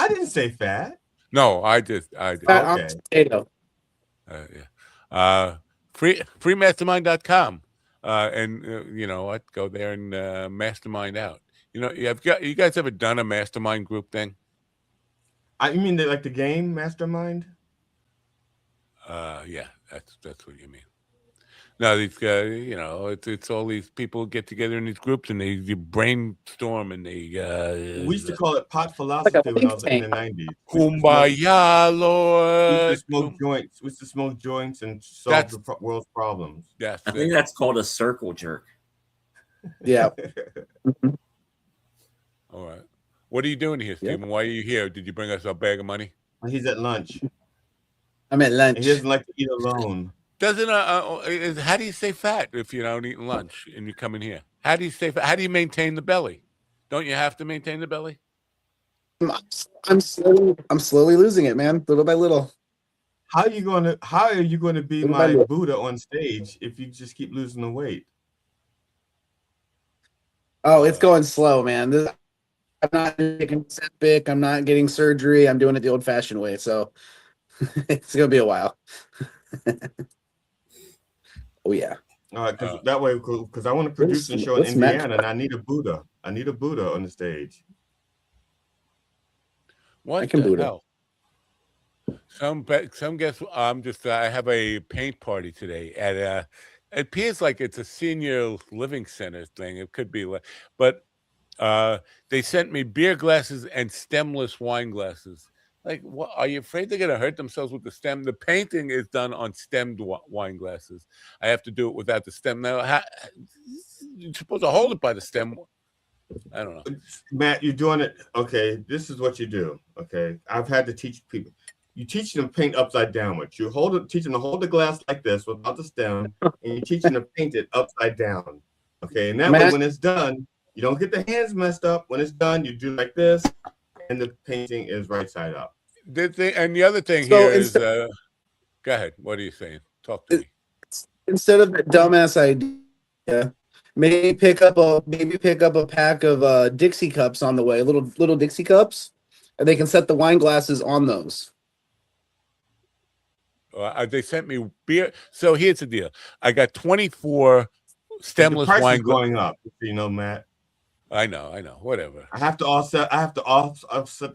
didn't say fat. No, I did. Okay. Potato. Yeah. Freemastermind.com. And I'd go there and mastermind out. You guys ever done a mastermind group thing? You mean like the game Mastermind? Yeah, that's what you mean. No, these guys, it's all these people get together in these groups and they brainstorm and they. We used to call it pot philosophy when I was in the 90s. Kumbaya, Lord. We used to smoke joints and solve the world's problems. Yes, I think that's called a circle jerk. Yeah. All right. What are you doing here, Stephen? Why are you here? Did you bring us a bag of money? He's at lunch. I'm at lunch. And he doesn't like to eat alone. How do you stay fat if you don't eat lunch and you come in here? How do you stay fat? How do you maintain the belly? Don't you have to maintain the belly? I'm slowly losing it, man, little by little. How are you going to be Little by my little. Buddha on stage if you just keep losing the weight? Oh, it's going slow, man. I'm not taking Ozempic. I'm not getting surgery. I'm doing it the old-fashioned way. So it's gonna be a while. Oh yeah. All right, because that way, because I want to produce a show in Indiana, and I need a Buddha. I need a Buddha on the stage. What the hell? Some guess I have a paint party today at it appears like it's a senior living center thing. It could be, but they sent me beer glasses and stemless wine glasses. Like, what, are you afraid they're going to hurt themselves with the stem? The painting is done on stemmed wine glasses. I have to do it without the stem. Now, you're supposed to hold it by the stem. I don't know. Matt, you're doing it. Okay, this is what you do. Okay, I've had to teach people. You teach them to paint upside downwards. You teach them to hold the glass like this without the stem, and you teach them to paint it upside down. Okay, and that way, when it's done, you don't get the hands messed up. When it's done, you do like this, and the painting is right side up. And the other thing here is, go ahead. What are you saying? Talk to me. Instead of that dumbass idea, maybe pick up a pack of Dixie cups on the way, little Dixie cups, and they can set the wine glasses on those. They sent me beer. So here's the deal. I got 24 stemless wine going up. You know, Matt. I know. Whatever. I have to offset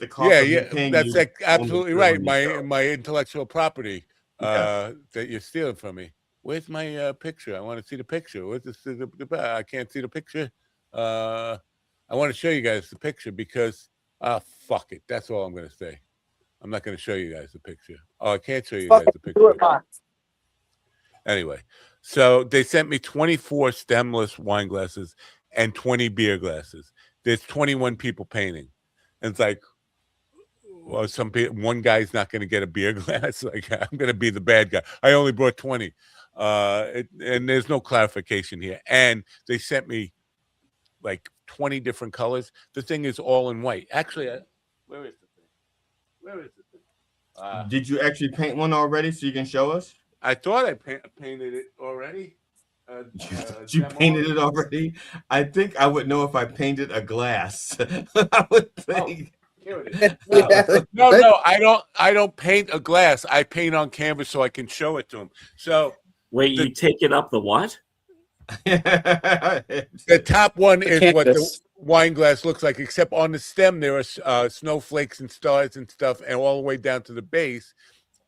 the cost. Yeah. That's absolutely right. My intellectual property that you're stealing from me. Where's my picture? I want to see the picture. Where's I can't see the picture. I want to show you guys the picture because fuck it. That's all I'm going to say. I'm not going to show you guys the picture. Oh, I can't show you guys the picture. Anyway, so they sent me 24 stemless wine glasses and 20 beer glasses. There's 21 people painting. And it's like, well, one guy's not going to get a beer glass. Like, I'm going to be the bad guy. I only brought 20. And there's no clarification here. And they sent me like 20 different colors. The thing is all in white. Actually, where is the thing? Where is the thing? Did you actually paint one already so you can show us? I thought I painted it already. You painted it already? I think I would know if I painted a glass. I would think. Here it is. No, I don't paint a glass. I paint on canvas so I can show it to them. So wait, you take it up the what? The top one is what the wine glass looks like, except on the stem there are snowflakes and stars and stuff, and all the way down to the base,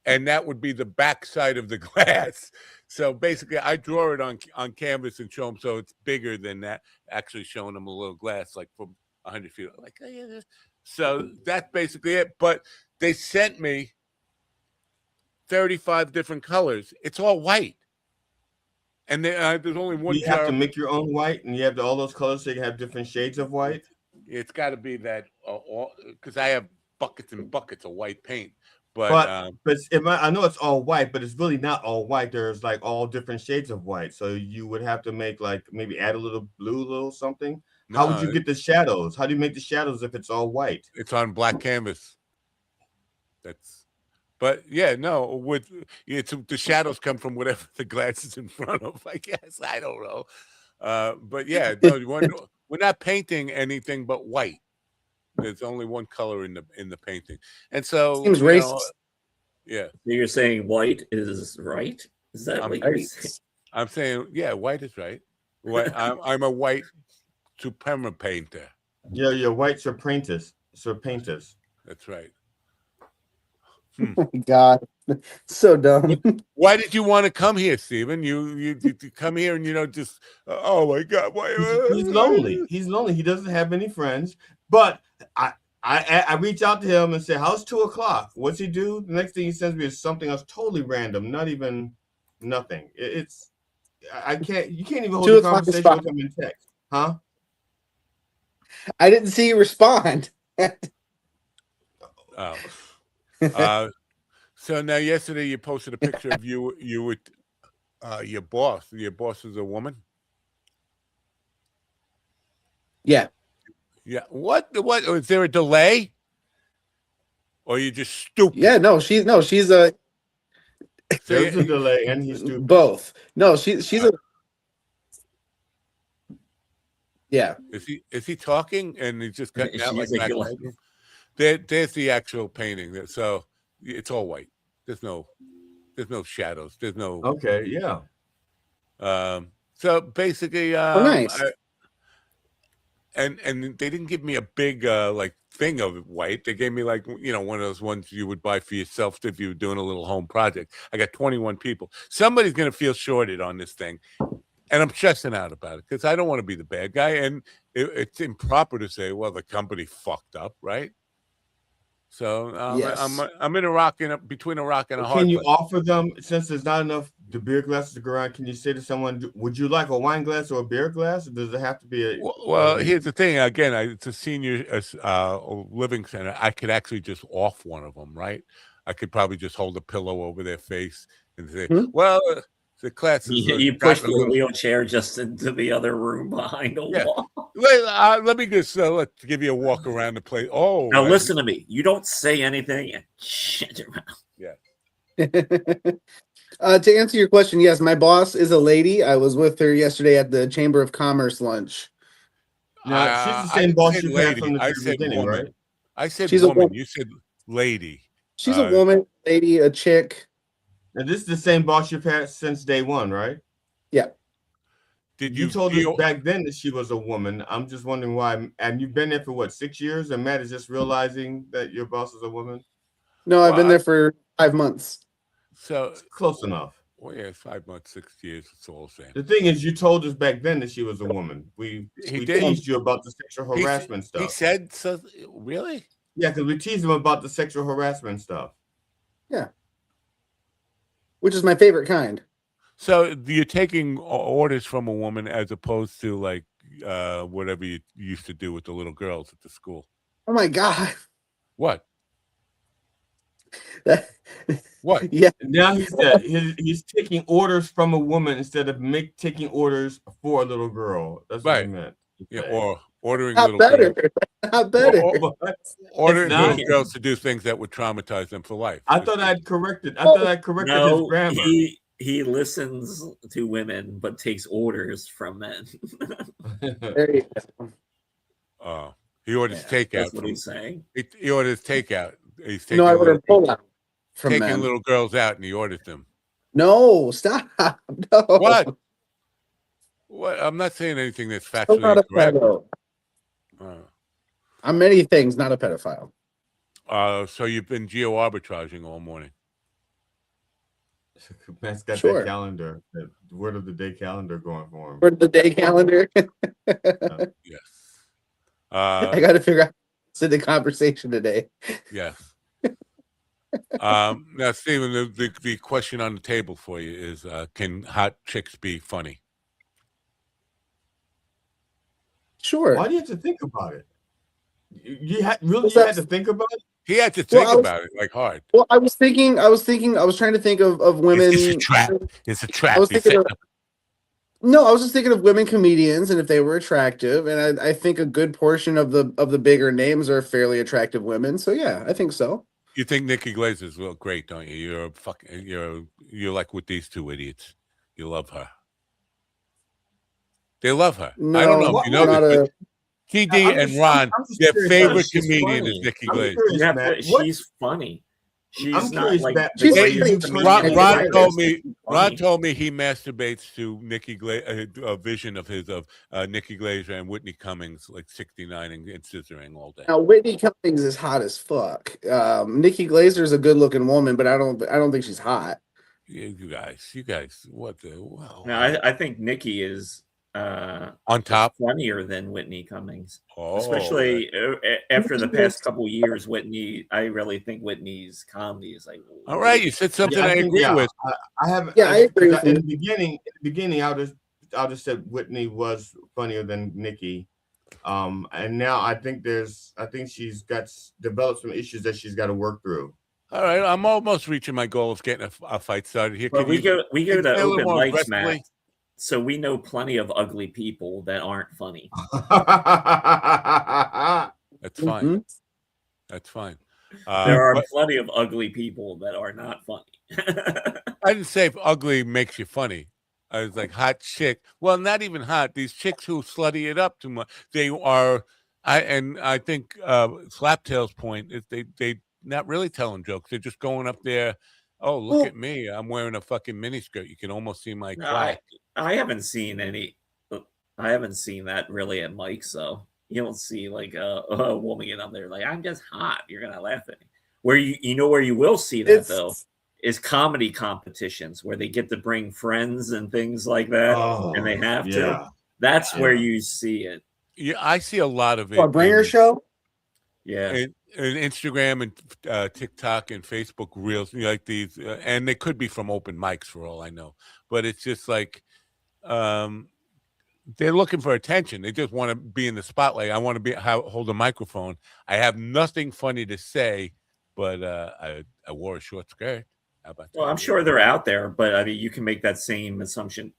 and that would be the back side of the glass. So basically, I draw it on canvas and show them, so it's bigger than that. Actually, showing them a little glass like from 100 feet. Like, oh, yeah. So that's basically it. But they sent me 35 different colors. It's all white. And there's only one. You have to make your own white, and you have all those colors so you can have different shades of white. It's got to be that, because I have buckets and buckets of white paint. But I know it's all white, but it's really not all white. There's like all different shades of white. So you would have to make like maybe add a little blue, little something. No, how would you get the shadows? How do you make the shadows if it's all white? It's on black canvas. But yeah, no, the shadows come from whatever the glass is in front of. I guess I don't know, but yeah, no, we're not painting anything but white. There's only one color in the painting, and so seems racist. Yeah, so you're saying white is right? Is that what you're saying? I'm saying white is right. I'm a white suprema painter. Yeah, you're white surpainters. That's right. Oh my God, so dumb. Why did you want to come here, Stephen? You come here and just oh my God, why? He's lonely. He's lonely. He doesn't have any friends. But I reach out to him and say, "How's 2:00? What's he do?" The next thing he sends me is something else totally random, not even nothing. It's I can't. You can't even hold a conversation with him in text, huh? I didn't see you respond. Oh. So now yesterday you posted a picture of you with your boss. Your boss is a woman. Yeah. Yeah. What? Is there a delay? Or are you just stupid? Yeah, she's a. There's a delay, and he's stupid. Both. No, she's a. Yeah. Is he talking and he's just cutting out like Max Headroom? There's the actual painting. So it's all white. There's no shadows. There's no. Okay. Yeah. So basically, nice. And they didn't give me a big like thing of white. They gave me like one of those ones you would buy for yourself if you were doing a little home project. I got 21 people. Somebody's gonna feel shorted on this thing, and I'm stressing out about it because I don't want to be the bad guy. And it's improper to say, well, the company fucked up, right? So yes. I'm in between a rock and a hard Can you place. offer them, since there's not enough the beer glasses to go around? Can you say to someone, "Would you like a wine glass or a beer glass?" Or does it have to be a? Well, here's the thing. Again, it's a senior living center. I could actually just off one of them, right? I could probably just hold a pillow over their face and say, "Well, the class is." You push the wheelchair just into the other room behind a wall. Let me just let's give you a walk around the place. Oh, now listen to me. You don't say anything and shit around. Yeah. To answer your question, yes, my boss is a lady. I was with her yesterday at the Chamber of Commerce lunch. Now, she's the same boss you had from the beginning, woman. right? I said she's woman. A woman. You said lady. She's a woman, lady, a chick. And this is the same boss you've had since day one, right? Yeah. Did you told us back then that she was a woman? I'm just wondering why. And you've been there for what, 6 years? And Matt is just realizing that your boss is a woman. No, I've been there for 5 months. So it's close enough. Well, yeah, 5 months, 6 years. It's all the same. The thing is, you told us back then that she was a woman. We teased you about the sexual harassment stuff. He said so. Really? Yeah, because we teased him about the sexual harassment stuff. Yeah. Which is my favorite kind. So you're taking orders from a woman as opposed to like whatever you used to do with the little girls at the school. Oh my God. What? What? Yeah. Now he's taking orders from a woman instead of taking orders for a little girl. That's what I meant. Yeah, or ordering Not little better. girls. Not better. Ordering little girls to do things that would traumatize them for life. I thought I'd corrected. His grammar. He listens to women but takes orders from men. There you go. He orders takeout. That's what he's saying. He orders takeout. He's taking I order pull out from taking men. little girls out, and he orders them. No, stop. No. What? What? I'm not saying anything that's factually not a incorrect. pedo. I'm many things, not a pedophile. So you've been geo-arbitraging all morning. Matt's got that calendar, the word of the day calendar going for him. Word of the day calendar. Yes. I got to figure out what's in the conversation today. Yes. Now, Stephen, the question on the table for you is: can hot chicks be funny? Sure. Why do you have to think about it? You had to think about it. He had to think about it like hard. Well, I was trying to think of women. It's a trap. It's a trap. I was just thinking of women comedians and if they were attractive. And I think a good portion of the bigger names are fairly attractive women. So yeah, I think so. You think Nikki Glazer's real great, don't you? You're like with these two idiots. You love her. They love her. No, I don't know if you know this, but TD and Ron, their favorite comedian is Nikki Glazer. She's funny. She's not like Ron told me he masturbates to Nikki a vision of his of Nikki Glazer and Whitney Cummings like 69 and scissoring all day. Now Whitney Cummings is hot as fuck. Nikki Glazer is a good looking woman, but I don't think she's hot. You guys, what the? Wow. No, I think Nikki is on top, funnier than Whitney Cummings, especially after the past couple years. I really think Whitney's comedy is like. All right, you said something I agree with. I have. Yeah, I agree. In the beginning, I'll just said Whitney was funnier than Nikki, and now I think she's developed some issues that she's got to work through. All right, I'm almost reaching my goal of getting a fight started here. But we go to open mics, Matt. So we know plenty of ugly people that aren't funny. That's fine. That's fine. There are plenty of ugly people that are not funny. I didn't say if ugly makes you funny. I was like hot chick. Well, not even hot. These chicks who slutty it up too much. They are. I think Slaptail's point is they not really telling jokes. They're just going up there. Oh, look at me! I'm wearing a fucking miniskirt. You can almost see my crack. I haven't seen any. I haven't seen that really at Mike's. So you don't see like a woman get up there like I'm just hot. You're gonna laugh at me. Where where you will see that though is comedy competitions where they get to bring friends and things like that, and they have to. That's where you see it. Yeah, I see a lot of it. A bringer show. Yeah, and Instagram and TikTok and Facebook Reels, like these, and they could be from open mics for all I know. But it's just like they're looking for attention. They just want to be in the spotlight. I want to hold a microphone. I have nothing funny to say, but I wore a short skirt. How about that? Well, I'm sure they're out there, but I mean, you can make that same assumption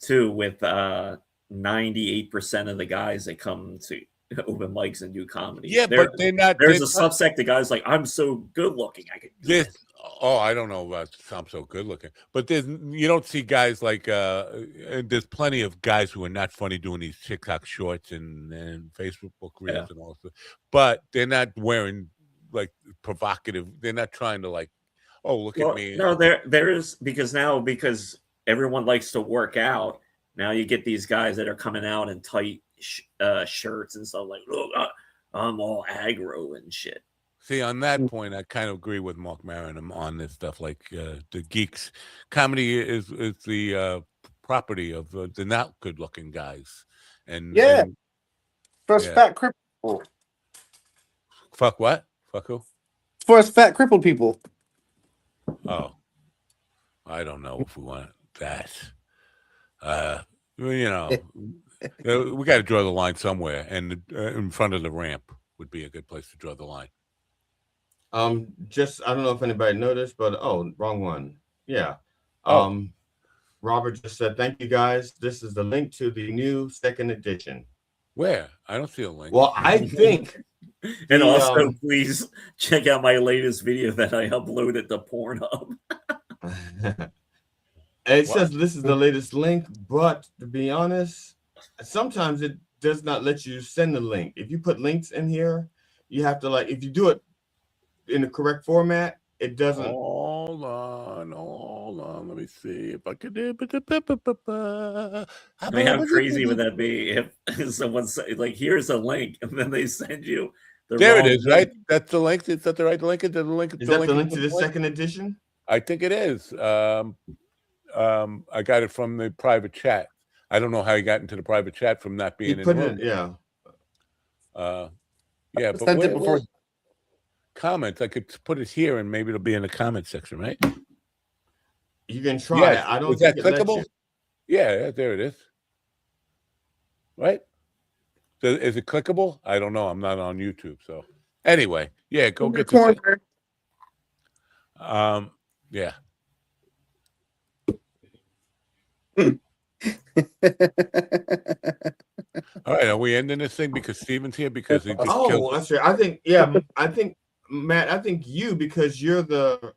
too with 98% of the guys that come to open mics and do comedy. Yeah, but they're not. There's a subsect of guys like I'm so good looking. I can do this. Oh, I don't know about I'm so good looking, but you don't see guys like there's plenty of guys who are not funny doing these TikTok shorts and Facebook Reels and all that. But they're not wearing like provocative. They're not trying to like, oh, look at me. No, there's because everyone likes to work out. Now you get these guys that are coming out in tight shirts and stuff like, look, I'm all aggro and shit. See, on that point, I kind of agree with Mark Maron on this stuff. Like the geeks, comedy is the property of the not good-looking guys. And for us fat crippled people. Fuck what? Fuck who? For us fat crippled people. Oh, I don't know if we want that. We got to draw the line somewhere, and in front of the ramp would be a good place to draw the line. I don't know if anybody noticed, but wrong one. Yeah. Robert just said, thank you guys. This is the link to the new second edition. Where? I don't see a link. Well, I think. And also, please check out my latest video that I uploaded to Pornhub. It says this is the latest link, but to be honest, sometimes it does not let you send the link. If you put links in here, you have to if you do it in the correct format, it doesn't. Hold on. Let me see if I can do it. I mean, how crazy would that be if someone said, like, here's a link, and then they send you there it is, link. Right? That's the link. Is that the right link? Is that the link? Is that the link to the second edition? I think it is. I got it from the private chat. I don't know how he got into the private chat from not being in the room. But where, comments, I could put it here and maybe it'll be in the comment section, right? You can try it. I don't think that clickable. Yeah, there it is. Right? So is it clickable? I don't know. I'm not on YouTube, so anyway, yeah, go get the yeah. All right, are we ending this thing because Steven's here? Because he just killed that's right. I think Matt, because you're the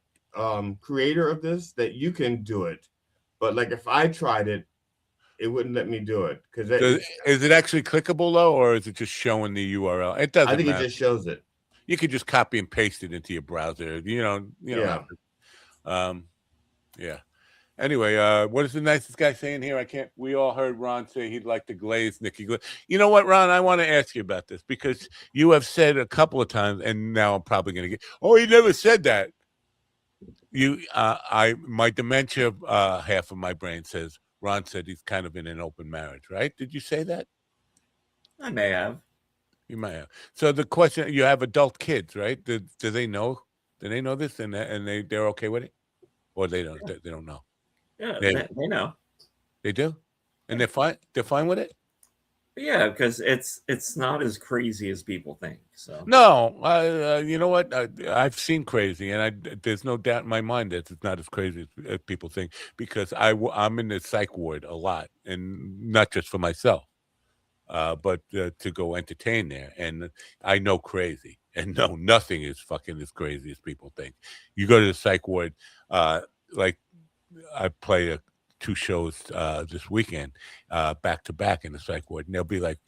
creator of this, that you can do it. But like if I tried it, it wouldn't let me do it. Is it actually clickable though, or is it just showing the URL? It doesn't. I think matter. It just shows it. You could just copy and paste it into your browser. Yeah. Anyway, what is the nicest guy saying here? We all heard Ron say he'd like to glaze Nikki. You know what, Ron? I want to ask you about this because you have said a couple of times, and now I'm probably going to get, he never said that. My dementia, half of my brain says, Ron said he's kind of in an open marriage, right? Did you say that? I may have. You might have. So the question, you have adult kids, right? Do they know? Do they know this and they're okay with it? Or they don't know? Yeah, they know. They do? And they're fine with it? Yeah, because it's not as crazy as people think. So no, you know what? I've seen crazy, and there's no doubt in my mind that it's not as crazy as people think, because I'm in the psych ward a lot, and not just for myself, but to go entertain there, and I know crazy, and no, nothing is fucking as crazy as people think. You go to the psych ward, like I play 2 shows this weekend, back to back in the psych ward, and there'll be like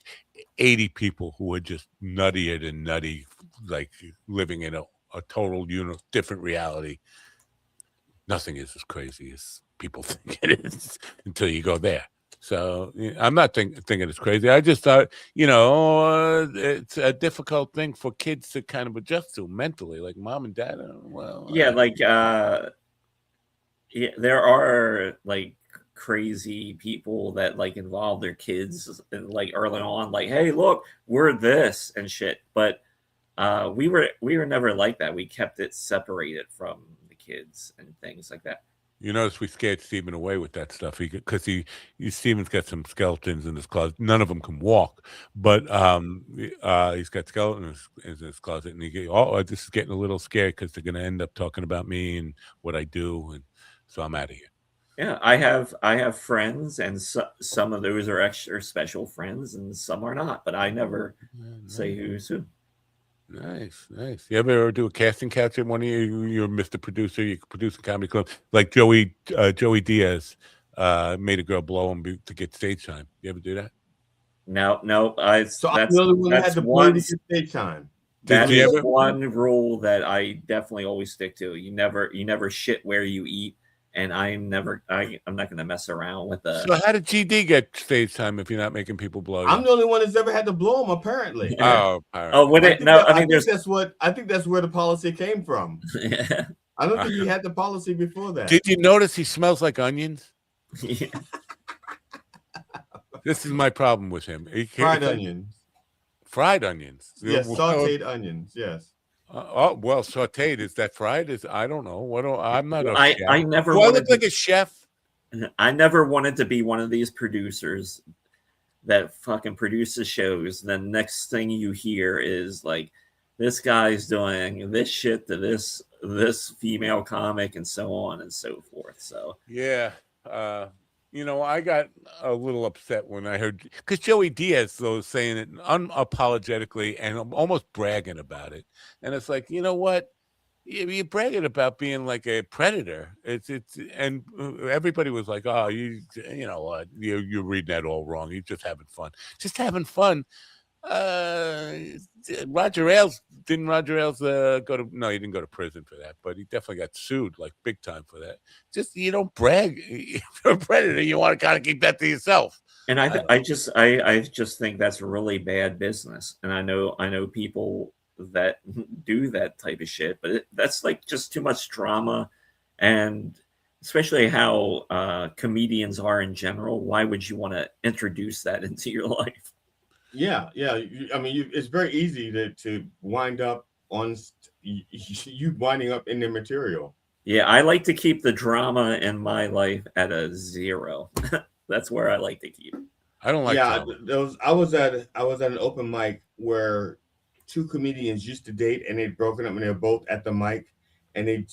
80 people who are just nuttier than nutty, like living in a total different reality. Nothing is as crazy as people think it is until you go there. So I'm not thinking it's crazy. I just thought, it's a difficult thing for kids to kind of adjust to mentally, like mom and dad. Yeah, there are like crazy people that like involve their kids like early on, like, hey, look, we're this and shit. But we were never like that. We kept it separated from the kids and things like that. You notice we scared Steven away with that stuff because Steven's got some skeletons in his closet. None of them can walk, but he's got skeletons in his closet, and this is getting a little scary because they're going to end up talking about me and what I do, and so I'm out of here. Yeah, I have friends, and some of those are extra special friends, and some are not. But I never say who's who. Nice. You ever do a casting couch at one of you're Mr. Producer, you produce a comedy club, like Joey Diaz made a girl blow him to get stage time. You ever do that? No. I'm the only one that had to blow to get stage time. That is one rule that I definitely always stick to. You never shit where you eat, and I'm not going to mess around with the. So how did GD get stage time if you're not making people blow you? I'm the only one that's ever had to blow him, apparently. Oh, I think that's where the policy came from. Yeah. I don't think he had the policy before that. Did you notice he smells like onions? Yeah. This is my problem with him. Fried onions. Fried onions. Yes, sauteed onions. Yes. Well, sauteed, is that fried? I don't know. I'm not a chef. I never. Do I look like a chef? I never wanted to be one of these producers that fucking produces shows. The next thing you hear is like, this guy's doing this shit to this female comic, and so on and so forth. So yeah. I got a little upset when I heard, because Joey Diaz, though, was saying it unapologetically and almost bragging about it. And it's like, you know what? You're bragging about being like a predator. And everybody was like, oh, you know what? You're reading that all wrong. You're just having fun. Just having fun. Roger Ailes go to, no, he didn't go to prison for that, but he definitely got sued like big time for that. Just, you don't brag. If you're a predator, you want to kind of keep that to yourself. And I just think that's really bad business. And I know people that do that type of shit, but that's like just too much drama, and especially how comedians are in general. Why would you want to introduce that into your life? Yeah. I mean, it's very easy to wind up on you winding up in the material. Yeah, I like to keep the drama in my life at a 0. That's where I like to keep it. I don't like. Yeah, I was at an open mic where 2 comedians used to date, and they'd broken up, and they were both at the mic, and they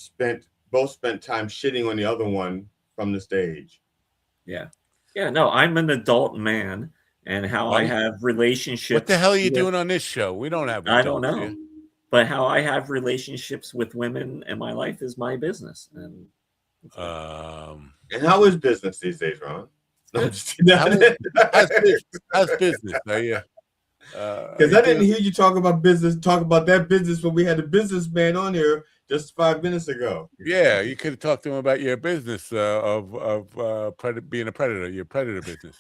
both spent time shitting on the other one from the stage. Yeah. No, I'm an adult man. And how I have relationships. What the hell are you doing on this show? We don't have. I don't know, here. But how I have relationships with women in my life is my business. And how is business these days, Ron? How's business? Yeah. Because I didn't hear you talk about that business when we had a businessman on here just 5 minutes ago. Yeah, you could have talked to him about your business of being a predator, your predator business.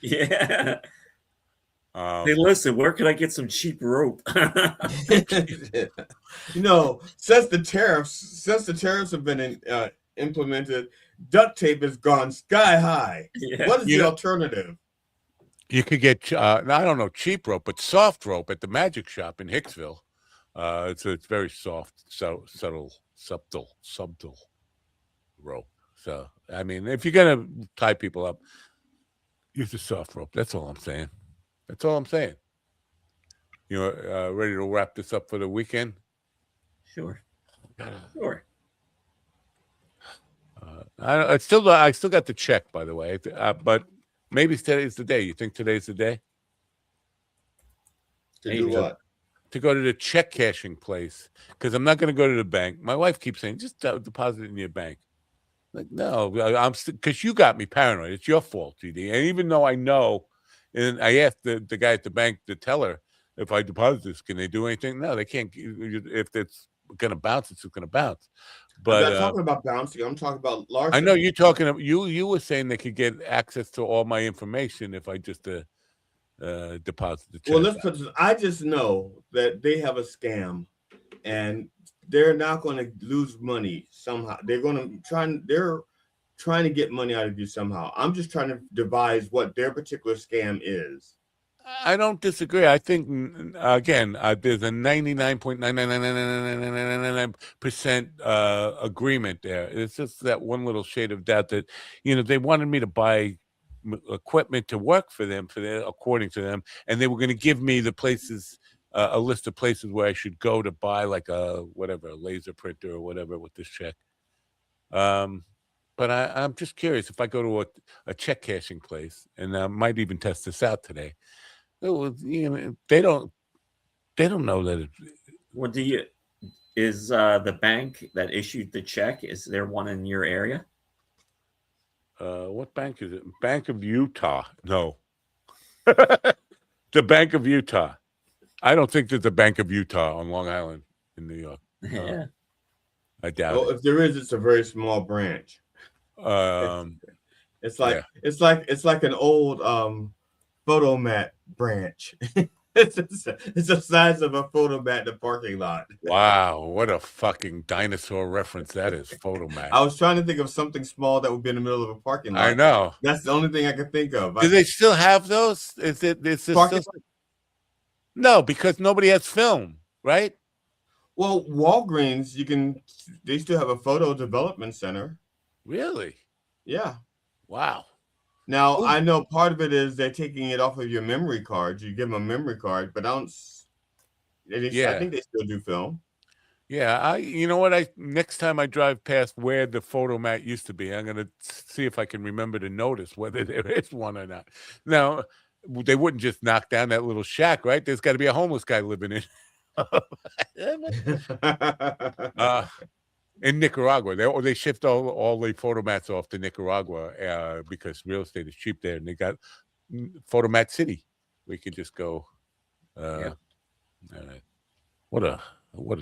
Yeah. Hey, listen, where can I get some cheap rope? Since the tariffs have been implemented, duct tape has gone sky high. Yeah. What is the alternative? You could get, I don't know, cheap rope, but soft rope at the Magic Shop in Hicksville. It's very soft, subtle rope. So, I mean, if you're going to tie people up, use a soft rope. That's all I'm saying. That's all I'm saying. You know, ready to wrap this up for the weekend? Sure. Sure. I still got the check, by the way. But maybe today's the day. You think today's the day? To do what? To go to the check cashing place, because I'm not going to go to the bank. My wife keeps saying, just deposit it in your bank. Like, no, because you got me paranoid. It's your fault, GD. And even though I know, and I asked the guy at the bank, the teller, if I deposit this, can they do anything? No, they can't. If it's going to bounce, it's going to bounce. But I'm not talking about bouncing. I'm talking about larceny. I know you're talking. You were saying they could get access to all my information if I just deposit the check. Well, let's put this. I just know that they have a scam, and they're not going to lose money somehow. They're trying to get money out of you somehow. I'm just trying to devise what their particular scam is. I don't disagree. I think again, there's a 99.99999% agreement there. It's just that one little shade of doubt that they wanted me to buy equipment to work for them, according to them, and they were going to give me the places, a list of places where I should go to buy like a laser printer or whatever with this check. But I'm just curious if I go to a check cashing place, and I might even test this out today. They don't know that. Well, is the bank that issued the check, is there one in your area? What bank is it? Bank of Utah. No. The Bank of Utah. I don't think there's a Bank of Utah on Long Island in New York. Yeah. I doubt it. If there is, it's a very small branch. It's like an old photomat branch. It's the size of a photomat in the parking lot. Wow, what a fucking dinosaur reference that is, photomat. I was trying to think of something small that would be in the middle of a parking lot. I know. That's the only thing I could think of. Do they still have those? No, because nobody has film, right? Well, Walgreens, they still have a photo development center. Really? Yeah. Wow. Now, I know part of it is they're taking it off of your memory cards. You give them a memory card, but I think they still do film. Yeah, you know what? Next time I drive past where the photomat used to be, I'm going to see if I can remember to notice whether there is one or not. Now, they wouldn't just knock down that little shack, right? There's got to be a homeless guy living in in Nicaragua. They shipped all the photomats off to Nicaragua because real estate is cheap there, and they got Photomat City. We could just go. All right. What a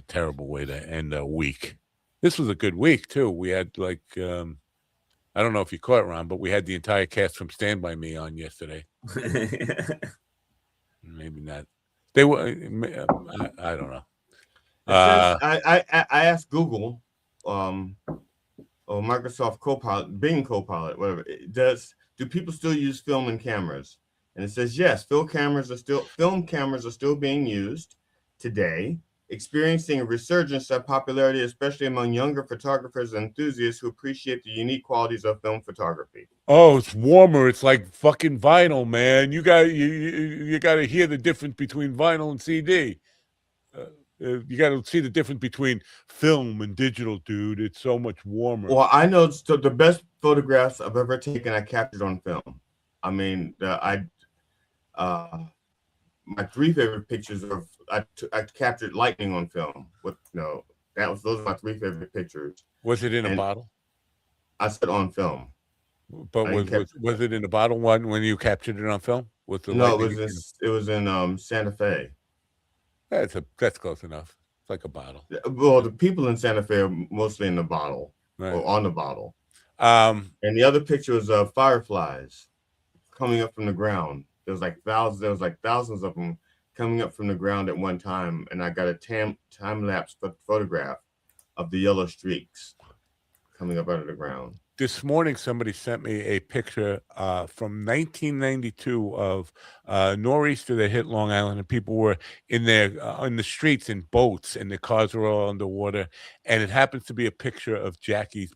terrible way to end a week. This was a good week too. We had I don't know if you caught it, Ron, but we had the entire cast from Stand By Me on yesterday. Maybe not. They were. I don't know. I asked Google, or Microsoft Copilot, Bing Copilot, whatever. Do people still use film and cameras? And it says yes. Film cameras are still being used today, experiencing a resurgence of popularity, especially among younger photographers and enthusiasts who appreciate the unique qualities of film photography. Oh, it's warmer. It's like fucking vinyl, man. You got to hear the difference between vinyl and CD. You got to see the difference between film and digital, dude. It's so much warmer. Well, I know the best photographs I've ever taken, I captured on film. I mean, my three favorite pictures of I captured lightning on film. Those are my three favorite pictures. Was it in a bottle? I said on film. But was it in a bottle one when you captured it on film? It was in Santa Fe. That's close enough. It's like a bottle. Well, the people in Santa Fe are mostly in the bottle, right, or on the bottle. And the other picture was of fireflies coming up from the ground. There was like thousands of them coming up from the ground at one time, and I got a time-lapse photograph of the yellow streaks coming up out of the ground. This morning, somebody sent me a picture from 1992 of nor'easter that hit Long Island, and people were in the streets in boats, and the cars were all underwater. And it happens to be a picture of the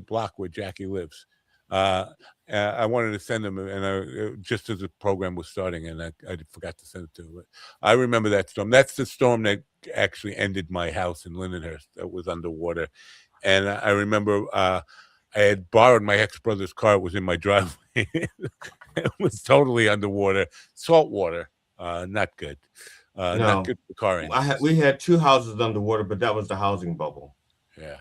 block where Jackie lives. I wanted to send them, and just as the program was starting, and I forgot to send it to him. But I remember that storm. That's the storm that actually ended my house in Lindenhurst that was underwater. And I remember I had borrowed my ex-brother's car. It was in my driveway. It was totally underwater, salt water, not good. Not good for the car engine. We had 2 houses underwater, but that was the housing bubble. Yeah.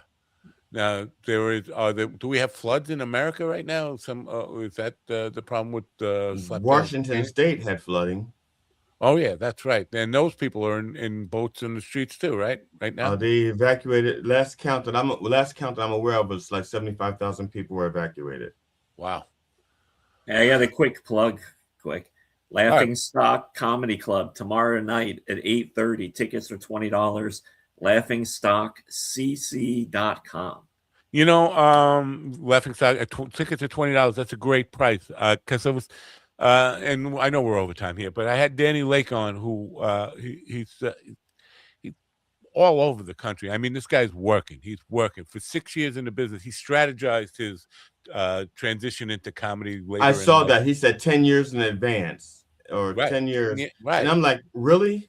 Now there is. Do we have floods in America right now? Is that the problem with Washington State had flooding. Oh yeah, that's right. And those people are in boats in the streets too, right? Right now. They evacuated. Last count that I'm aware of was like 75,000 people were evacuated. Wow. I got a quick plug. Laughing Stock Comedy Club tomorrow night at 8:30. Tickets are $20. LaughingStockCC.com. You know, Laughing Stock tickets are $20. That's a great price. Because it was, and I know we're over time here, but I had Danny Lake on, who he's all over the country. I mean, this guy's working. He's working for 6 years in the business. He strategized his transition into comedy. I saw that. He said 10 years in advance, or 10 years. Yeah, right. And I'm like, really?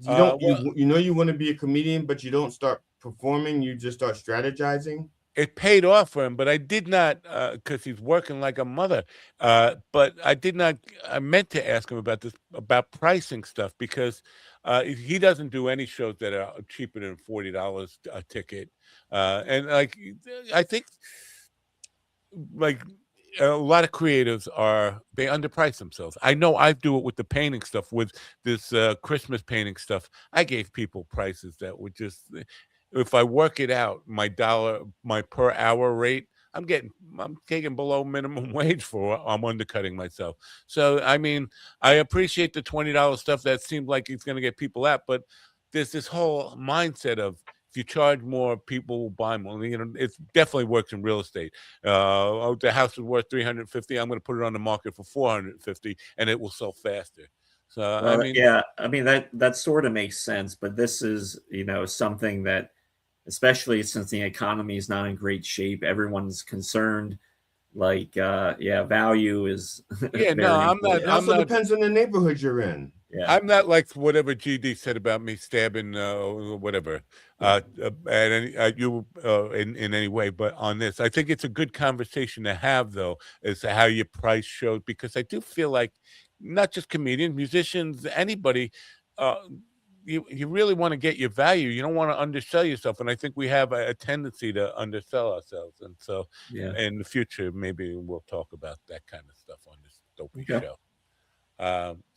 You don't. You want to be a comedian, but you don't start performing. You just start strategizing. It paid off for him, but I did not, because he's working like a mother. But I did not. I meant to ask him about pricing stuff, because he doesn't do any shows that are cheaper than $40 a ticket. And I think a lot of creatives they underprice themselves. I know I do it with the painting stuff, with this Christmas painting stuff. I gave people prices that would just, if I work it out, my per hour rate, I'm taking below minimum wage I'm undercutting myself. So, I mean, I appreciate the $20 stuff that seems like it's going to get people out, but there's this whole mindset of, if you charge more, people will buy more. You know, it definitely works in real estate. The house is worth $350. I'm going to put it on the market for $450, and it will sell faster. So that sort of makes sense. But this is, something that, especially since the economy is not in great shape, everyone's concerned. Like, value is. Yeah, no, I'm not. It also depends on the neighborhood you're in. Yeah. I'm not like whatever GD said about me stabbing whatever in any way, but on this, I think it's a good conversation to have, though, as to how you price shows, because I do feel like not just comedians, musicians, anybody, you really want to get your value. You don't want to undersell yourself, and I think we have a tendency to undersell ourselves. And so, in the future, maybe we'll talk about that kind of stuff on this Dopey show.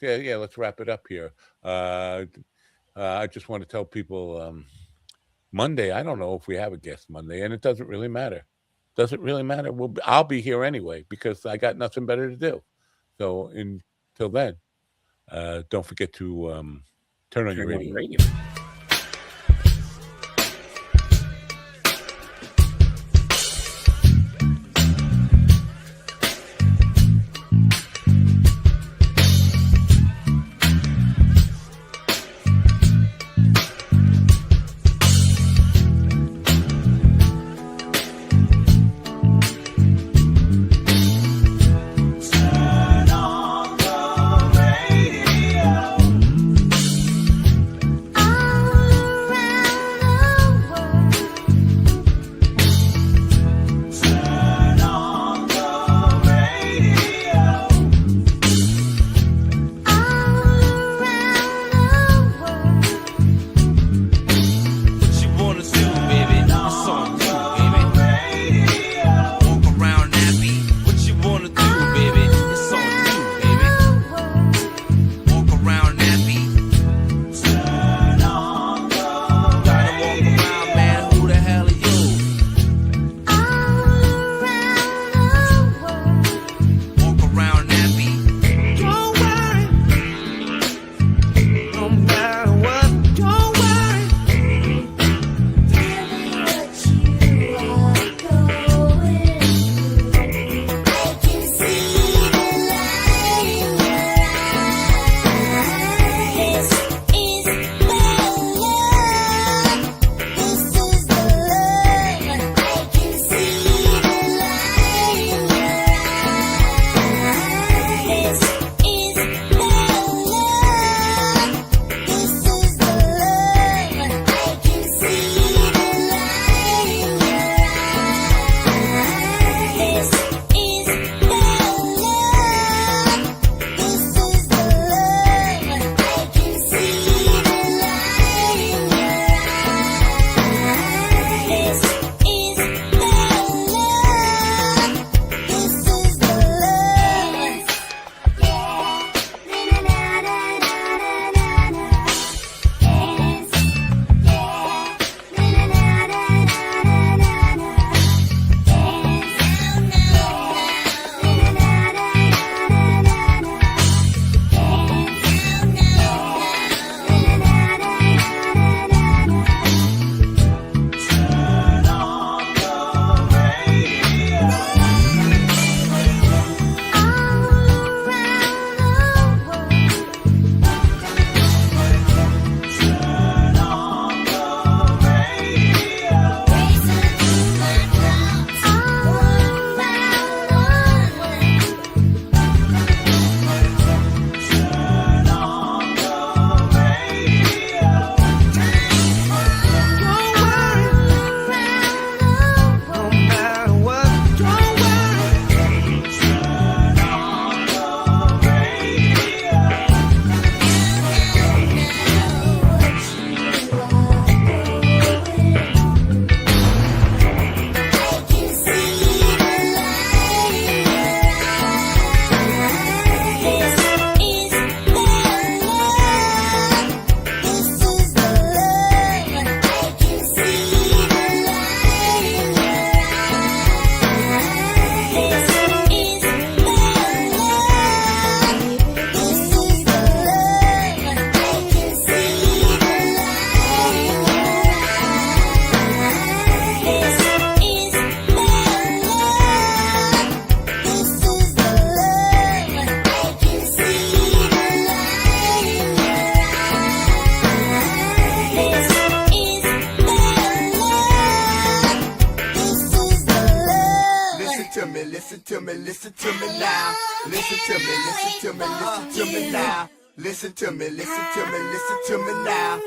Let's wrap it up here. I just want to tell people Monday, I don't know if we have a guest Monday, and it doesn't really matter. I'll be here anyway, because I got nothing better to do. So until then, don't forget to turn on your radio. I listen to me now. Listen to me, listen to me, listen to me now. Listen to me, listen to me, listen to me now.